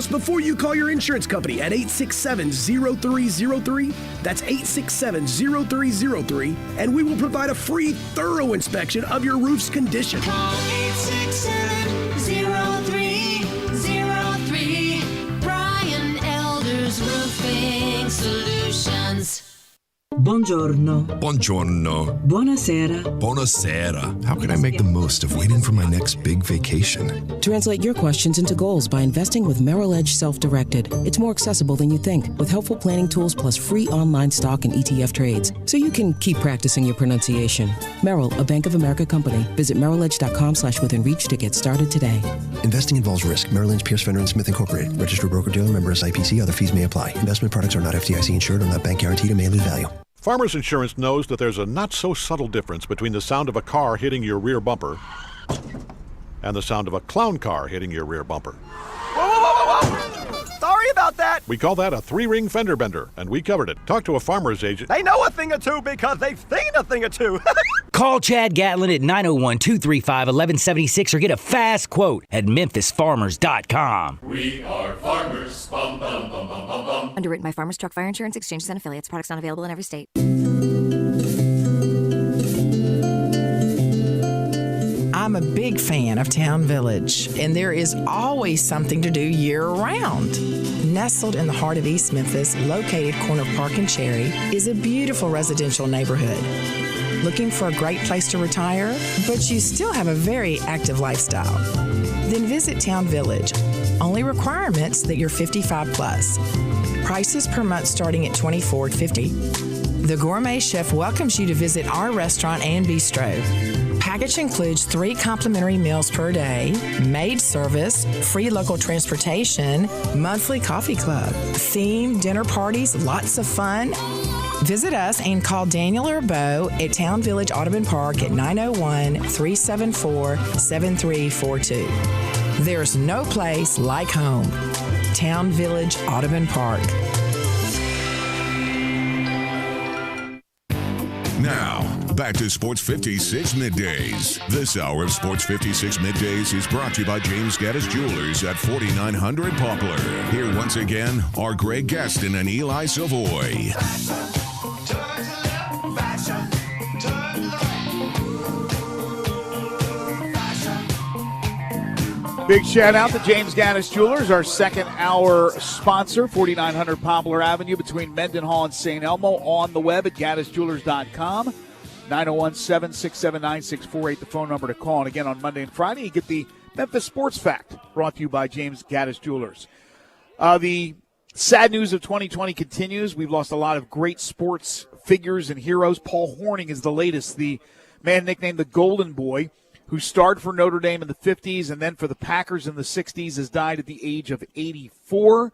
S13: before you call your insurance company at 867-0303. That's 867-0303, and we will provide a free, thorough inspection of your roof's condition.
S7: Call 867-0303. Brian Elder's Roofing Solutions.
S16: Buongiorno.
S17: Buongiorno.
S16: Buonasera.
S17: Buonasera. How can I make the most of waiting for my next big vacation?
S24: Translate your questions into goals by investing with Merrill Edge Self-Directed. It's more accessible than you think, with helpful planning tools plus free online stock and ETF trades, so you can keep practicing your pronunciation. Merrill, a Bank of America company. Visit merrilledge.com/withinreach to get started today.
S25: Investing involves risk. Merrill Lynch, Pierce, Fenner & Smith Incorporated. Registered broker-dealer, member SIPC. Other fees may apply. Investment products are not FDIC insured or not bank guaranteed and may lose value.
S26: Farmers Insurance knows that there's a not-so-subtle difference between the sound of a car hitting your rear bumper and the sound of a clown car hitting your rear bumper.
S27: Whoa, whoa, whoa, whoa, whoa! Sorry about that.
S26: We call that a three-ring fender bender, and we covered it. Talk to a farmer's agent.
S27: They know a thing or two because they've seen a thing or two.
S14: Call Chad Gatlin at 901-235-1176 or get a fast quote at memphisfarmers.com.
S28: We are farmers. Bum, bum, bum, bum, bum, bum.
S29: Underwritten by Farmers Truck Fire Insurance Exchanges and Affiliates. Products not available in every state.
S15: I'm a big fan of Town Village, and there is always something to do year-round. Nestled in the heart of East Memphis, located corner of Park and Cherry, is a beautiful residential neighborhood. Looking for a great place to retire, but you still have a very active lifestyle? Then visit Town Village. Only requirements that you're 55 plus. Prices per month starting at $24.50. The Gourmet Chef welcomes you to visit our restaurant and bistro. Package includes 3 complimentary meals per day, maid service, free local transportation, monthly coffee club, themed dinner parties, lots of fun. Visit us and call Daniel or Bo at Town Village Audubon Park at 901-374-7342. There's no place like home. Town Village Audubon Park.
S1: Now, back to Sports 56 Middays. This hour of Sports 56 Middays is brought to you by James Gaddis Jewelers at 4900 Poplar. Here once again are Greg Gaston and Eli Savoy.
S3: Big shout out to James Gaddis Jewelers, our second hour sponsor, 4900 Poplar Avenue between Mendenhall and St. Elmo, on the web at gaddisjewelers.com. 901-767-9648, the phone number to call. And again, on Monday and Friday, you get the Memphis Sports Fact, brought to you by James Gaddis Jewelers. The sad news of 2020 continues. We've lost a lot of great sports figures and heroes. Paul Hornung is the latest, the man nicknamed the Golden Boy, who starred for Notre Dame in the 50s and then for the Packers in the 60s, has died at the age of 84.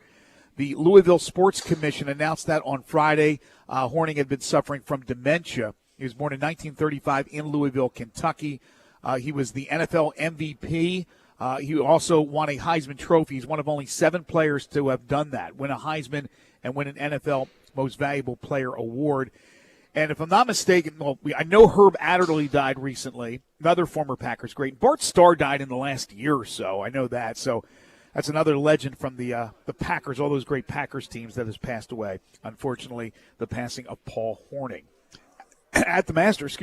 S3: The Louisville Sports Commission announced that on Friday. Hornung had been suffering from dementia. He was born in 1935 in Louisville, Kentucky. He was the NFL MVP. He also won a Heisman Trophy. He's one of only 7 players to have done that, win a Heisman and win an NFL Most Valuable Player award. And if I'm not mistaken, I know Herb Adderley died recently, another former Packers great. Bart Starr died in the last year or so. I know that. So that's another legend from the Packers, all those great Packers teams that has passed away. Unfortunately, the passing of Paul Hornung. At the Masters,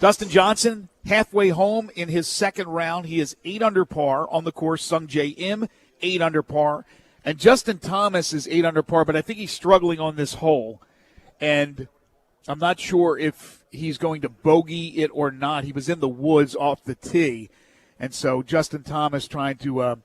S3: Dustin Johnson, halfway home in his second round. He is 8 under par on the course. Sung Jae Im, 8 under par. And Justin Thomas is 8 under par, but I think he's struggling on this hole. And I'm not sure if he's going to bogey it or not. He was in the woods off the tee. And so Justin Thomas trying to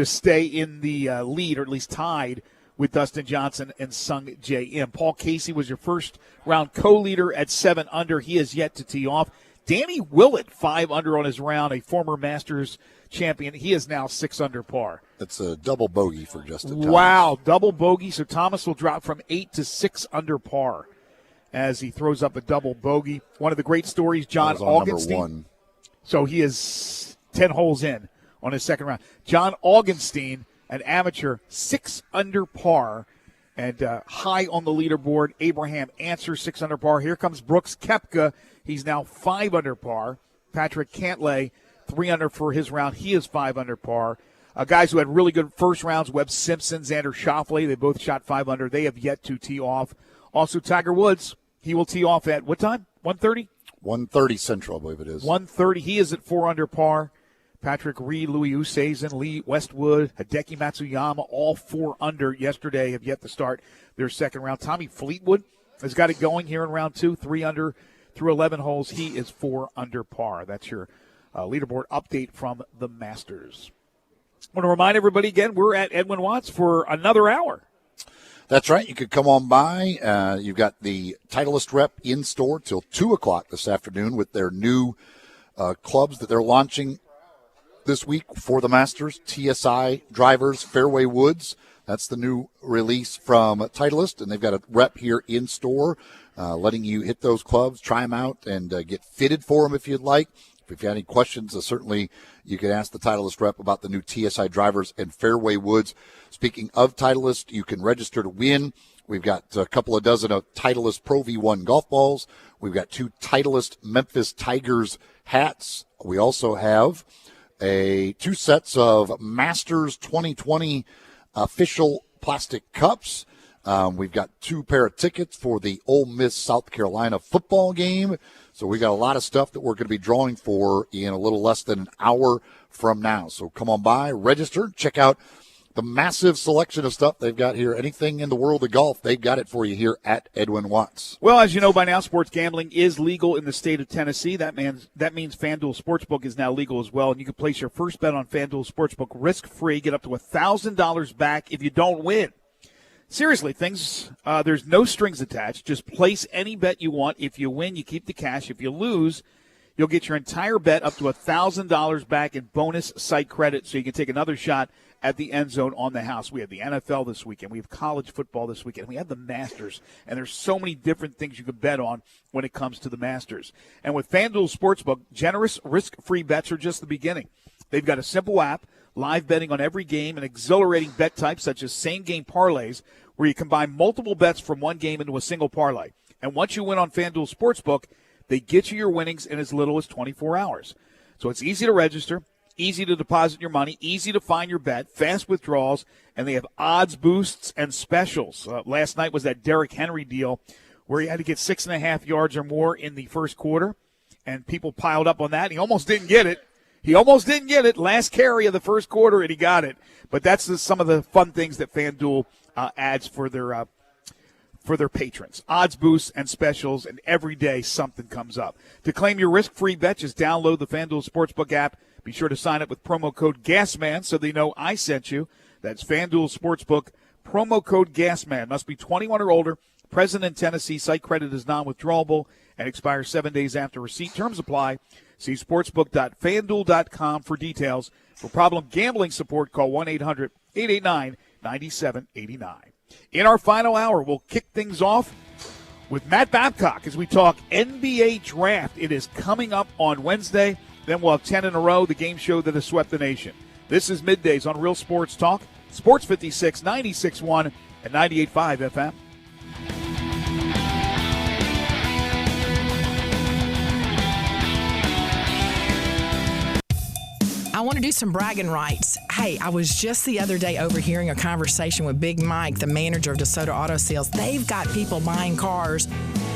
S3: stay in the lead, or at least tied with Dustin Johnson and Sung J M. Paul Casey was your first round co-leader at 7 under. He has yet to tee off. Danny Willett, 5 under on his round, a former Masters champion. He is now 6 under par.
S4: That's a double bogey for Justin Thomas.
S3: Wow, double bogey. So Thomas will drop from 8 to 6 under par as he throws up a double bogey. One of the great stories, John Augenstein.
S4: Number 1.
S3: So he is 10 holes in on his second round. John Augenstein, an amateur, 6 under par and high on the leaderboard. Abraham Answer, 6 under par. Here comes Brooks Koepka. He's now 5 under par. Patrick Cantlay, 3 under for his round. He is 5 under par. Guys who had really good first rounds, Webb Simpson, Xander Schauffele, they both shot 5 under. They have yet to tee off. Also, Tiger Woods, he will tee off at what time? 1:30?
S4: 1:30 Central, I believe it is.
S3: 1:30. He is at 4 under par. Patrick Reed, Louis Oosthuizen, Lee Westwood, Hideki Matsuyama, all 4 under yesterday, have yet to start their second round. Tommy Fleetwood has got it going here in round 2, 3 under through 11 holes. He is 4 under par. That's your leaderboard update from the Masters. I want to remind everybody again, we're at Edwin Watts for another hour.
S4: That's right. You could come on by. You've got the Titleist rep in store till 2 o'clock this afternoon with their new clubs that they're launching this week for the Masters. TSI drivers, Fairway Woods. That's the new release from Titleist, and they've got a rep here in store letting you hit those clubs, try them out, and get fitted for them if you'd like. If you have any questions, certainly you could ask the Titleist rep about the new TSI drivers and Fairway Woods. Speaking of Titleist, you can register to win. We've got a couple of dozen of Titleist Pro V1 golf balls. We've got 2 Titleist Memphis Tigers hats. We also have 2 sets of Masters 2020 official plastic cups. We've got 2 pair of tickets for the Ole Miss South Carolina football game. So we got a lot of stuff that we're going to be drawing for in a little less than an hour from now. So come on by, register, check out the massive selection of stuff they've got here. Anything in the world of golf, they've got it for you here at Edwin Watts.
S3: Well, as you know by now, sports gambling is legal in the state of Tennessee. That means FanDuel Sportsbook is now legal as well, and you can place your first bet on FanDuel Sportsbook risk-free, get up to $1,000 back if you don't win. Seriously, there's no strings attached. Just place any bet you want. If you win, you keep the cash. If you lose, you'll get your entire bet up to $1,000 back in bonus site credit, so you can take another shot at the end zone on the house. We have the NFL this weekend. We have college football this weekend. We have the Masters, and there's so many different things you can bet on when it comes to the Masters. And with FanDuel Sportsbook, generous risk-free bets are just the beginning. They've got a simple app, live betting on every game, and exhilarating bet types such as same-game parlays, where you combine multiple bets from one game into a single parlay. And once you win on FanDuel Sportsbook, they get you your winnings in as little as 24 hours. So it's easy to register, easy to deposit your money, easy to find your bet, fast withdrawals, and they have odds boosts and specials. Last night was that Derrick Henry deal where he had to get 6.5 yards or more in the first quarter, and people piled up on that. He almost didn't get it. Last carry of the first quarter, and he got it. But that's some of the fun things that FanDuel adds for their patrons. Odds boosts and specials, and every day something comes up. To claim your risk-free bet, just download the FanDuel Sportsbook app. Be sure to sign up with promo code GASMAN so they know I sent you. That's FanDuel Sportsbook, promo code GASMAN. Must be 21 or older, present in Tennessee. Site credit is non-withdrawable and expires 7 days after receipt. Terms apply. See sportsbook.fanduel.com for details. For problem gambling support, call 1-800-889-9789. In our final hour, we'll kick things off with Matt Babcock as we talk NBA draft. It is coming up on Wednesday. Then we'll have 10 in a row, the game show that has swept the nation. This is Middays on Real Sports Talk, Sports 56, 96.1 and 98.5 FM.
S15: I want to do some bragging rights. Hey, I was just the other day overhearing a conversation with Big Mike, the manager of DeSoto Auto Sales. They've got people buying cars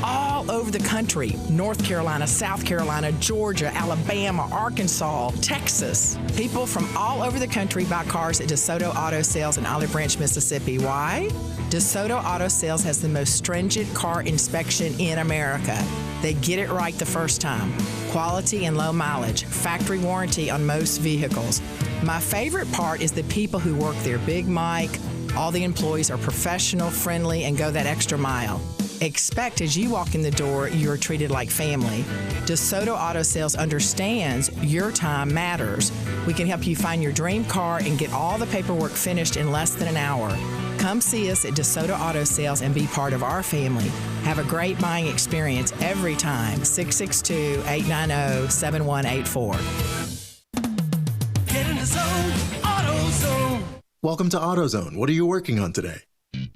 S15: all over the country. North Carolina, South Carolina, Georgia, Alabama, Arkansas, Texas. People from all over the country buy cars at DeSoto Auto Sales in Olive Branch, Mississippi. Why? DeSoto Auto Sales has the most stringent car inspection in America. They get it right the first time. Quality and low mileage. Factory warranty on most vehicles. My favorite part is the people who work there. Big Mike, All the employees are professional, friendly, and go that extra mile. Expect as you walk in the door, you're treated like family. DeSoto Auto Sales understands your time matters. We can help you find your dream car and get all the paperwork finished in less than an hour. Come see us at DeSoto Auto Sales and be part of our family. Have a great buying experience every time. 662-890-7184.
S7: Get in the zone, AutoZone.
S2: Welcome to AutoZone. What are you working on today?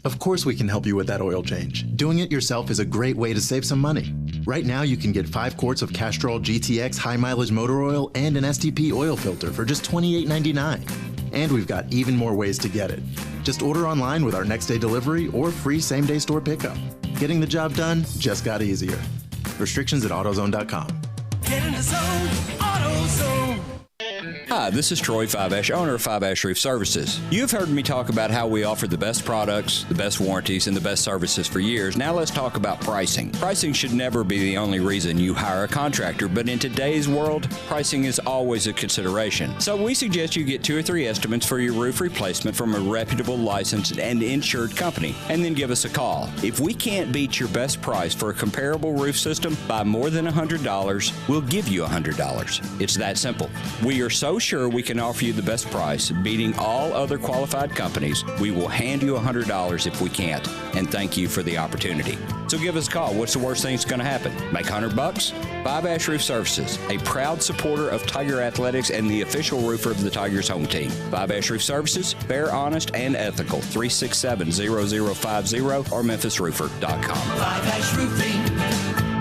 S2: Of course we can help you with that oil change. Doing it yourself is a great way to save some money. Right now you can get 5 quarts of Castrol GTX high mileage motor oil and an STP oil filter for just $28.99. And we've got even more ways to get it. Just order online with our next day delivery or free same day store pickup. Getting the job done just got easier. Restrictions at AutoZone.com.
S7: Get in the zone, AutoZone.
S5: Hi, this is Troy Fiveash, owner of Fiveash Roof Services. You've heard me talk about how we offer the best products, the best warranties, and the best services for years. Now let's talk about pricing. Pricing should never be the only reason you hire a contractor, but in today's world, pricing is always a consideration. So we suggest you get 2 or 3 estimates for your roof replacement from a reputable, licensed, and insured company, and then give us a call. If we can't beat your best price for a comparable roof system by more than $100, we'll give you $100. It's that simple. We are so sure we can offer you the best price, beating all other qualified companies. We will hand you $100 if we can't, and thank you for the opportunity. So give us a call. What's the worst thing that's going to happen? Make $100? Fiveash Roof Services, a proud supporter of Tiger Athletics and the official roofer of the Tigers home team. Fiveash Roof Services, fair, honest, and ethical. 367-0050 or memphisroofer.com.
S7: Fiveash Roofing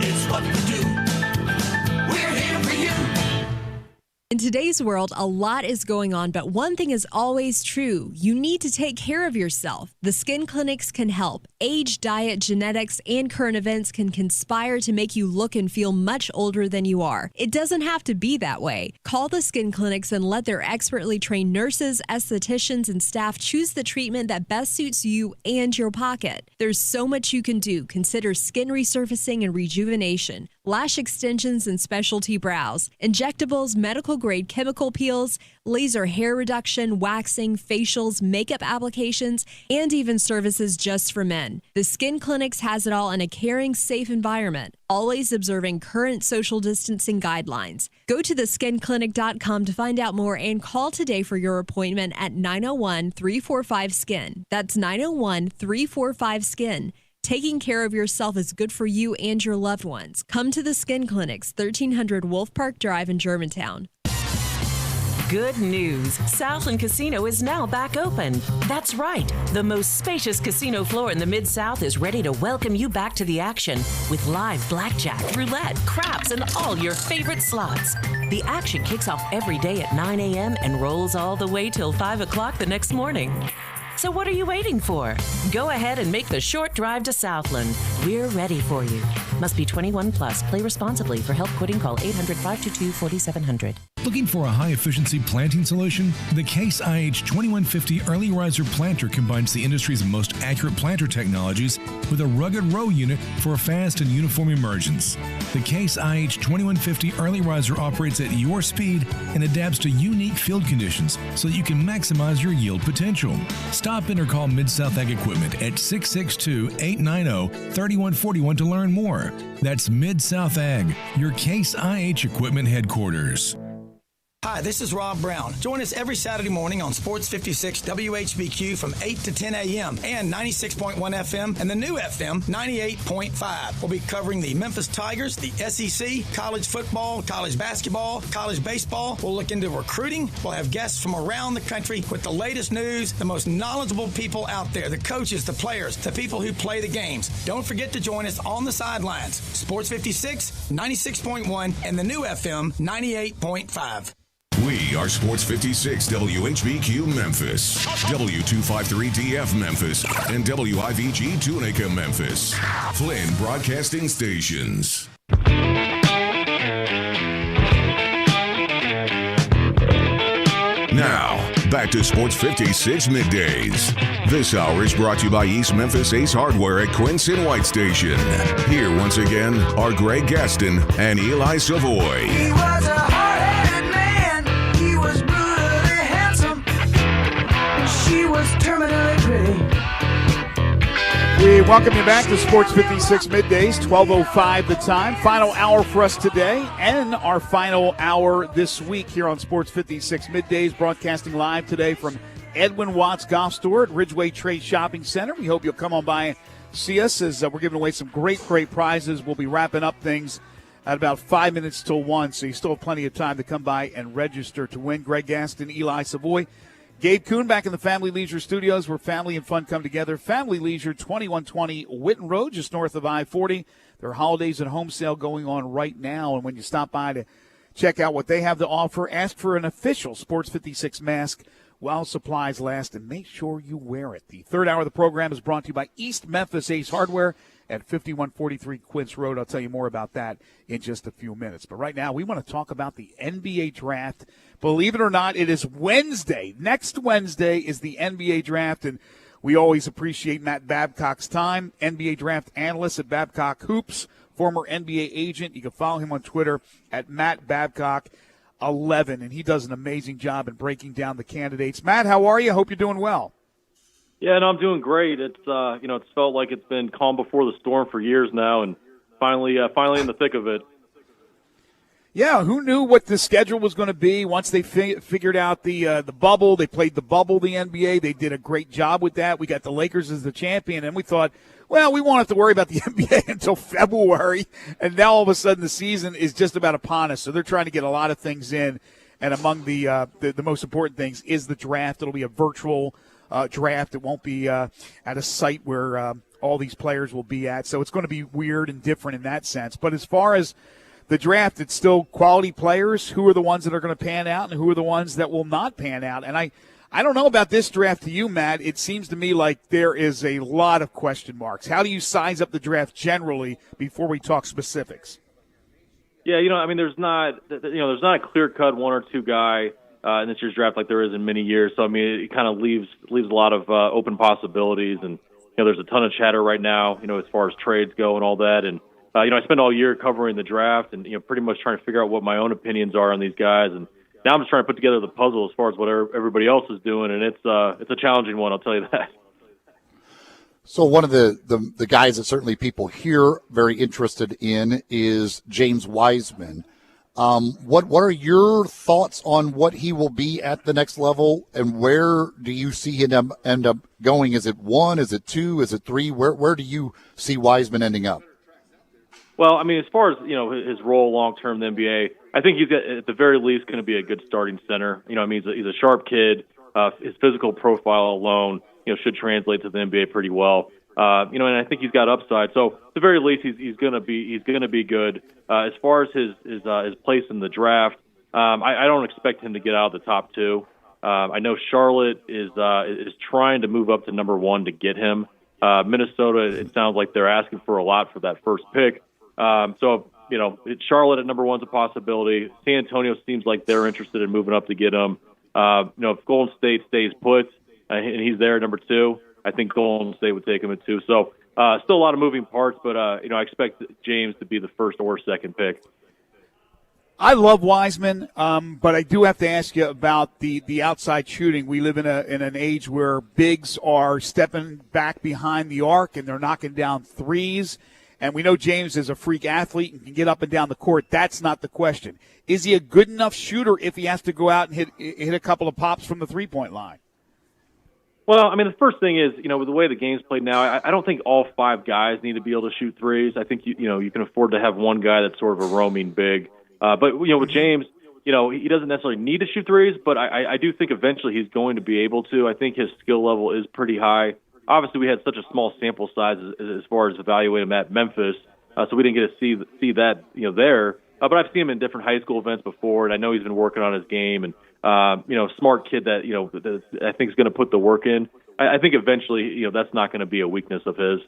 S7: is what we do. We're here for you.
S6: In today's world, a lot is going on, but one thing is always true. You need to take care of yourself. The skin clinics can help. Age, diet, genetics, and current events can conspire to make you look and feel much older than you are. It doesn't have to be that way. Call the skin clinics and let their expertly trained nurses, estheticians, and staff choose the treatment that best suits you and your pocket. There's so much you can do. Consider skin resurfacing and rejuvenation, lash extensions and specialty brows, injectables, medical grade chemical peels, laser hair reduction, waxing, facials, makeup applications, and even services just for men. The Skin Clinics has it all in a caring, safe environment, always observing current social distancing guidelines. Go to theskinclinic.com to find out more and call today for your appointment at 901-345-SKIN. That's 901-345-SKIN. Taking care of yourself is good for you and your loved ones. Come to the Skin Clinics, 1300 Wolf Park Drive in Germantown.
S20: Good news. Southland Casino is now back open. That's right. The most spacious casino floor in the Mid-South is ready to welcome you back to the action with live blackjack, roulette, craps, and all your favorite slots. The action kicks off every day at 9 a.m. and rolls all the way till 5 o'clock the next morning. So what are you waiting for? Go ahead and make the short drive to Southland. We're ready for you. Must be 21 plus. Play responsibly. For help quitting, call 800-522-4700.
S19: Looking for a high-efficiency planting solution? The Case IH 2150 Early Riser Planter combines the industry's most accurate planter technologies with a rugged row unit for a fast and uniform emergence. The Case IH 2150 Early Riser operates at your speed and adapts to unique field conditions so that you can maximize your yield potential. Stop in or call Mid-South Ag Equipment at 662-890-3141 to learn more. That's Mid-South Ag, your Case IH Equipment headquarters.
S8: Hi, this is Rob Brown. Join us every Saturday morning on Sports 56 WHBQ from 8 to 10 a.m. and 96.1 FM and the new FM 98.5. We'll be covering the Memphis Tigers, the SEC, college football, college basketball, college baseball. We'll look into recruiting. We'll have guests from around the country with the latest news, the most knowledgeable people out there, the coaches, the players, the people who play the games. Don't forget to join us on the sidelines. Sports 56, 96.1, and the new FM 98.5.
S1: We are Sports 56 WHBQ Memphis, W253DF Memphis, and WIVG Tunica Memphis. Flynn Broadcasting Stations. Now, back to Sports 56 Middays. This hour is brought to you by East Memphis Ace Hardware at Quincy White Station. Here once again are Greg Gaston and Eli Savoy.
S7: He was a hard-headed man. He was brutally handsome. She was terminally really pretty.
S3: We welcome you back to Sports 56 Middays, 12:05 the time. Final hour for us today and our final hour this week here on Sports 56 Middays, broadcasting live today from Edwin Watts Golf Store at Ridgeway Trade Shopping Center. We hope you'll come on by and see us as we're giving away some great prizes. We'll be wrapping up things at about 5 minutes till 1, so you still have plenty of time to come by and register to win. Greg Gaston, Eli Savoy, Gabe Kuhn back in the Family Leisure Studios where family and fun come together. Family Leisure, 2120 Witten Road, just north of I-40. Their holidays and home sale going on right now, and when you stop by to check out what they have to offer, ask for an official Sports 56 mask while supplies last, and make sure you wear it. The third hour of the program is brought to you by East Memphis Ace Hardware at 5143 Quince Road. I'll tell you more about that in just a few minutes. But right now, we want to talk about the NBA draft. Believe it or not, it is Wednesday. Next Wednesday is the NBA draft, and we always appreciate Matt Babcock's time, NBA draft analyst at Babcock Hoops, former NBA agent. You can follow him on Twitter at Matt Babcock 11, and he does an amazing job in breaking down the candidates. Matt, how are you? Hope you're doing well.
S9: Yeah, no, I'm doing great. It's it's felt like it's been calm before the storm for years now, and finally in the thick of it.
S3: Yeah, who knew what the schedule was going to be once they figured out the bubble? They played the bubble, the NBA. They did a great job with that. We got the Lakers as the champion, and we thought, well, we won't have to worry about the NBA until February. And now all of a sudden the season is just about upon us. So they're trying to get a lot of things in, and among the most important things is the draft. It'll be a virtual draft. It won't be at a site where all these players will be at. So it's going to be weird and different in that sense. But as far as the draft, it's still quality players. Who are the ones that are going to pan out and who are the ones that will not pan out? And I don't know about this draft to you, Matt. It seems to me like there is a lot of question marks. How do you size up the draft generally before we talk specifics?
S9: Yeah, there's not a clear-cut one or two guy in this year's draft like there is in many years. So, it kind of leaves a lot of open possibilities. And, there's a ton of chatter right now, as far as trades go and all that. And, I spent all year covering the draft and, pretty much trying to figure out what my own opinions are on these guys. And now I'm just trying to put together the puzzle as far as what everybody else is doing. And it's a challenging one, I'll tell you that.
S4: So one of the guys that certainly people here very interested in is James Wiseman. What are your thoughts on what he will be at the next level, and where do you see him end up going? Is it 1? Is it 2? Is it 3? Where do you see Wiseman ending up?
S9: Well, as far as his role long term in the NBA, I think he's at the very least going to be a good starting center. He's a sharp kid. His physical profile alone, should translate to the NBA pretty well. And I think he's got upside. So at the very least, he's going to be good. As far as his place in the draft, I don't expect him to get out of the top 2. I know Charlotte is trying to move up to number 1 to get him. Minnesota, it sounds like they're asking for a lot for that first pick. So Charlotte at number 1's a possibility. San Antonio seems like they're interested in moving up to get him. If Golden State stays put and he's there at number 2, I think Golden State would take him at 2. So still a lot of moving parts, but I expect James to be the first or second pick.
S3: I love Wiseman, but I do have to ask you about the outside shooting. We live in an age where bigs are stepping back behind the arc and they're knocking down threes. And we know James is a freak athlete and can get up and down the court. That's not the question. Is he a good enough shooter if he has to go out and hit a couple of pops from the three-point line?
S9: Well, the first thing is, with the way the game's played now, I don't think all 5 guys need to be able to shoot threes. I think, you can afford to have one guy that's sort of a roaming big. But, with James, he doesn't necessarily need to shoot threes, but I do think eventually he's going to be able to. I think his skill level is pretty high. Obviously, we had such a small sample size as far as evaluating him at Memphis, so we didn't get to see that there. But I've seen him in different high school events before, and I know he's been working on his game. And smart kid that I think is going to put the work in. I think eventually that's not going to be a weakness of his.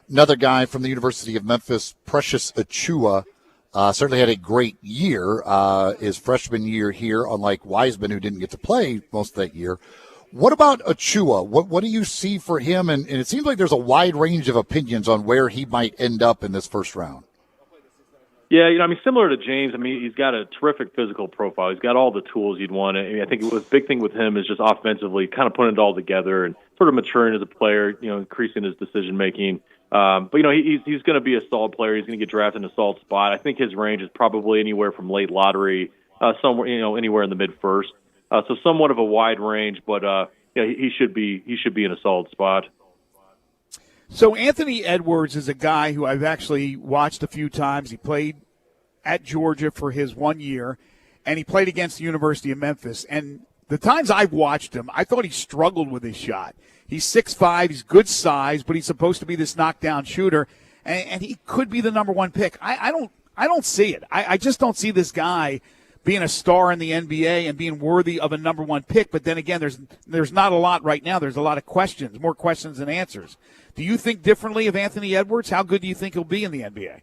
S4: Another guy from the University of Memphis, Precious Achiuwa, certainly had a great year his freshman year here, unlike Wiseman, who didn't get to play most of that year. What about Achiuwa? What do you see for him? And it seems like there's a wide range of opinions on where he might end up in this first round.
S9: Yeah, similar to James, he's got a terrific physical profile. He's got all the tools you'd want. I think the big thing with him is just offensively kind of putting it all together and sort of maturing as a player, increasing his decision-making. But he's going to be a solid player. He's going to get drafted in a solid spot. I think his range is probably anywhere from late lottery, somewhere, anywhere in the mid-first. So somewhat of a wide range, but he should be in a solid spot.
S3: So Anthony Edwards is a guy who I've actually watched a few times. He played at Georgia for his 1 year, and he played against the University of Memphis. And the times I've watched him, I thought he struggled with his shot. He's 6'5", he's good size, but he's supposed to be this knockdown shooter, and he could be the number one pick. I don't see it. I just don't see this guy being a star in the NBA and being worthy of a number one pick. But then again, there's not a lot right now. There's a lot of questions, more questions than answers. Do you think differently of Anthony Edwards? How good do you think he'll be in the NBA?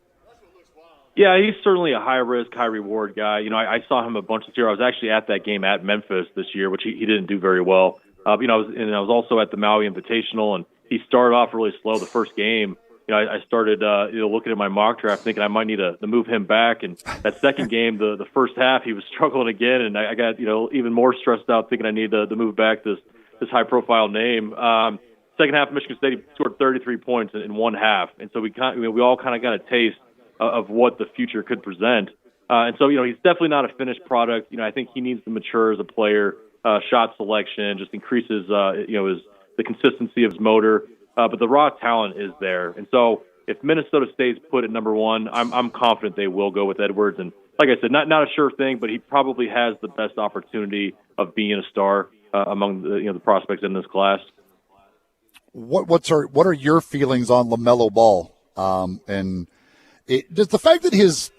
S9: Yeah, he's certainly a high-risk, high-reward guy. I saw him a bunch this year. I was actually at that game at Memphis this year, which he didn't do very well. I was also at the Maui Invitational, and he started off really slow the first game. I started looking at my mock draft thinking I might need to move him back. And that second game, the first half, he was struggling again, and I got even more stressed out thinking I need to move back this high-profile name. Second half, Michigan State, he scored 33 points in one half, and so we all kind of got a taste of what the future could present. And so he's definitely not a finished product. I think he needs to mature as a player. Shot selection just increases the consistency of his motor. But the raw talent is there. And so if Minnesota State's put at number one, I'm confident they will go with Edwards. And like I said, not a sure thing, but he probably has the best opportunity of being a star among the prospects in this class.
S4: What are your feelings on LaMelo Ball? And does the fact that his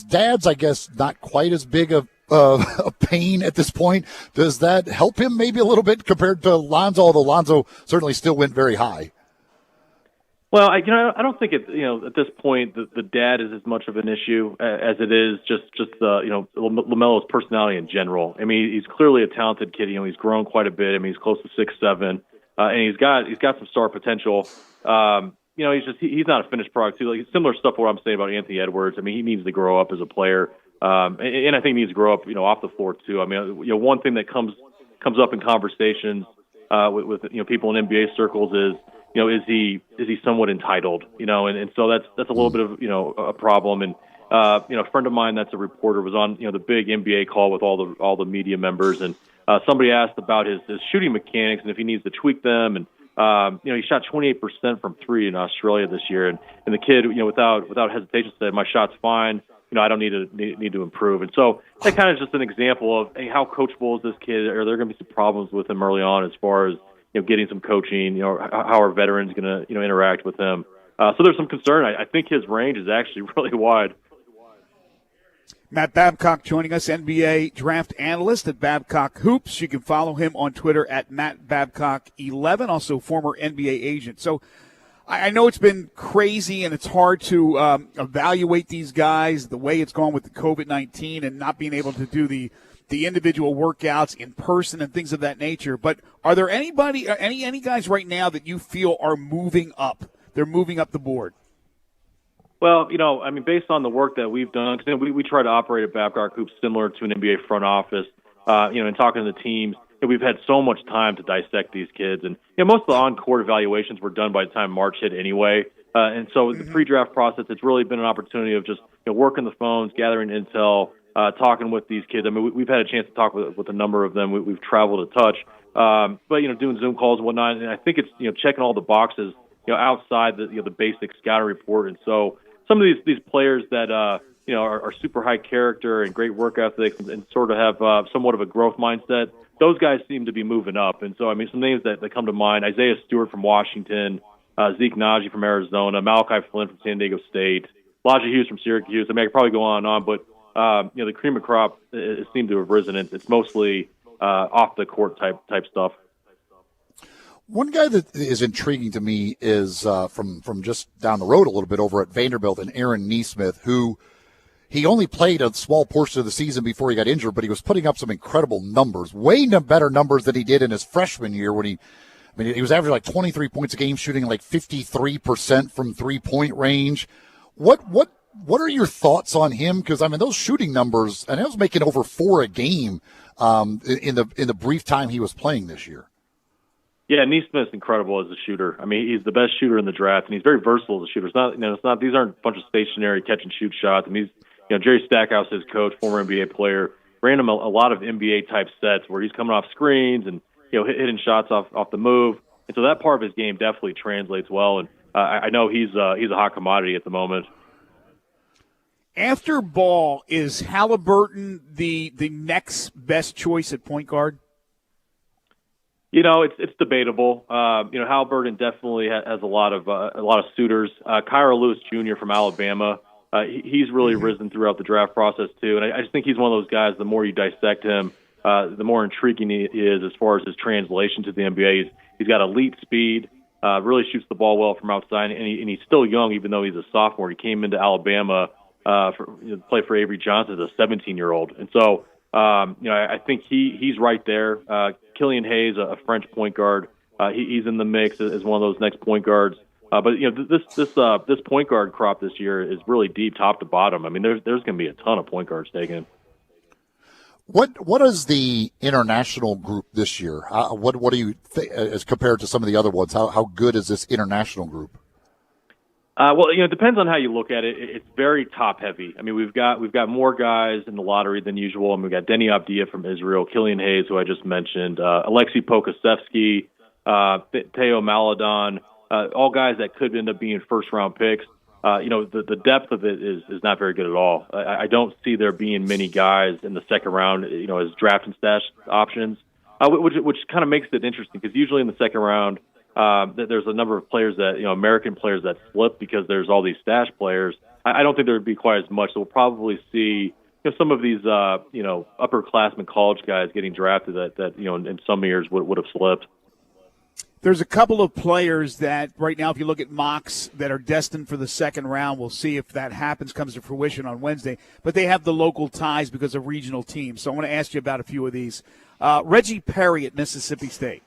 S4: dad's, I guess, not quite as big of a pain at this point, does that help him maybe a little bit compared to Lonzo? Although Lonzo certainly still went very high.
S9: Well, I don't think it. At this point, the dad is as much of an issue as it is just LaMelo's personality in general. He's clearly a talented kid. He's grown quite a bit. He's close to 6'7", and he's got some star potential. He's not a finished product too. Like similar stuff what I'm saying about Anthony Edwards. He needs to grow up as a player. And I think he needs to grow up, off the floor too. One thing that comes up in conversations with people in NBA circles is, is he somewhat entitled, and so that's a little bit of a problem. And a friend of mine that's a reporter was on the big NBA call with all the media members, and somebody asked about his shooting mechanics and if he needs to tweak them. And he shot 28% from three in Australia this year, and the kid, without hesitation said, "My shot's fine. I don't need to improve." And so that kind of just an example of, hey, how coachable is this kid? Are there going to be some problems with him early on as far as getting some coaching? How are veterans going to interact with him? So there's some concern. I think his range is actually really wide.
S3: Matt Babcock joining us, NBA draft analyst at Babcock Hoops. You can follow him on Twitter at MattBabcock11, also former NBA agent. So I know it's been crazy and it's hard to evaluate these guys the way it's gone with the COVID-19 and not being able to do the individual workouts in person and things of that nature. But are there any guys right now that you feel are moving up? They're moving up the board.
S9: Well, based on the work that we've done, because we try to operate at Babcock Hoops similar to an NBA front office, and talking to the teams, we've had so much time to dissect these kids. And most of the on-court evaluations were done by the time March hit anyway. And so the pre-draft process, it's really been an opportunity of just working the phones, gathering intel, talking with these kids. We've had a chance to talk with a number of them. We've traveled a touch, but doing Zoom calls and whatnot. And I think it's checking all the boxes outside the basic scouting report. And so some of these players that are super high character and great work ethics and sort of have somewhat of a growth mindset, those guys seem to be moving up. And so, some names that come to mind: Isaiah Stewart from Washington, Zeke Naji from Arizona, Malachi Flynn from San Diego State, Elijah Hughes from Syracuse. I could probably go on and on, but the cream of crop it seemed to have risen. It's mostly off the court type stuff.
S4: One guy that is intriguing to me is from just down the road a little bit over at Vanderbilt, and Aaron Nesmith, who he only played a small portion of the season before he got injured, but he was putting up some incredible numbers, way better numbers than he did in his freshman year when he was averaging like 23 points a game, shooting like 53% from three-point range. What What are your thoughts on him? Because, I mean, those shooting numbers, and he was making over 4 a game in the brief time he was playing this year.
S9: Yeah, Neesmith's incredible as a shooter. I mean, he's the best shooter in the draft, and he's very versatile as a shooter. It's not. These aren't a bunch of stationary catch and shoot shots. I mean, Jerry Stackhouse, his coach, former NBA player, ran him a lot of NBA type sets where he's coming off screens and hitting shots off the move. And so that part of his game definitely translates well. And I know he's a hot commodity at the moment.
S3: After Ball, is Halliburton the next best choice at point guard?
S9: It's debatable. Halliburton definitely has a lot of suitors. Kyra Lewis Jr. from Alabama, he's really risen throughout the draft process too. And I just think he's one of those guys. The more you dissect him, the more intriguing he is as far as his translation to the NBA. He's got elite speed, really shoots the ball well from outside, and he's still young, even though he's a sophomore. He came into Alabama play for Avery Johnson as a 17-year-old, and so. I think he's right there. Killian Hayes, a French point guard, he's in the mix as one of those next point guards. But this point guard crop this year is really deep, top to bottom. I mean, there's going to be a ton of point guards taken.
S4: What is the international group this year? What do you think as compared to some of the other ones? How good is this international group?
S9: It depends on how you look at it. It's very top heavy. I mean, we've got more guys in the lottery than usual. And we've got Denny Abdia from Israel, Killian Hayes, who I just mentioned, Alexei Pokasevsky, Theo Maladon, all guys that could end up being first round picks. The depth of it is not very good at all. I don't see there being many guys in the second round, as draft and stash options, which kind of makes it interesting because usually in the second round, there's a number of players that, American players that slip because there's all these stash players. I don't think there would be quite as much. So we'll probably see some of these, upperclassmen college guys getting drafted that in some years would have slipped.
S3: There's a couple of players that right now, if you look at mocks, that are destined for the second round. We'll see if that comes to fruition on Wednesday. But they have the local ties because of regional teams. So I want to ask you about a few of these. Reggie Perry at Mississippi State.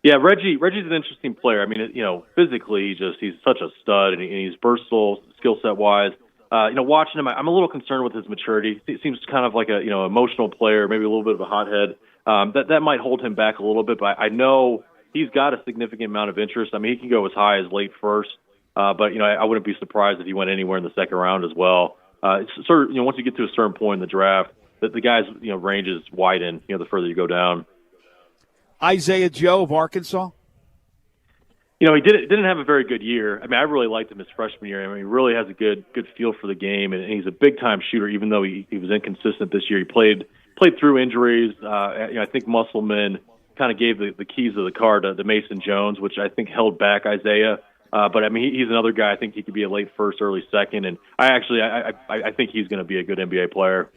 S9: Yeah, Reggie's an interesting player. I mean, physically, he's such a stud, and he's versatile, skill set wise. Watching him, I'm a little concerned with his maturity. He seems kind of like a emotional player, maybe a little bit of a hothead. That might hold him back a little bit, but I know he's got a significant amount of interest. I mean, he can go as high as late first, but I wouldn't be surprised if he went anywhere in the second round as well. Once you get to a certain point in the draft, the guys' ranges widen. The further you go down.
S3: Isaiah Joe of Arkansas?
S9: He didn't have a very good year. I mean, I really liked him his freshman year. I mean, he really has a good feel for the game, and he's a big-time shooter, even though he was inconsistent this year. He played through injuries. I think Musselman kind of gave the keys of the car to Mason Jones, which I think held back Isaiah. But, I mean, he's another guy. I think he could be a late first, early second, and I think he's going to be a good NBA player.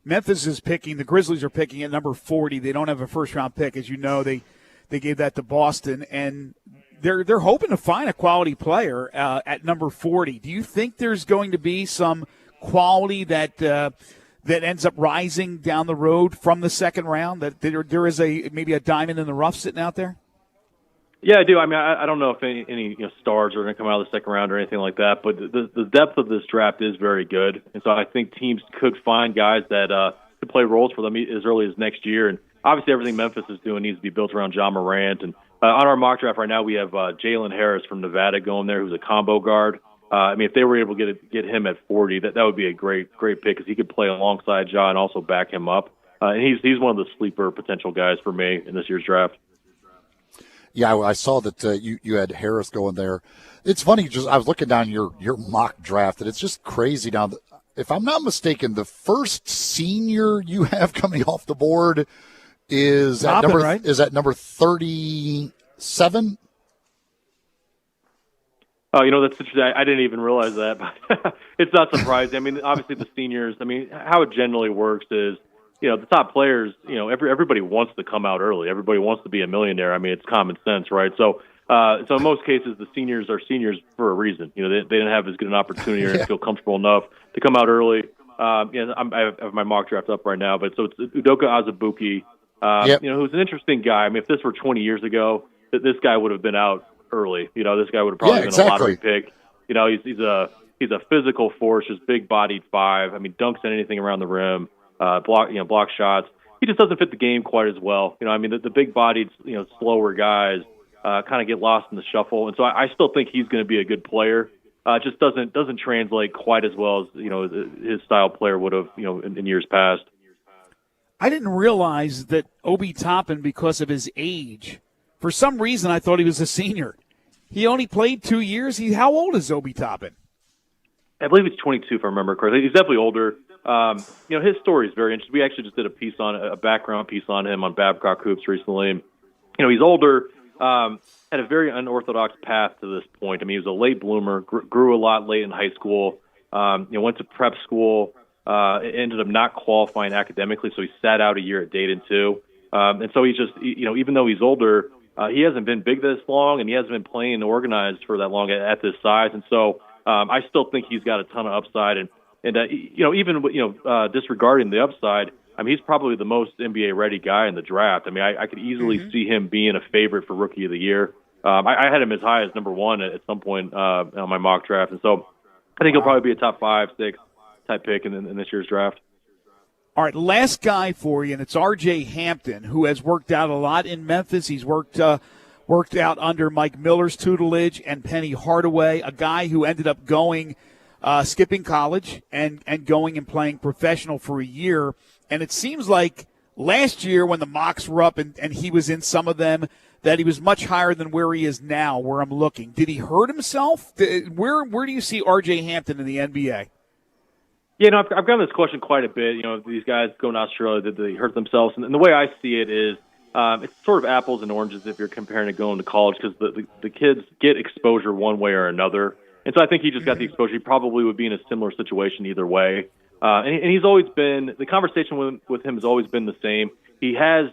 S3: Memphis is picking. The Grizzlies are picking at number 40. They don't have a first-round pick. As you know, they gave that to Boston, and they're hoping to find a quality player at number 40. Do you think there's going to be some quality that ends up rising down the road from the second round, that there is maybe a diamond in the rough sitting out there?
S9: Yeah, I do. I mean, I don't know if any stars are going to come out of the second round or anything like that, but the depth of this draft is very good, and so I think teams could find guys that could play roles for them as early as next year. And obviously, everything Memphis is doing needs to be built around Ja Morant. And on our mock draft right now, we have Jalen Harris from Nevada going there, who's a combo guard. I mean, if they were able to get him at 40, that would be a great pick because he could play alongside Ja and also back him up. And he's one of the sleeper potential guys for me in this year's draft.
S4: Yeah, I saw that you had Harris going there. It's funny, I was looking down your mock draft, and it's just crazy now. If I'm not mistaken, the first senior you have coming off the board is at number 37.
S9: Oh, that's interesting. I didn't even realize that, but it's not surprising. I mean, obviously the seniors. I mean, how it generally works is, the top players, everybody wants to come out early. Everybody wants to be a millionaire. I mean, it's common sense, right? So in most cases, the seniors are seniors for a reason. They didn't have as good an opportunity or feel comfortable enough to come out early. I have my mock draft up right now, but so it's Udoka Azubuike, who's an interesting guy. I mean, if this were 20 years ago, this guy would have been out early. This guy would have probably been a lottery pick. He's He's a physical force, just big-bodied 5. I mean, dunks at anything around the rim, block shots. He just doesn't fit the game quite as well. I mean, the big-bodied, slower guys kind of get lost in the shuffle, and so I still think he's going to be a good player. Just doesn't translate quite as well as his style player would have in years past.
S3: I didn't realize that Obi Toppin, because of his age, for some reason I thought he was a senior. He only played 2 years. How old is Obi Toppin?
S9: I believe he's 22, if I remember correctly. He's definitely older. His story is very interesting. We actually just did a background piece on him on Babcock Hoops recently. He's older, had a very unorthodox path to this point. I mean, he was a late bloomer, grew a lot late in high school, went to prep school, ended up not qualifying academically, so he sat out a year at Dayton too. And so he's just, even though he's older, he hasn't been big this long, and he hasn't been playing organized for that long at this size. And so I still think he's got a ton of upside. And even disregarding the upside, I mean, he's probably the most NBA-ready guy in the draft. I mean, I could easily see him being a favorite for Rookie of the Year. I had him as high as number 1 at some point on my mock draft. And so I think he'll probably be a top 5, 6 type pick in this year's draft.
S3: All right, last guy for you, and it's R.J. Hampton, who has worked out a lot in Memphis. He's worked out under Mike Miller's tutelage and Penny Hardaway, a guy who ended up skipping college and going and playing professional for a year. And it seems like last year when the mocks were up and he was in some of them, that he was much higher than where he is now, where I'm looking. Did he hurt himself? Where do you see R.J. Hampton in the NBA?
S9: Yeah, I've gotten this question quite a bit. These guys going to Australia, did they hurt themselves? And the way I see it is it's sort of apples and oranges if you're comparing to going to college, because the kids get exposure one way or another. And so I think he just got the exposure. He probably would be in a similar situation either way. And he's always been – the conversation with him has always been the same. He has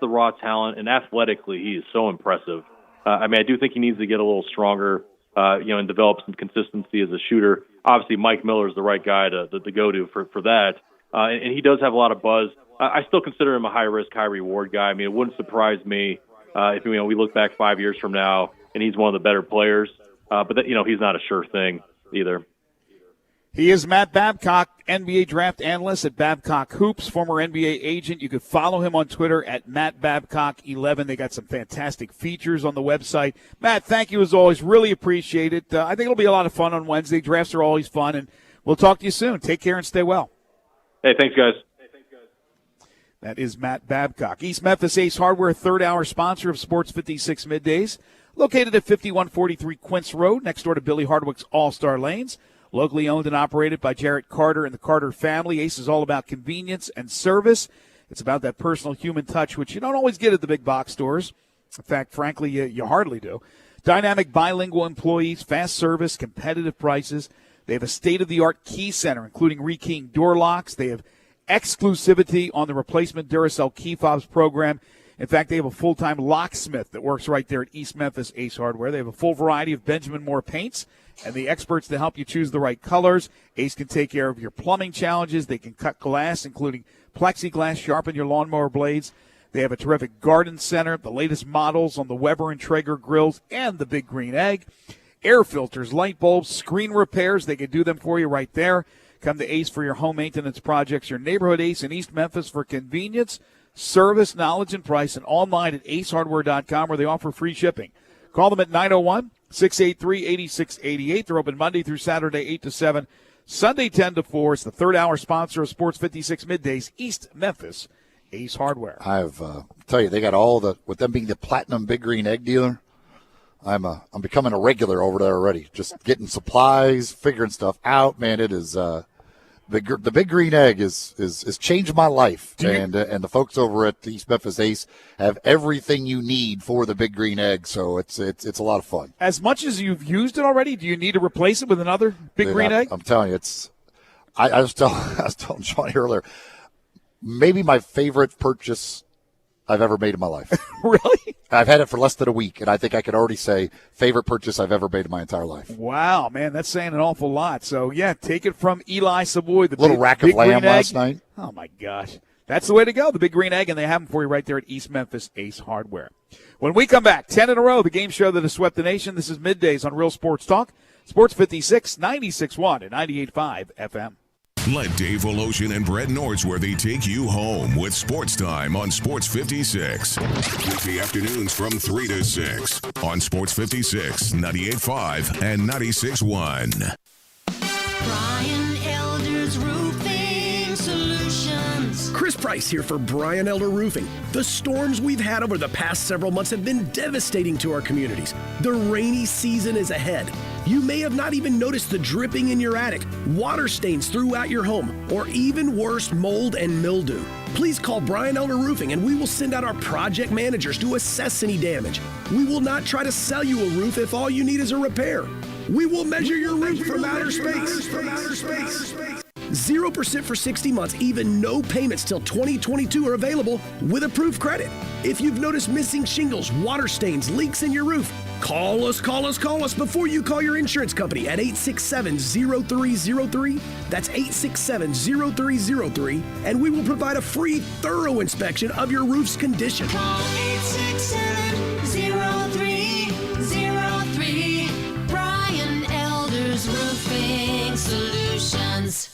S9: the raw talent, and athletically he is so impressive. I mean, I do think he needs to get a little stronger, and develop some consistency as a shooter. Obviously, Mike Miller is the right guy to go to for that. And he does have a lot of buzz. I still consider him a high-risk, high-reward guy. I mean, it wouldn't surprise me if we look back 5 years from now and he's one of the better players. But he's not a sure thing either.
S3: He is Matt Babcock, NBA draft analyst at Babcock Hoops, former NBA agent. You can follow him on Twitter at MattBabcock11. They got some fantastic features on the website. Matt, thank you as always. Really appreciate it. I think it'll be a lot of fun on Wednesday. Drafts are always fun, and we'll talk to you soon. Take care and stay well.
S9: Hey, thanks, guys.
S3: That is Matt Babcock. East Memphis Ace Hardware, third-hour sponsor of Sports 56 Middays. Located at 5143 Quince Road, next door to Billy Hardwick's All-Star Lanes. Locally owned and operated by Jarrett Carter and the Carter family. Ace is all about convenience and service. It's about that personal human touch, which you don't always get at the big box stores. In fact, frankly, you hardly do. Dynamic bilingual employees, fast service, competitive prices. They have a state-of-the-art key center, including rekeying door locks. They have exclusivity on the replacement Duracell key fobs program. In fact, they have a full-time locksmith that works right there at East Memphis Ace Hardware. They have a full variety of Benjamin Moore paints and the experts to help you choose the right colors. Ace can take care of your plumbing challenges. They can cut glass, including plexiglass, sharpen your lawnmower blades. They have a terrific garden center, the latest models on the Weber and Traeger grills and the Big Green Egg. Air filters, light bulbs, screen repairs. They can do them for you right there. Come to Ace for your home maintenance projects. Your neighborhood Ace in East Memphis for convenience, service, knowledge, and price, and online at acehardware.com where they offer free shipping. Call them at 901-683-8688. They're open Monday through Saturday, 8 to 7, Sunday 10 to 4. It's the third-hour sponsor of Sports 56 Middays, East Memphis Ace Hardware.
S4: I've tell you, they got all the, with them being the platinum Big Green Egg dealer, I'm becoming a regular over there already. Just getting supplies, figuring stuff out. Man, it is the Big Green Egg is changed my life. And the folks over at East Memphis Ace have everything you need for the Big Green Egg. So it's a lot of fun.
S3: As much as you've used it already, do you need to replace it with another Big Green Egg?
S4: I'm telling you, I was telling Johnny earlier, maybe my favorite purchase I've ever made in my life.
S3: Really?
S4: I've had it for less than a week, and I think I could already say favorite purchase I've ever made in my entire life.
S3: Wow, man, that's saying an awful lot. So, yeah, take it from Eli Savoy. The
S4: little rack of lamb last night.
S3: Oh, my gosh. That's the way to go, the Big Green Egg, and they have them for you right there at East Memphis Ace Hardware. When we come back, 10 in a row, the game show that has swept the nation. This is Middays on Real Sports Talk, Sports 56, 96.1 and 98.5 FM.
S1: Let Dave Voloshin and Brett Nordsworthy take you home with Sports Time on Sports 56. Weekday afternoons from 3 to 6 on Sports 56, 98.5 and 96.1.
S7: Brian Elder's Roofing Solutions.
S10: Chris Price here for Brian Elder Roofing. The storms we've had over the past several months have been devastating to our communities. The rainy season is ahead. You may have not even noticed the dripping in your attic, water stains throughout your home, or even worse, mold and mildew. Please call Brian Elder Roofing and we will send out our project managers to assess any damage. We will not try to sell you a roof if all you need is a repair. We will measure your roof from outer space. 0% for 60 months, even no payments till 2022 are available with approved credit. If you've noticed missing shingles, water stains, leaks in your roof, call us before you call your insurance company at 867-0303. That's 867-0303, and we will provide a free, thorough inspection of your roof's condition.
S7: Call 867-0303. Brian Elder's Roofing Solutions.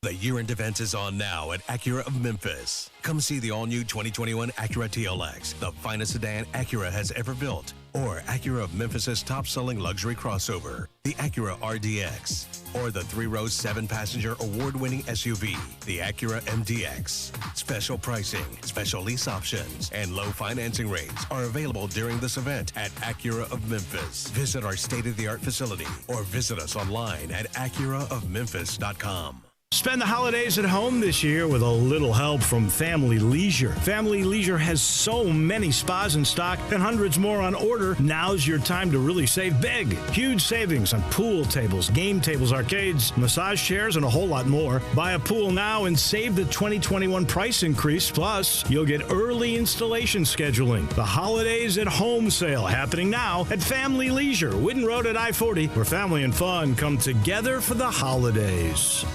S11: The year-end event is on now at Acura of Memphis. Come see the all-new 2021 Acura TLX, the finest sedan Acura has ever built. Or Acura of Memphis' top-selling luxury crossover, the Acura RDX. Or the 3-row, 7-passenger award-winning SUV, the Acura MDX. Special pricing, special lease options, and low financing rates are available during this event at Acura of Memphis. Visit our state-of-the-art facility or visit us online at acuraofmemphis.com.
S12: Spend the holidays at home this year with a little help from Family Leisure. Family Leisure has so many spas in stock and hundreds more on order. Now's your time to really save big. Huge savings on pool tables, game tables, arcades, massage chairs, and a whole lot more. Buy a pool now and save the 2021 price increase. Plus, you'll get early installation scheduling. The Holidays at Home sale happening now at Family Leisure, Whidden Road at I-40, where family and fun come together for the holidays.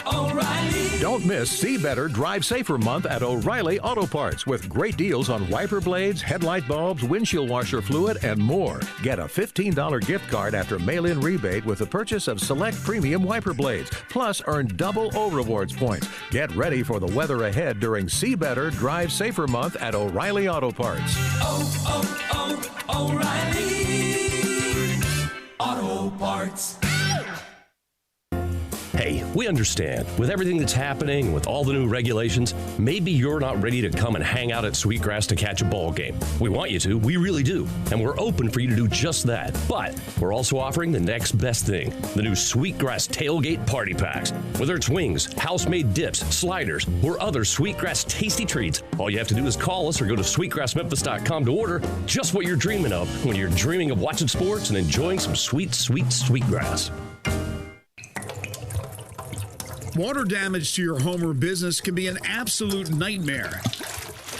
S13: O'Reilly. Don't miss See Better, Drive Safer month at O'Reilly Auto Parts with great deals on wiper blades, headlight bulbs, windshield washer fluid, and more. Get a $15 gift card after mail-in rebate with the purchase of select premium wiper blades. Plus, earn double O-Rewards points. Get ready for the weather ahead during See Better, Drive Safer month at O'Reilly Auto Parts.
S7: O'Reilly Auto Parts.
S16: Hey, we understand. With everything that's happening, with all the new regulations, maybe you're not ready to come and hang out at Sweetgrass to catch a ball game. We want you to, we really do, and we're open for you to do just that. But we're also offering the next best thing, the new Sweetgrass Tailgate Party Packs. Whether it's wings, house-made dips, sliders, or other Sweetgrass tasty treats, all you have to do is call us or go to sweetgrassmemphis.com to order just what you're dreaming of when you're dreaming of watching sports and enjoying some sweet, sweet Sweetgrass.
S18: Water damage to your home or business can be an absolute nightmare.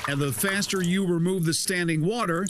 S18: And the faster you remove the standing water,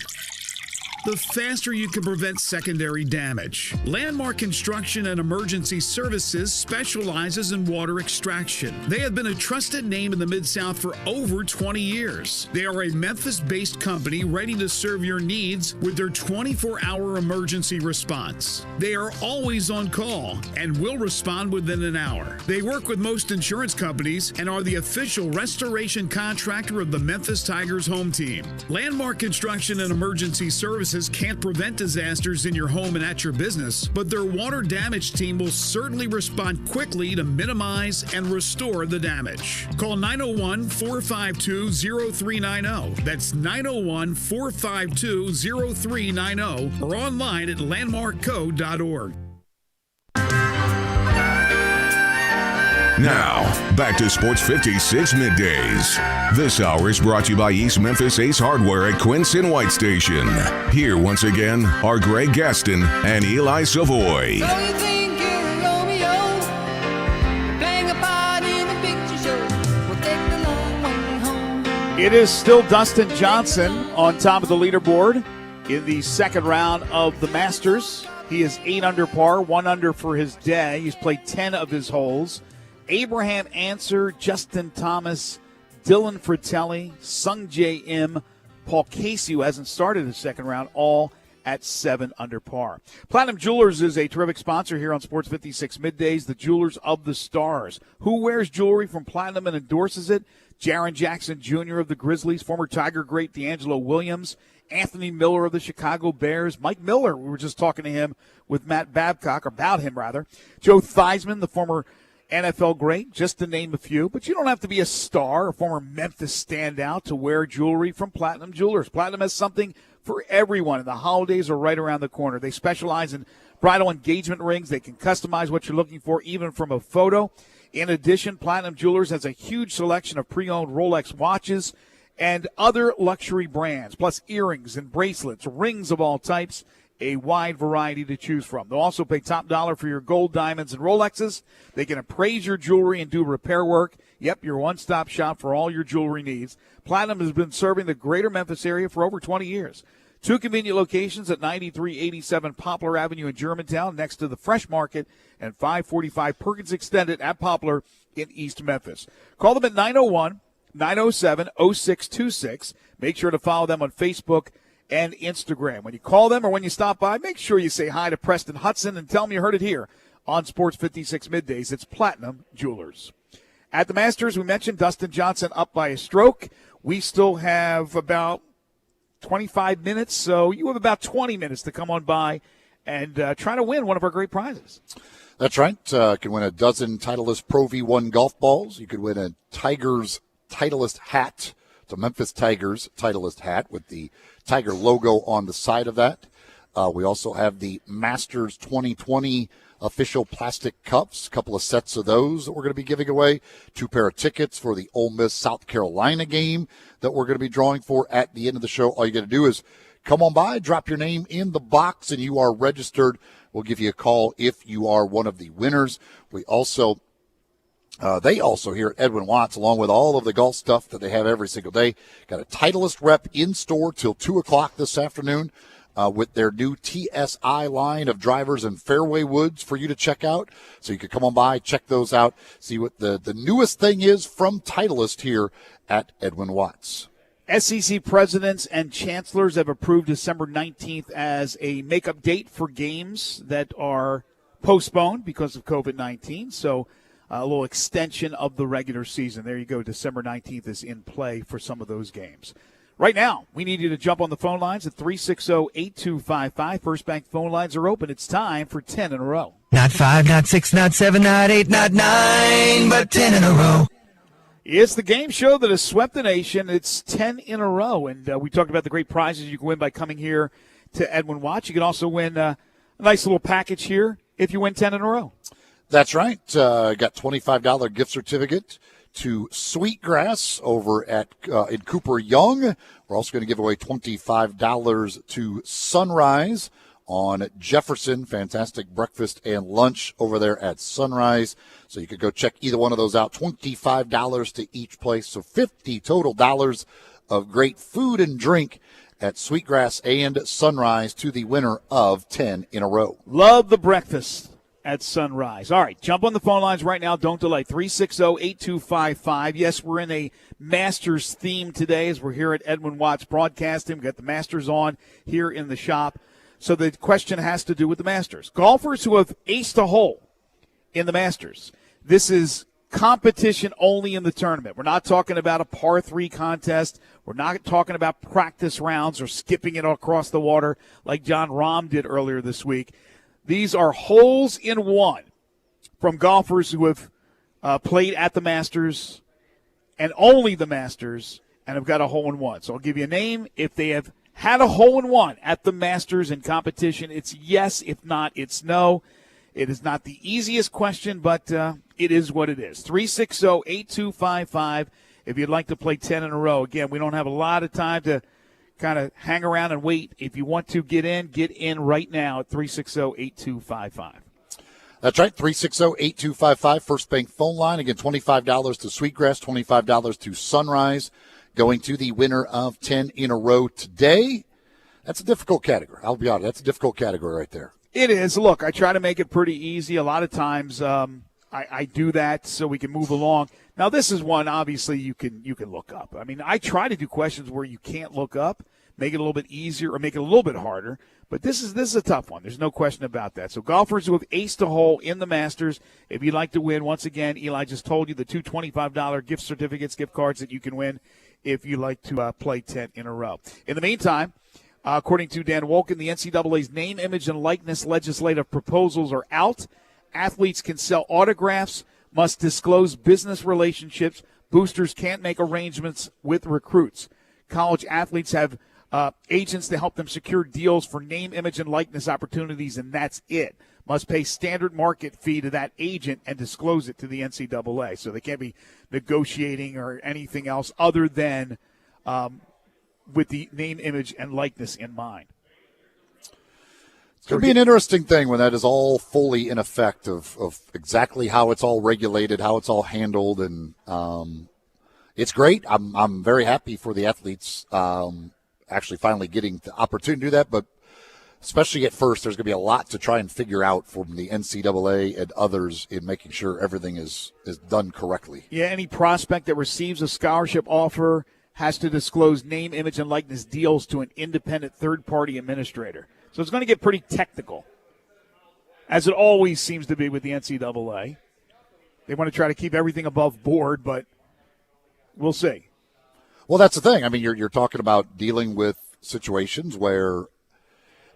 S18: the faster you can prevent secondary damage. Landmark Construction and Emergency Services specializes in water extraction. They have been a trusted name in the Mid-South for over 20 years. They are a Memphis-based company ready to serve your needs with their 24-hour emergency response. They are always on call and will respond within an hour. They work with most insurance companies and are the official restoration contractor of the Memphis Tigers home team. Landmark Construction and Emergency Services can't prevent disasters in your home and at your business, but their water damage team will certainly respond quickly to minimize and restore the damage. Call 901-452-0390. That's 901-452-0390 or online at landmarkco.org.
S1: Now, back to Sports 56 Middays. This hour is brought to you by East Memphis Ace Hardware at Quincy White Station. Here once again are Greg Gaston and Eli Savoy.
S7: So you think you're Romeo, playing a part in a picture show. We'll take the long way home.
S3: It is still Dustin Johnson on top of the leaderboard in the second round of the Masters. He is 8 under par, 1 under for his day. He's played 10 of his holes. Abraham Answer, Justin Thomas, Dylan Fratelli, Sung J M, Paul Casey, who hasn't started the second round, all at 7 under par. Platinum Jewelers is a terrific sponsor here on Sports 56 Middays, the Jewelers of the Stars. Who wears jewelry from Platinum and endorses it? Jaren Jackson Jr. of the Grizzlies, former Tiger great D'Angelo Williams, Anthony Miller of the Chicago Bears, Mike Miller, we were just talking to him with Matt Babcock, or about him rather, Joe Theismann, the former NFL great, just to name a few. But you don't have to be a star, a former Memphis standout, to wear jewelry from Platinum Jewelers. Platinum has something for everyone, and the holidays are right around the corner. They specialize in bridal engagement rings. They can customize what you're looking for, even from a photo. In addition, Platinum Jewelers has a huge selection of pre-owned Rolex watches and other luxury brands, plus earrings and bracelets, rings of all types, a wide variety to choose from. They'll also pay top dollar for your gold, diamonds, and Rolexes. They can appraise your jewelry and do repair work. Yep, your one-stop shop for all your jewelry needs. Platinum has been serving the greater Memphis area for over 20 years. 2 convenient locations at 9387 Poplar Avenue in Germantown, next to the Fresh Market, and 545 Perkins Extended at Poplar in East Memphis. Call them at 901-907-0626. Make sure to follow them on Facebook and Instagram. When you call them or when you stop by, make sure you say hi to Preston Hudson and tell them you heard it here on Sports 56 Middays. It's Platinum Jewelers. At the Masters, we mentioned Dustin Johnson up by a stroke. We still have about 25 minutes, so you have about 20 minutes to come on by and try to win one of our great prizes.
S4: That's right. You can win a dozen Titleist Pro V1 golf balls. You could win a Tigers Titleist hat. It's a Memphis Tigers Titleist hat with the Tiger logo on the side of that. We also have the Masters 2020 official plastic cups, a couple of sets of those that we're going to be giving away, 2 pair of tickets for the Ole Miss South Carolina game that we're going to be drawing for at the end of the show. All you got to do is come on by, drop your name in the box, and you are registered. We'll give you a call if you are one of the winners. We also they also here at Edwin Watts, along with all of the golf stuff that they have every single day, got a Titleist rep in store till 2 o'clock this afternoon with their new TSI line of drivers and fairway woods for you to check out. So you can come on by, check those out, see what the newest thing is from Titleist here at Edwin Watts.
S3: SEC presidents and chancellors have approved December 19th as a makeup date for games that are postponed because of COVID-19. So a little extension of the regular season. There you go. December 19th is in play for some of those games. Right now, we need you to jump on the phone lines at 360-8255. First Bank phone lines are open. It's time for 10 in a row.
S14: Not 5, not 6, not 7, not 8, not 9, but 10 in a row.
S3: It's the game show that has swept the nation. It's 10 in a row. And we talked about the great prizes you can win by coming here to Edwin Watts. You can also win a nice little package here if you win 10 in a row.
S4: That's right. Got $25 gift certificate to Sweetgrass over at in Cooper Young. We're also going to give away $25 to Sunrise on Jefferson. Fantastic breakfast and lunch over there at Sunrise. So you could go check either one of those out. $25 to each place. So $50 total dollars of great food and drink at Sweetgrass and Sunrise to the winner of 10 in a row.
S3: Love the breakfast at Sunrise. All right, jump on the phone lines right now. Don't delay. 360-8255. Yes, we're in a Masters theme today as we're here at Edwin Watts Broadcasting. We've got the Masters on here in the shop. So the question has to do with the Masters. Golfers who have aced a hole in the Masters. This is competition only in the tournament. We're not talking about a par 3 contest. We're not talking about practice rounds or skipping it across the water like John Rahm did earlier this week. These are holes in one from golfers who have played at the Masters and only the Masters and have got a hole in one. So I'll give you a name. If they have had a hole in one at the Masters in competition, it's yes. If not, it's no. It is not the easiest question, but it is what it is. 360-8255 if you'd like to play 10 in a row. Again, we don't have a lot of time to kind of hang around and wait. If you want to get in right now at 360-8255.
S4: That's right, 360-8255, First Bank phone line. Again, $25 to Sweetgrass, $25 to Sunrise, going to the winner of 10 in a row today. That's a difficult category. I'll be honest, that's a difficult category right there.
S3: It is. Look, I try to make it pretty easy. A lot of times I do that so we can move along. Now, this is one, obviously, you can look up. I mean, I try to do questions where you can't look up. make it a little bit easier or make it a little bit harder. But this is a tough one. There's no question about that. So golfers who have aced a hole in the Masters, if you'd like to win, once again, Eli just told you the two $25 gift certificates, gift cards that you can win if you like to play 10 in a row. In the meantime, according to Dan Wolken, the NCAA's name, image, and likeness legislative proposals are out. Athletes can sell autographs, must disclose business relationships. Boosters can't make arrangements with recruits. College athletes have agents to help them secure deals for name, image, and likeness opportunities, and that's it. Must pay standard market fee to that agent and disclose it to the NCAA. So they can't be negotiating or anything else other than with the name, image, and likeness in mind.
S4: It's going to be an interesting thing when that is all fully in effect of exactly how it's all regulated, how it's all handled, and it's great. I'm very happy for the athletes actually finally getting the opportunity to do that, but especially at first, there's going to be a lot to try and figure out from the NCAA and others in making sure everything is done correctly.
S3: Yeah, any prospect that receives a scholarship offer has to disclose name, image, and likeness deals to an independent third-party administrator. So it's going to get pretty technical, as it always seems to be with the NCAA. They want to try to keep everything above board, but we'll see.
S4: Well, that's the thing. I mean, you're talking about dealing with situations where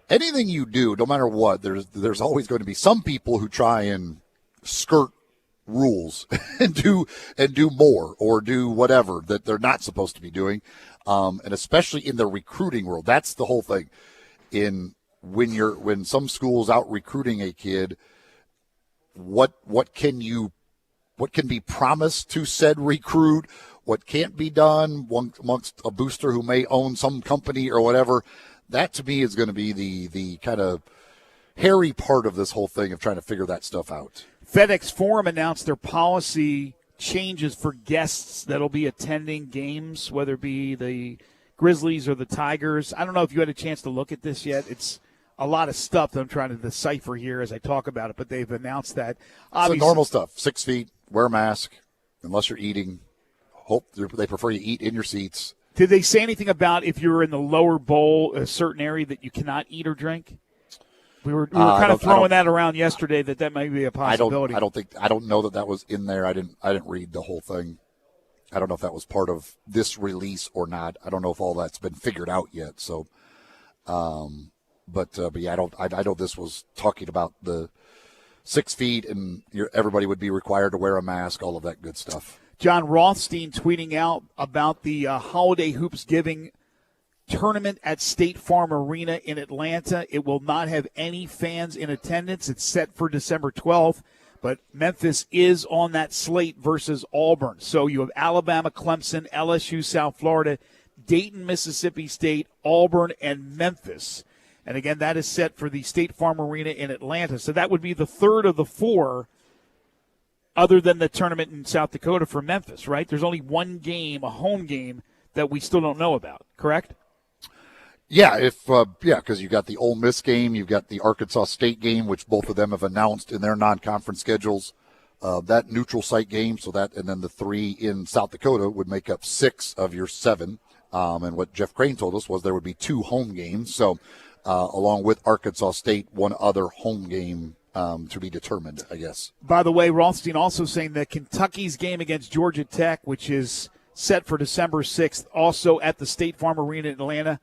S4: anything you do, no matter what, there's always going to be some people who try and skirt rules and do more or do whatever that they're not supposed to be doing, and especially in the recruiting world. That's the whole thing. When some school's out recruiting a kid, what can be promised to said recruit? What can't be done amongst a booster who may own some company or whatever? That to me is going to be the kind of hairy part of this whole thing of trying to figure that stuff out.
S3: FedEx Forum announced their policy changes for guests that'll be attending games, whether it be the Grizzlies or the Tigers. I don't know if you had a chance to look at this yet. It's a lot of stuff that I'm trying to decipher here as I talk about it, but they've announced that.
S4: So normal stuff, 6 feet, wear a mask, unless you're eating. Hope they prefer you eat in your seats.
S3: Did they say anything about if you're in the lower bowl, a certain area that you cannot eat or drink? We were kind of throwing that around yesterday that might be a possibility.
S4: I don't know that was in there. I didn't read the whole thing. I don't know if that was part of this release or not. I don't know if all that's been figured out yet. So, but yeah, I know this was talking about the 6 feet and everybody would be required to wear a mask, all of that good stuff.
S3: John Rothstein tweeting out about the Holiday Hoops Giving tournament at State Farm Arena in Atlanta. It will not have any fans in attendance. It's set for December 12th, but Memphis is on that slate versus Auburn. So you have Alabama, Clemson, LSU, South Florida, Dayton, Mississippi State, Auburn, and Memphis. And again, that is set for the State Farm Arena in Atlanta. So that would be the third of the four other than the tournament in South Dakota for Memphis, right? There's only one game, a home game, that we still don't know about, correct?
S4: Yeah, because you got the Ole Miss game, you've got the Arkansas State game, which both of them have announced in their non-conference schedules. That neutral site game, and then the 3 in South Dakota would make up 6 of your 7. And what Jeff Crane told us was there would be 2 home games. So, along with Arkansas State, one other home game to be determined, I guess.
S3: By the way, Rothstein also saying that Kentucky's game against Georgia Tech, which is set for December 6th, also at the State Farm Arena in Atlanta,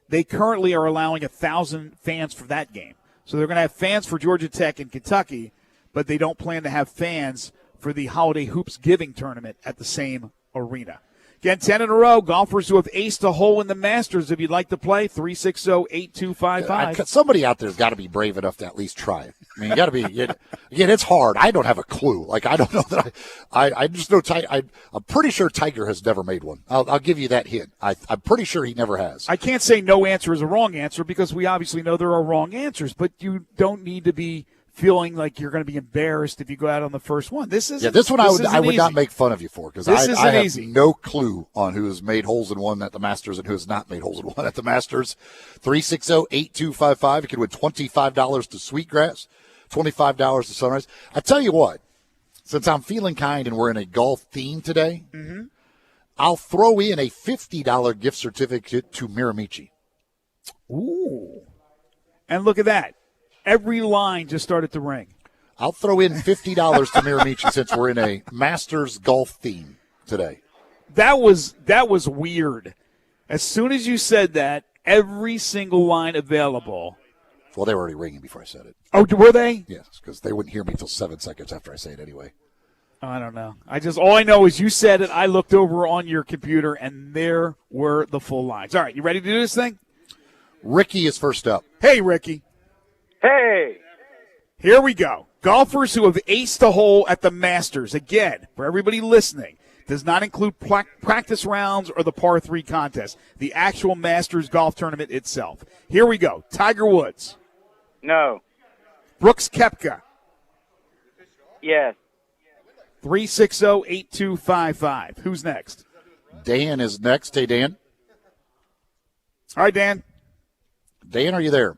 S3: they currently are allowing 1,000 fans for that game. So they're going to have fans for Georgia Tech and Kentucky, but they don't plan to have fans for the Holiday Hoops Giving tournament at the same arena. Again, 10 in a row. Golfers who have aced a hole in the Masters, if you'd like to play, 360-8255.
S4: Somebody out there has got to be brave enough to at least try it. I mean, you got to be. Again, it's hard. I don't have a clue. Like, I don't know that I just know. I'm pretty sure Tiger has never made one. I'll give you that hint. I'm pretty sure he never has.
S3: I can't say no answer is a wrong answer because we obviously know there are wrong answers, but you don't need to be feeling like you're going to be embarrassed if you go out on the first one. This one
S4: I would not make fun of you for because I have
S3: easy.
S4: No clue on who has made holes in one at the Masters and who has not made holes in one at the Masters. 360-8255. You can win $25 to Sweetgrass, $25 to Sunrise. I tell you what, since I'm feeling kind and we're in a golf theme today, I'll throw in a $50 gift certificate to Miramichi.
S3: Ooh. And look at that. Every line just started to ring.
S4: I'll throw in $50 to Miramichi since we're in a Masters golf theme today.
S3: That was weird. As soon as you said that, every single line available.
S4: Well, they were already ringing before I said it.
S3: Oh, were they?
S4: Yes, because they wouldn't hear me until 7 seconds after I say it anyway.
S3: I don't know. All I know is you said it. I looked over on your computer, and there were the full lines. All right, you ready to do this thing?
S4: Ricky is first up.
S3: Hey, Ricky.
S17: Hey.
S3: Here we go. Golfers who have aced a hole at the Masters. Again, for everybody listening, does not include practice rounds or the par 3 contest. The actual Masters golf tournament itself. Here we go. Tiger Woods.
S17: No.
S3: Brooks Koepka.
S17: Yes.
S3: 360-8255. Who's next?
S4: Dan is next. Hey, Dan.
S3: All right, Dan.
S4: Dan, are you there?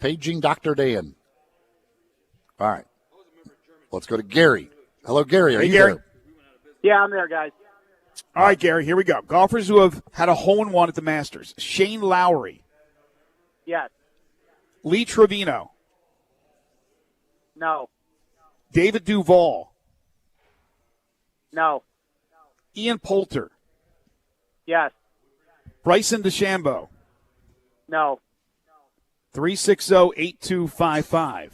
S4: Paging Dr. Dan. All right. Let's go to Gary. Hello, Gary. Are you
S3: Gary.
S4: there?
S17: Yeah, I'm there, guys.
S3: All right, Gary, here we go. Golfers who have had a hole-in-one at the Masters. Shane Lowry.
S17: Yes.
S3: Lee Trevino.
S17: No.
S3: David Duval.
S17: No.
S3: Ian Poulter.
S17: Yes.
S3: Bryson DeChambeau.
S17: No.
S3: 360-8255.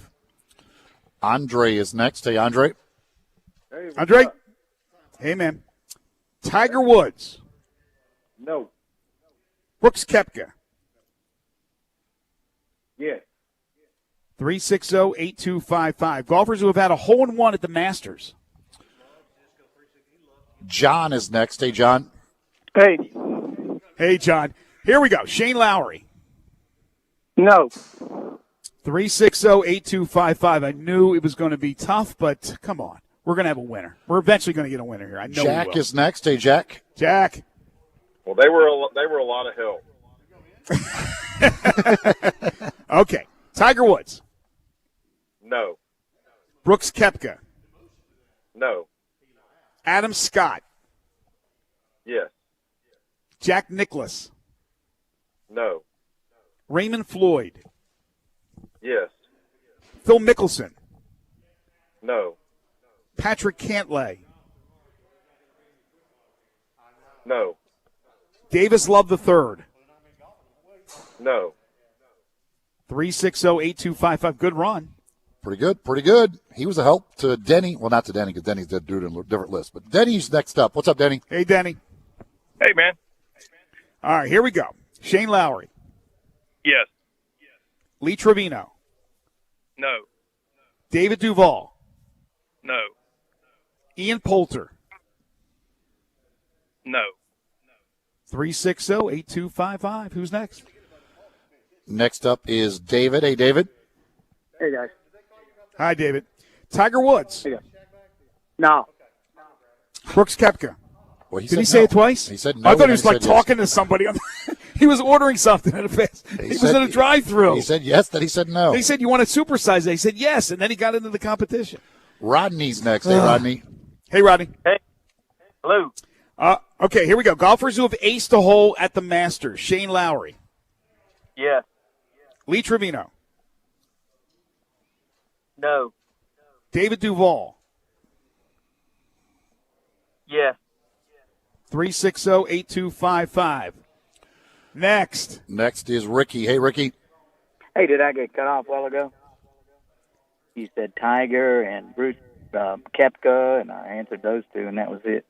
S4: Andre is next. Hey, Andre.
S17: Hey,
S3: Andre? Hey, man. Tiger Woods.
S17: No.
S3: Brooks Koepka.
S17: Yes.
S3: 360-8255. Golfers who have had a hole-in-one at the Masters.
S4: John is next. Hey, John.
S17: Hey.
S3: Hey, John. Here we go. Shane Lowry.
S17: No.
S3: 360-8255. I knew it was going to be tough, but come on. We're going to have a winner. We're eventually going to get a winner here. I know
S4: Jack
S3: we will.
S4: is next. Hey, Jack.
S3: Jack.
S21: Well, they were a lot of help.
S3: Okay. Tiger Woods.
S21: No.
S3: Brooks Koepka.
S21: No.
S3: Adam Scott.
S21: Yes.
S3: Jack Nicklaus.
S21: No.
S3: Raymond Floyd.
S21: Yes.
S3: Phil Mickelson.
S21: No.
S3: Patrick Cantlay.
S21: No.
S3: Davis Love III.
S21: No.
S3: 360-8255. Good run.
S4: Pretty good. Pretty good. He was a help to Denny. Well, not to Denny because Denny's did it in a different list. But Denny's next up. What's up, Denny?
S3: Hey, Denny.
S21: Hey, man.
S3: All right, here we go. Shane Lowry.
S21: Yes.
S3: Lee Trevino.
S21: No.
S3: David Duval.
S21: No.
S3: Ian Poulter.
S21: No.
S3: 360-8255. Who's next?
S4: Next up is David. Hey, David.
S17: Hey, guys.
S3: Hi, David. Tiger Woods.
S17: Hey, guys. No.
S3: Brooks Koepka.
S4: Well,
S3: Did he say it twice?
S4: He said no.
S3: I thought he
S4: and
S3: was
S4: then
S3: like
S4: said
S3: talking to somebody. He was ordering something at a fast. He was
S4: said-
S3: in a drive-through.
S4: He said yes, then he said no.
S3: He said, "You want to supersize it?" He said, "Yes," and then he got into the competition.
S4: Rodney's next. Hey, Rodney.
S3: Hey, Rodney.
S17: Hey. Hello.
S3: Okay, here we go. Golfers who have aced a hole at the Masters. Shane Lowry.
S17: Yes.
S3: Lee Trevino.
S17: No.
S3: David Duval.
S17: Yes.
S3: 360-8255. Next.
S4: Next is Ricky. Hey, Ricky.
S17: Hey, did I get cut off a while ago? You said Tiger and Bruce Koepka, and I answered those two, and that was it.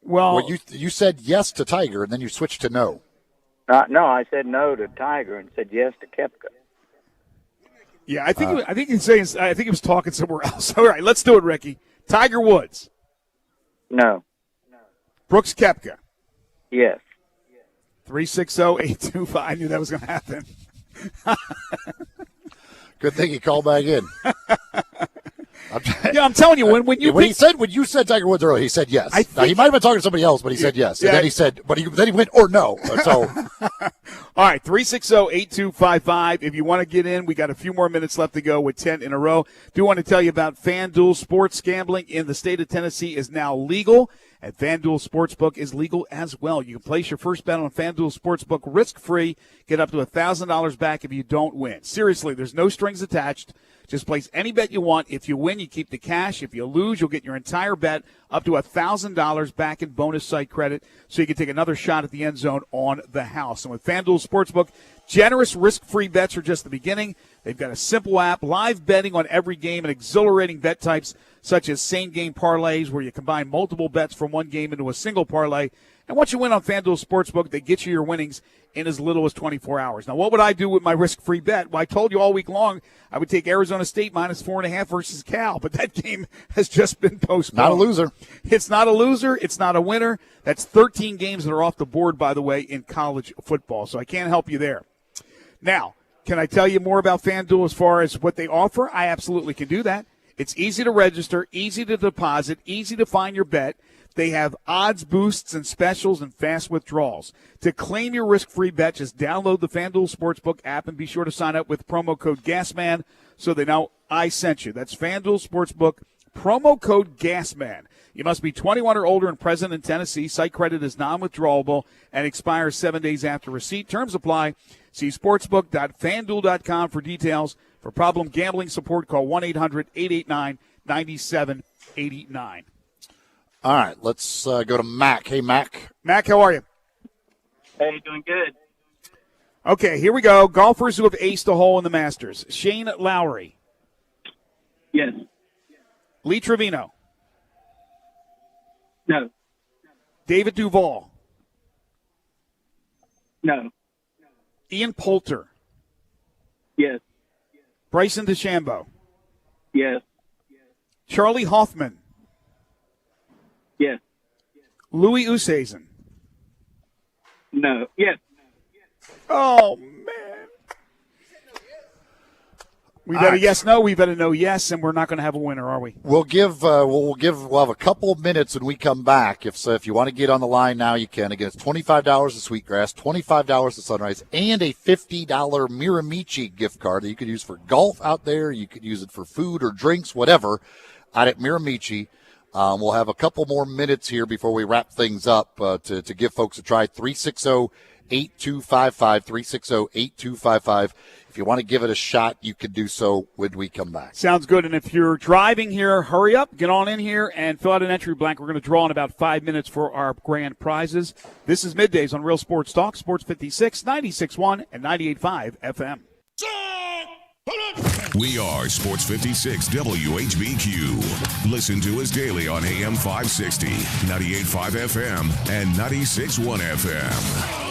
S3: Well,
S4: you said yes to Tiger, and then you switched to no.
S17: No, I said no to Tiger and said yes to Koepka.
S3: Yeah, I think he's saying. I think he was talking somewhere else. All right, let's do it, Ricky. Tiger Woods.
S17: No.
S3: Brooks Koepka.
S17: Yes.
S3: 360-825. I knew that was going to happen.
S4: Good thing he called back in.
S3: Yeah, I'm telling you, when you
S4: said Tiger Woods earlier, he said yes. Now, he might have been talking to somebody else, but he said yes. And then he said, then he went or no. So,
S3: all right, 360-8255. If you want to get in, we got a few more minutes left to go with 10 in a row. Do want to tell you about FanDuel. Sports gambling in the state of Tennessee is now legal. And FanDuel Sportsbook is legal as well. You can place your first bet on FanDuel Sportsbook risk-free. Get up to $1,000 back if you don't win. Seriously, there's no strings attached. Just place any bet you want. If you win, you keep the cash. If you lose, you'll get your entire bet up to $1,000 back in bonus site credit, so you can take another shot at the end zone on the house. And with FanDuel Sportsbook, generous risk-free bets are just the beginning. They've got a simple app, live betting on every game, and exhilarating bet types such as same-game parlays where you combine multiple bets from one game into a single parlay. And once you win on FanDuel Sportsbook, they get you your winnings in as little as 24 hours. Now, what would I do with my risk-free bet? Well, I told you all week long I would take Arizona State minus 4.5 versus Cal, but that game has just been postponed.
S4: Not a loser.
S3: It's not a loser. It's not a winner. That's 13 games that are off the board, by the way, in college football, so I can't help you there. Now, can I tell you more about FanDuel as far as what they offer? I absolutely can do that. It's easy to register, easy to deposit, easy to find your bet. They have odds boosts and specials and fast withdrawals. To claim your risk-free bet, just download the FanDuel Sportsbook app and be sure to sign up with promo code GASMAN so they know I sent you. That's FanDuel Sportsbook, promo code GASMAN. You must be 21 or older and present in Tennessee. Site credit is non-withdrawable and expires 7 days after receipt. Terms apply. See sportsbook.fanduel.com for details. For problem gambling support, call 1-800-889-9789.
S4: All right, let's go to Mac. Hey, Mac.
S3: Mac, how are you?
S15: Hey, doing good.
S3: Okay, here we go. Golfers who have aced a hole in the Masters. Shane Lowry.
S15: Yes.
S3: Lee Trevino.
S15: No.
S3: David Duval.
S15: No.
S3: Ian Poulter.
S15: Yes.
S3: Bryson DeChambeau.
S15: Yes.
S3: Charlie Hoffman.
S15: Yes.
S3: Louis Oosthuizen.
S15: No. Yes.
S3: Oh, man. We've had a yes, no. We've had a no, yes, and we're not going to have a winner, are we?
S4: We'll have a couple of minutes when we come back. If you want to get on the line now, you can. Again, it's $25 at Sweetgrass, $25 at Sunrise, and a $50 Miramichi gift card that you could use for golf out there. You could use it for food or drinks, whatever, out at Miramichi. We'll have a couple more minutes here before we wrap things up to give folks a try. 360-8255, 360-8255. If you want to give it a shot, you can do so when we come back.
S3: Sounds good. And if you're driving here, hurry up, get on in here, and fill out an entry blank. We're going to draw in about 5 minutes for our grand prizes. This is Middays on Real Sports Talk, Sports 56, 96.1, and 98.5 FM.
S1: We are Sports 56 WHBQ. Listen to us daily on AM 560, 98.5 FM, and 96.1 FM.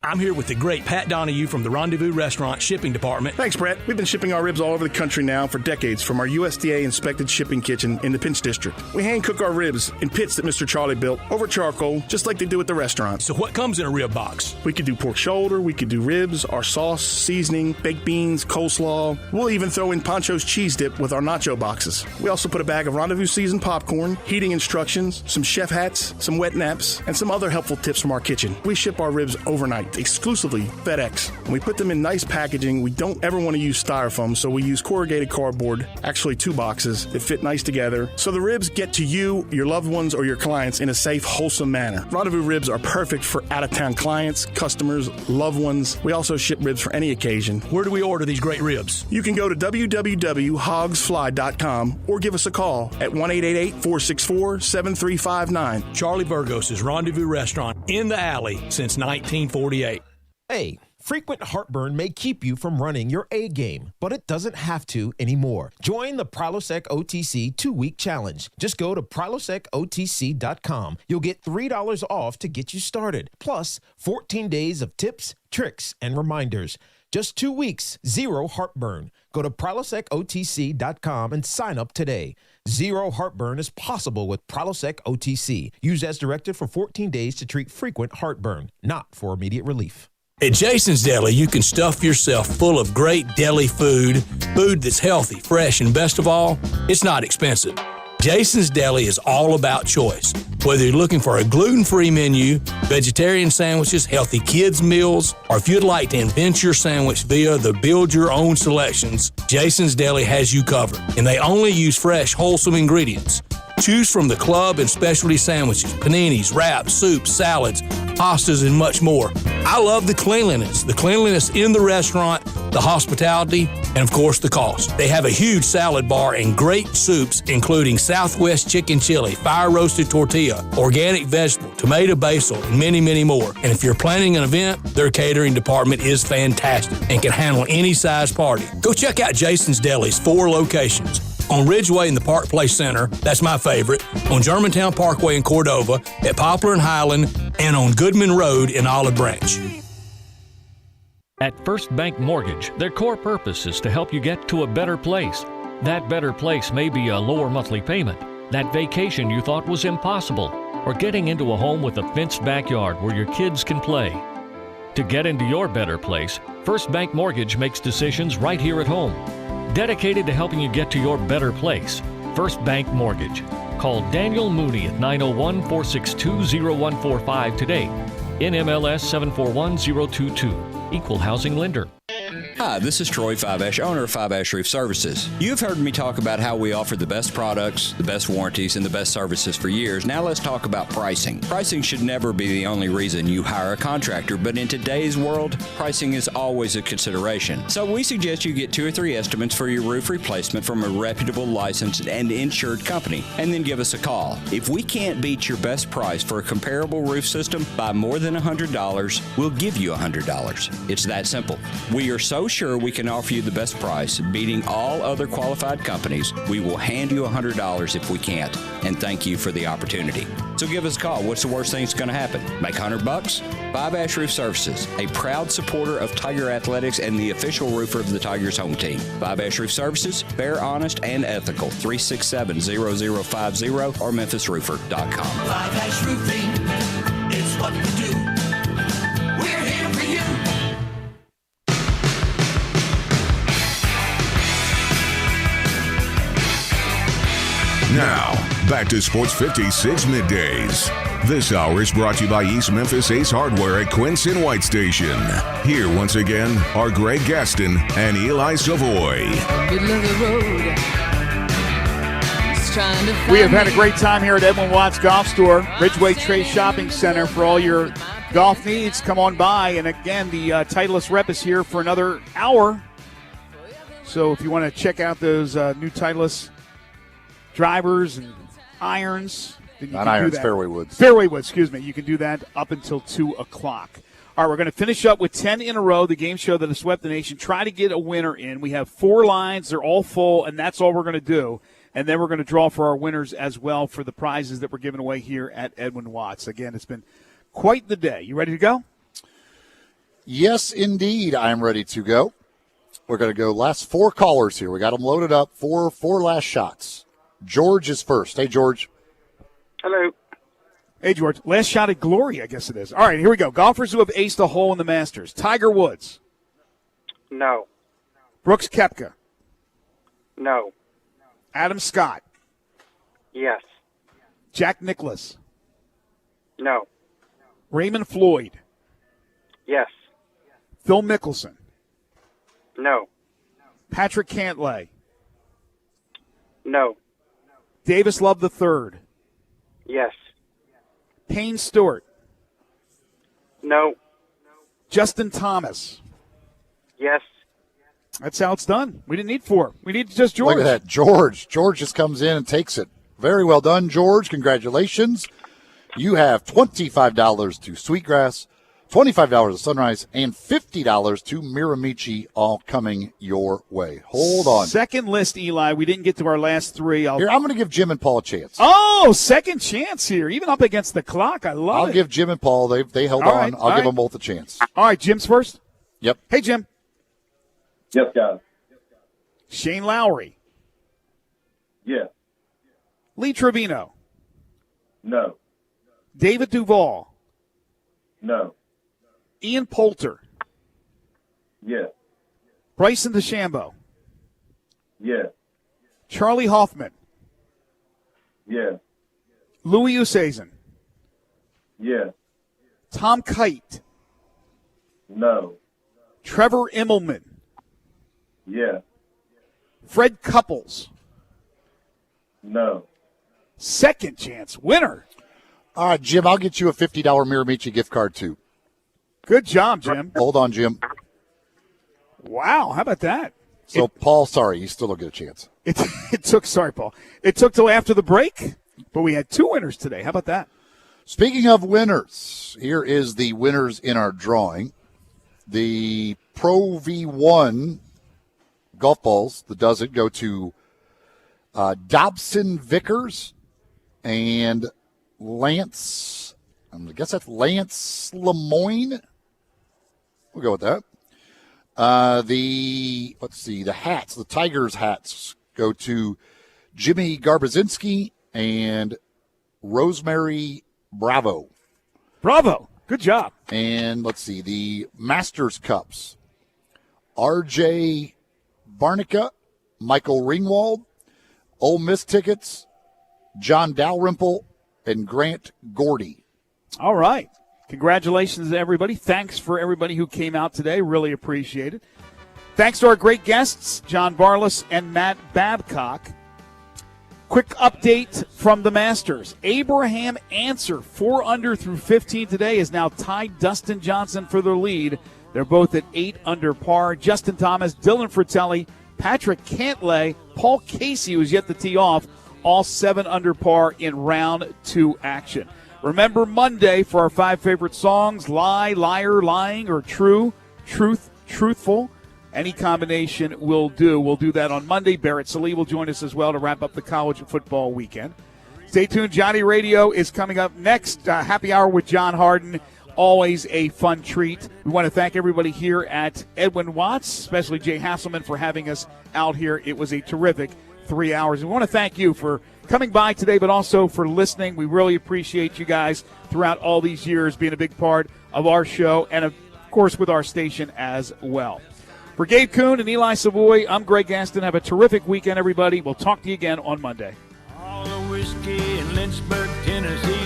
S22: I'm here with the great Pat Donahue from the Rendezvous Restaurant Shipping Department.
S23: Thanks, Brett. We've been shipping our ribs all over the country now for decades from our USDA-inspected shipping kitchen in the Pinch District. We hand-cook our ribs in pits that Mr. Charlie built over charcoal, just like they do at the restaurant.
S22: So what comes in a rib box?
S23: We could do pork shoulder, we could do ribs, our sauce, seasoning, baked beans, coleslaw. We'll even throw in Pancho's cheese dip with our nacho boxes. We also put a bag of Rendezvous seasoned popcorn, heating instructions, some chef hats, some wet naps, and some other helpful tips from our kitchen. We ship our ribs overnight, exclusively FedEx. And we put them in nice packaging. We don't ever want to use styrofoam, so we use corrugated cardboard, actually 2 boxes that fit nice together, so the ribs get to you, your loved ones, or your clients in a safe, wholesome manner. Rendezvous ribs are perfect for out-of-town clients, customers, loved ones. We also ship ribs for any occasion.
S22: Where do we order these great ribs?
S23: You can go to www.hogsfly.com or give us a call at 1-888-464-7359.
S22: Charlie Burgos' Rendezvous Restaurant in the alley since 1948.
S24: Hey, frequent heartburn may keep you from running your A game, but it doesn't have to anymore. Join the Prilosec OTC 2-week challenge. Just go to prilosecotc.com. You'll get $3 off to get you started, plus 14 days of tips, tricks, and reminders. Just 2 weeks, 0 heartburn. Go to prilosecotc.com and sign up today. 0 heartburn is possible with Prilosec OTC. Use as directed for 14 days to treat frequent heartburn, not for immediate relief.
S22: At Jason's Deli, you can stuff yourself full of great deli food that's healthy, fresh, and best of all, it's not expensive. Jason's Deli is all about choice. Whether you're looking for a gluten-free menu, vegetarian sandwiches, healthy kids' meals, or if you'd like to invent your sandwich via the build-your-own selections, Jason's Deli has you covered. And they only use fresh, wholesome ingredients. Choose from the club and specialty sandwiches, paninis, wraps, soups, salads, pastas, and much more. I love the cleanliness in the restaurant, the hospitality, and of course the cost. They have a huge salad bar and great soups, including Southwest chicken chili, fire roasted tortilla, organic vegetable, tomato basil, and many, many more. And if you're planning an event, their catering department is fantastic and can handle any size party. Go check out Jason's Deli's 4 locations. On Ridgeway in the Park Place Center, that's my favorite, on Germantown Parkway in Cordova, at Poplar and Highland, and on Goodman Road in Olive Branch.
S2: At First Bank Mortgage, their core purpose is to help you get to a better place. That better place may be a lower monthly payment, that vacation you thought was impossible, or getting into a home with a fenced backyard where your kids can play. To get into your better place, First Bank Mortgage makes decisions right here at home. Dedicated to helping you get to your better place, First Bank Mortgage. Call Daniel Mooney at 901-462-0145 today. NMLS 741022. Equal housing lender.
S5: Hi, this is Troy Fiveash, owner of Fiveash Roof Services. You've heard me talk about how we offer the best products, the best warranties, and the best services for years. Now let's talk about pricing. Pricing should never be the only reason you hire a contractor, but in today's world, pricing is always a consideration. So we suggest you get 2 or 3 estimates for your roof replacement from a reputable, licensed, and insured company, and then give us a call. If we can't beat your best price for a comparable roof system by more than $100, we'll give you $100. It's that simple. We are so sure we can offer you the best price, beating all other qualified companies. We will hand you $100 if we can't, and thank you for the opportunity. So give us a call. What's the worst thing that's going to happen? Make $100? Fiveash Roof Services, a proud supporter of Tiger Athletics and the official roofer of the Tigers home team. Fiveash Roof Services, fair, honest, and ethical. 367-0050 or memphisroofer.com.
S7: Fiveash Roofing, it's what we do. We're here for you.
S1: Now, back to Sports 56 Middays. This hour is brought to you by East Memphis Ace Hardware at Quince and White Station. Here once again are Greg Gaston and Eli Savoy.
S6: Middle of the road.
S3: We have had a great time here at Edwin Watts Golf Store, Ridgeway Trace Shopping Center, for all your golf needs. Come on by. And again, the Titleist rep is here for another hour. So if you want to check out those new Titleist drivers and irons, then you
S4: Not
S3: can
S4: irons,
S3: do that.
S4: fairway woods.
S3: Fairway woods, excuse me. You can do that up until 2 o'clock. All right, we're going to finish up with 10 in a row, the game show that has swept the nation. Try to get a winner in. We have 4 lines. They're all full, and that's all we're going to do. And then we're going to draw for our winners as well for the prizes that we're giving away here at Edwin Watts. Again, it's been quite the day. You ready to go?
S4: Yes, indeed, I am ready to go. We're going to go last 4 callers here. We got them loaded up. Four last shots. George is first. Hey, George.
S15: Hello.
S3: Hey, George. Last shot at glory, I guess it is. All right, here we go. Golfers who have aced a hole in the Masters. Tiger Woods.
S15: No.
S3: Brooks Koepka.
S15: No.
S3: Adam Scott.
S15: Yes.
S3: Jack Nicklaus.
S15: No.
S3: Raymond Floyd.
S15: Yes.
S3: Phil Mickelson.
S15: No.
S3: Patrick Cantlay.
S15: No.
S3: Davis Love III.
S15: Yes.
S3: Payne Stewart.
S15: No.
S3: Justin Thomas.
S15: Yes.
S3: That's how it's done. We didn't need 4. We need just George.
S4: Look at that, George. George just comes in and takes it. Very well done, George. Congratulations. You have $25 to Sweetgrass, $25 to Sunrise, and $50 to Miramichi, all coming your way. Hold on.
S3: Second list, Eli. We didn't get to our last 3.
S4: Here, I'm going to give Jim and Paul a chance.
S3: Oh, second chance here. Even up against the clock. I love
S4: I'll
S3: it.
S4: give Jim and Paul. They held
S3: All
S4: on.
S3: right,
S4: I'll
S3: all
S4: give
S3: right.
S4: them both a chance.
S3: All right, Jim's first.
S4: Yep.
S3: Hey, Jim.
S21: Yes, guys.
S3: Shane Lowry.
S21: Yes.
S3: Lee Trevino.
S21: No.
S3: David Duval.
S21: No.
S3: Ian Poulter.
S21: Yes.
S3: Bryson DeChambeau.
S21: Yes.
S3: Charlie Hoffman.
S21: Yes.
S3: Louis Oosthuizen.
S21: Yes.
S3: Tom Kite.
S21: No.
S3: Trevor Immelman.
S21: Yes.
S3: Fred Couples.
S21: No.
S3: Second chance winner.
S4: All right, Jim, I'll get you a $50 Miramichi gift card, too.
S3: Good job, Jim.
S4: Hold on, Jim.
S3: Wow, how about that?
S4: So, Paul, sorry, you still don't get a chance.
S3: It took, sorry, Paul. It took till after the break, but we had 2 winners today. How about that?
S4: Speaking of winners, here is the winners in our drawing. The Pro V1 golf balls, the dozen, go to Dobson Vickers and Lance. I guess that's Lance Lemoyne. We'll go with that. The hats, the Tigers hats go to Jimmy Garbazinski and Rosemary Bravo.
S3: Bravo. Good job.
S4: And let's see, the Masters Cups. RJ Barnica, Michael Ringwald, Ole Miss tickets, John Dalrymple, and Grant Gordy.
S3: All right. Congratulations to everybody. Thanks for everybody who came out today. Really appreciate it. Thanks to our great guests, John Barlas and Matt Babcock. Quick update from the Masters. Abraham Answer, 4 under through 15 today, is now tied Dustin Johnson for the lead. They're both at 8 under par. Justin Thomas, Dylan Fratelli, Patrick Cantlay, Paul Casey, who's yet to tee off, all 7 under par in round 2 action. Remember Monday for our 5 favorite songs: Lie, Liar, Lying, or True, Truth, Truthful. Any combination will do. We'll do that on Monday. Barrett Salee will join us as well to wrap up the college football weekend. Stay tuned. Johnny Radio is coming up next. Happy Hour with John Harden. Always a fun treat. We want to thank everybody here at Edwin Watts, especially Jay Hasselman, for having us out here. It was a terrific 3 hours. We want to thank you for coming by today, but also for listening. We really appreciate you guys throughout all these years being a big part of our show and, of course, with our station as well. For Gabe Kuhn and Eli Savoy, I'm Greg Gaston. Have a terrific weekend, everybody. We'll talk to you again on Monday.
S8: All the whiskey in Lynchburg, Tennessee.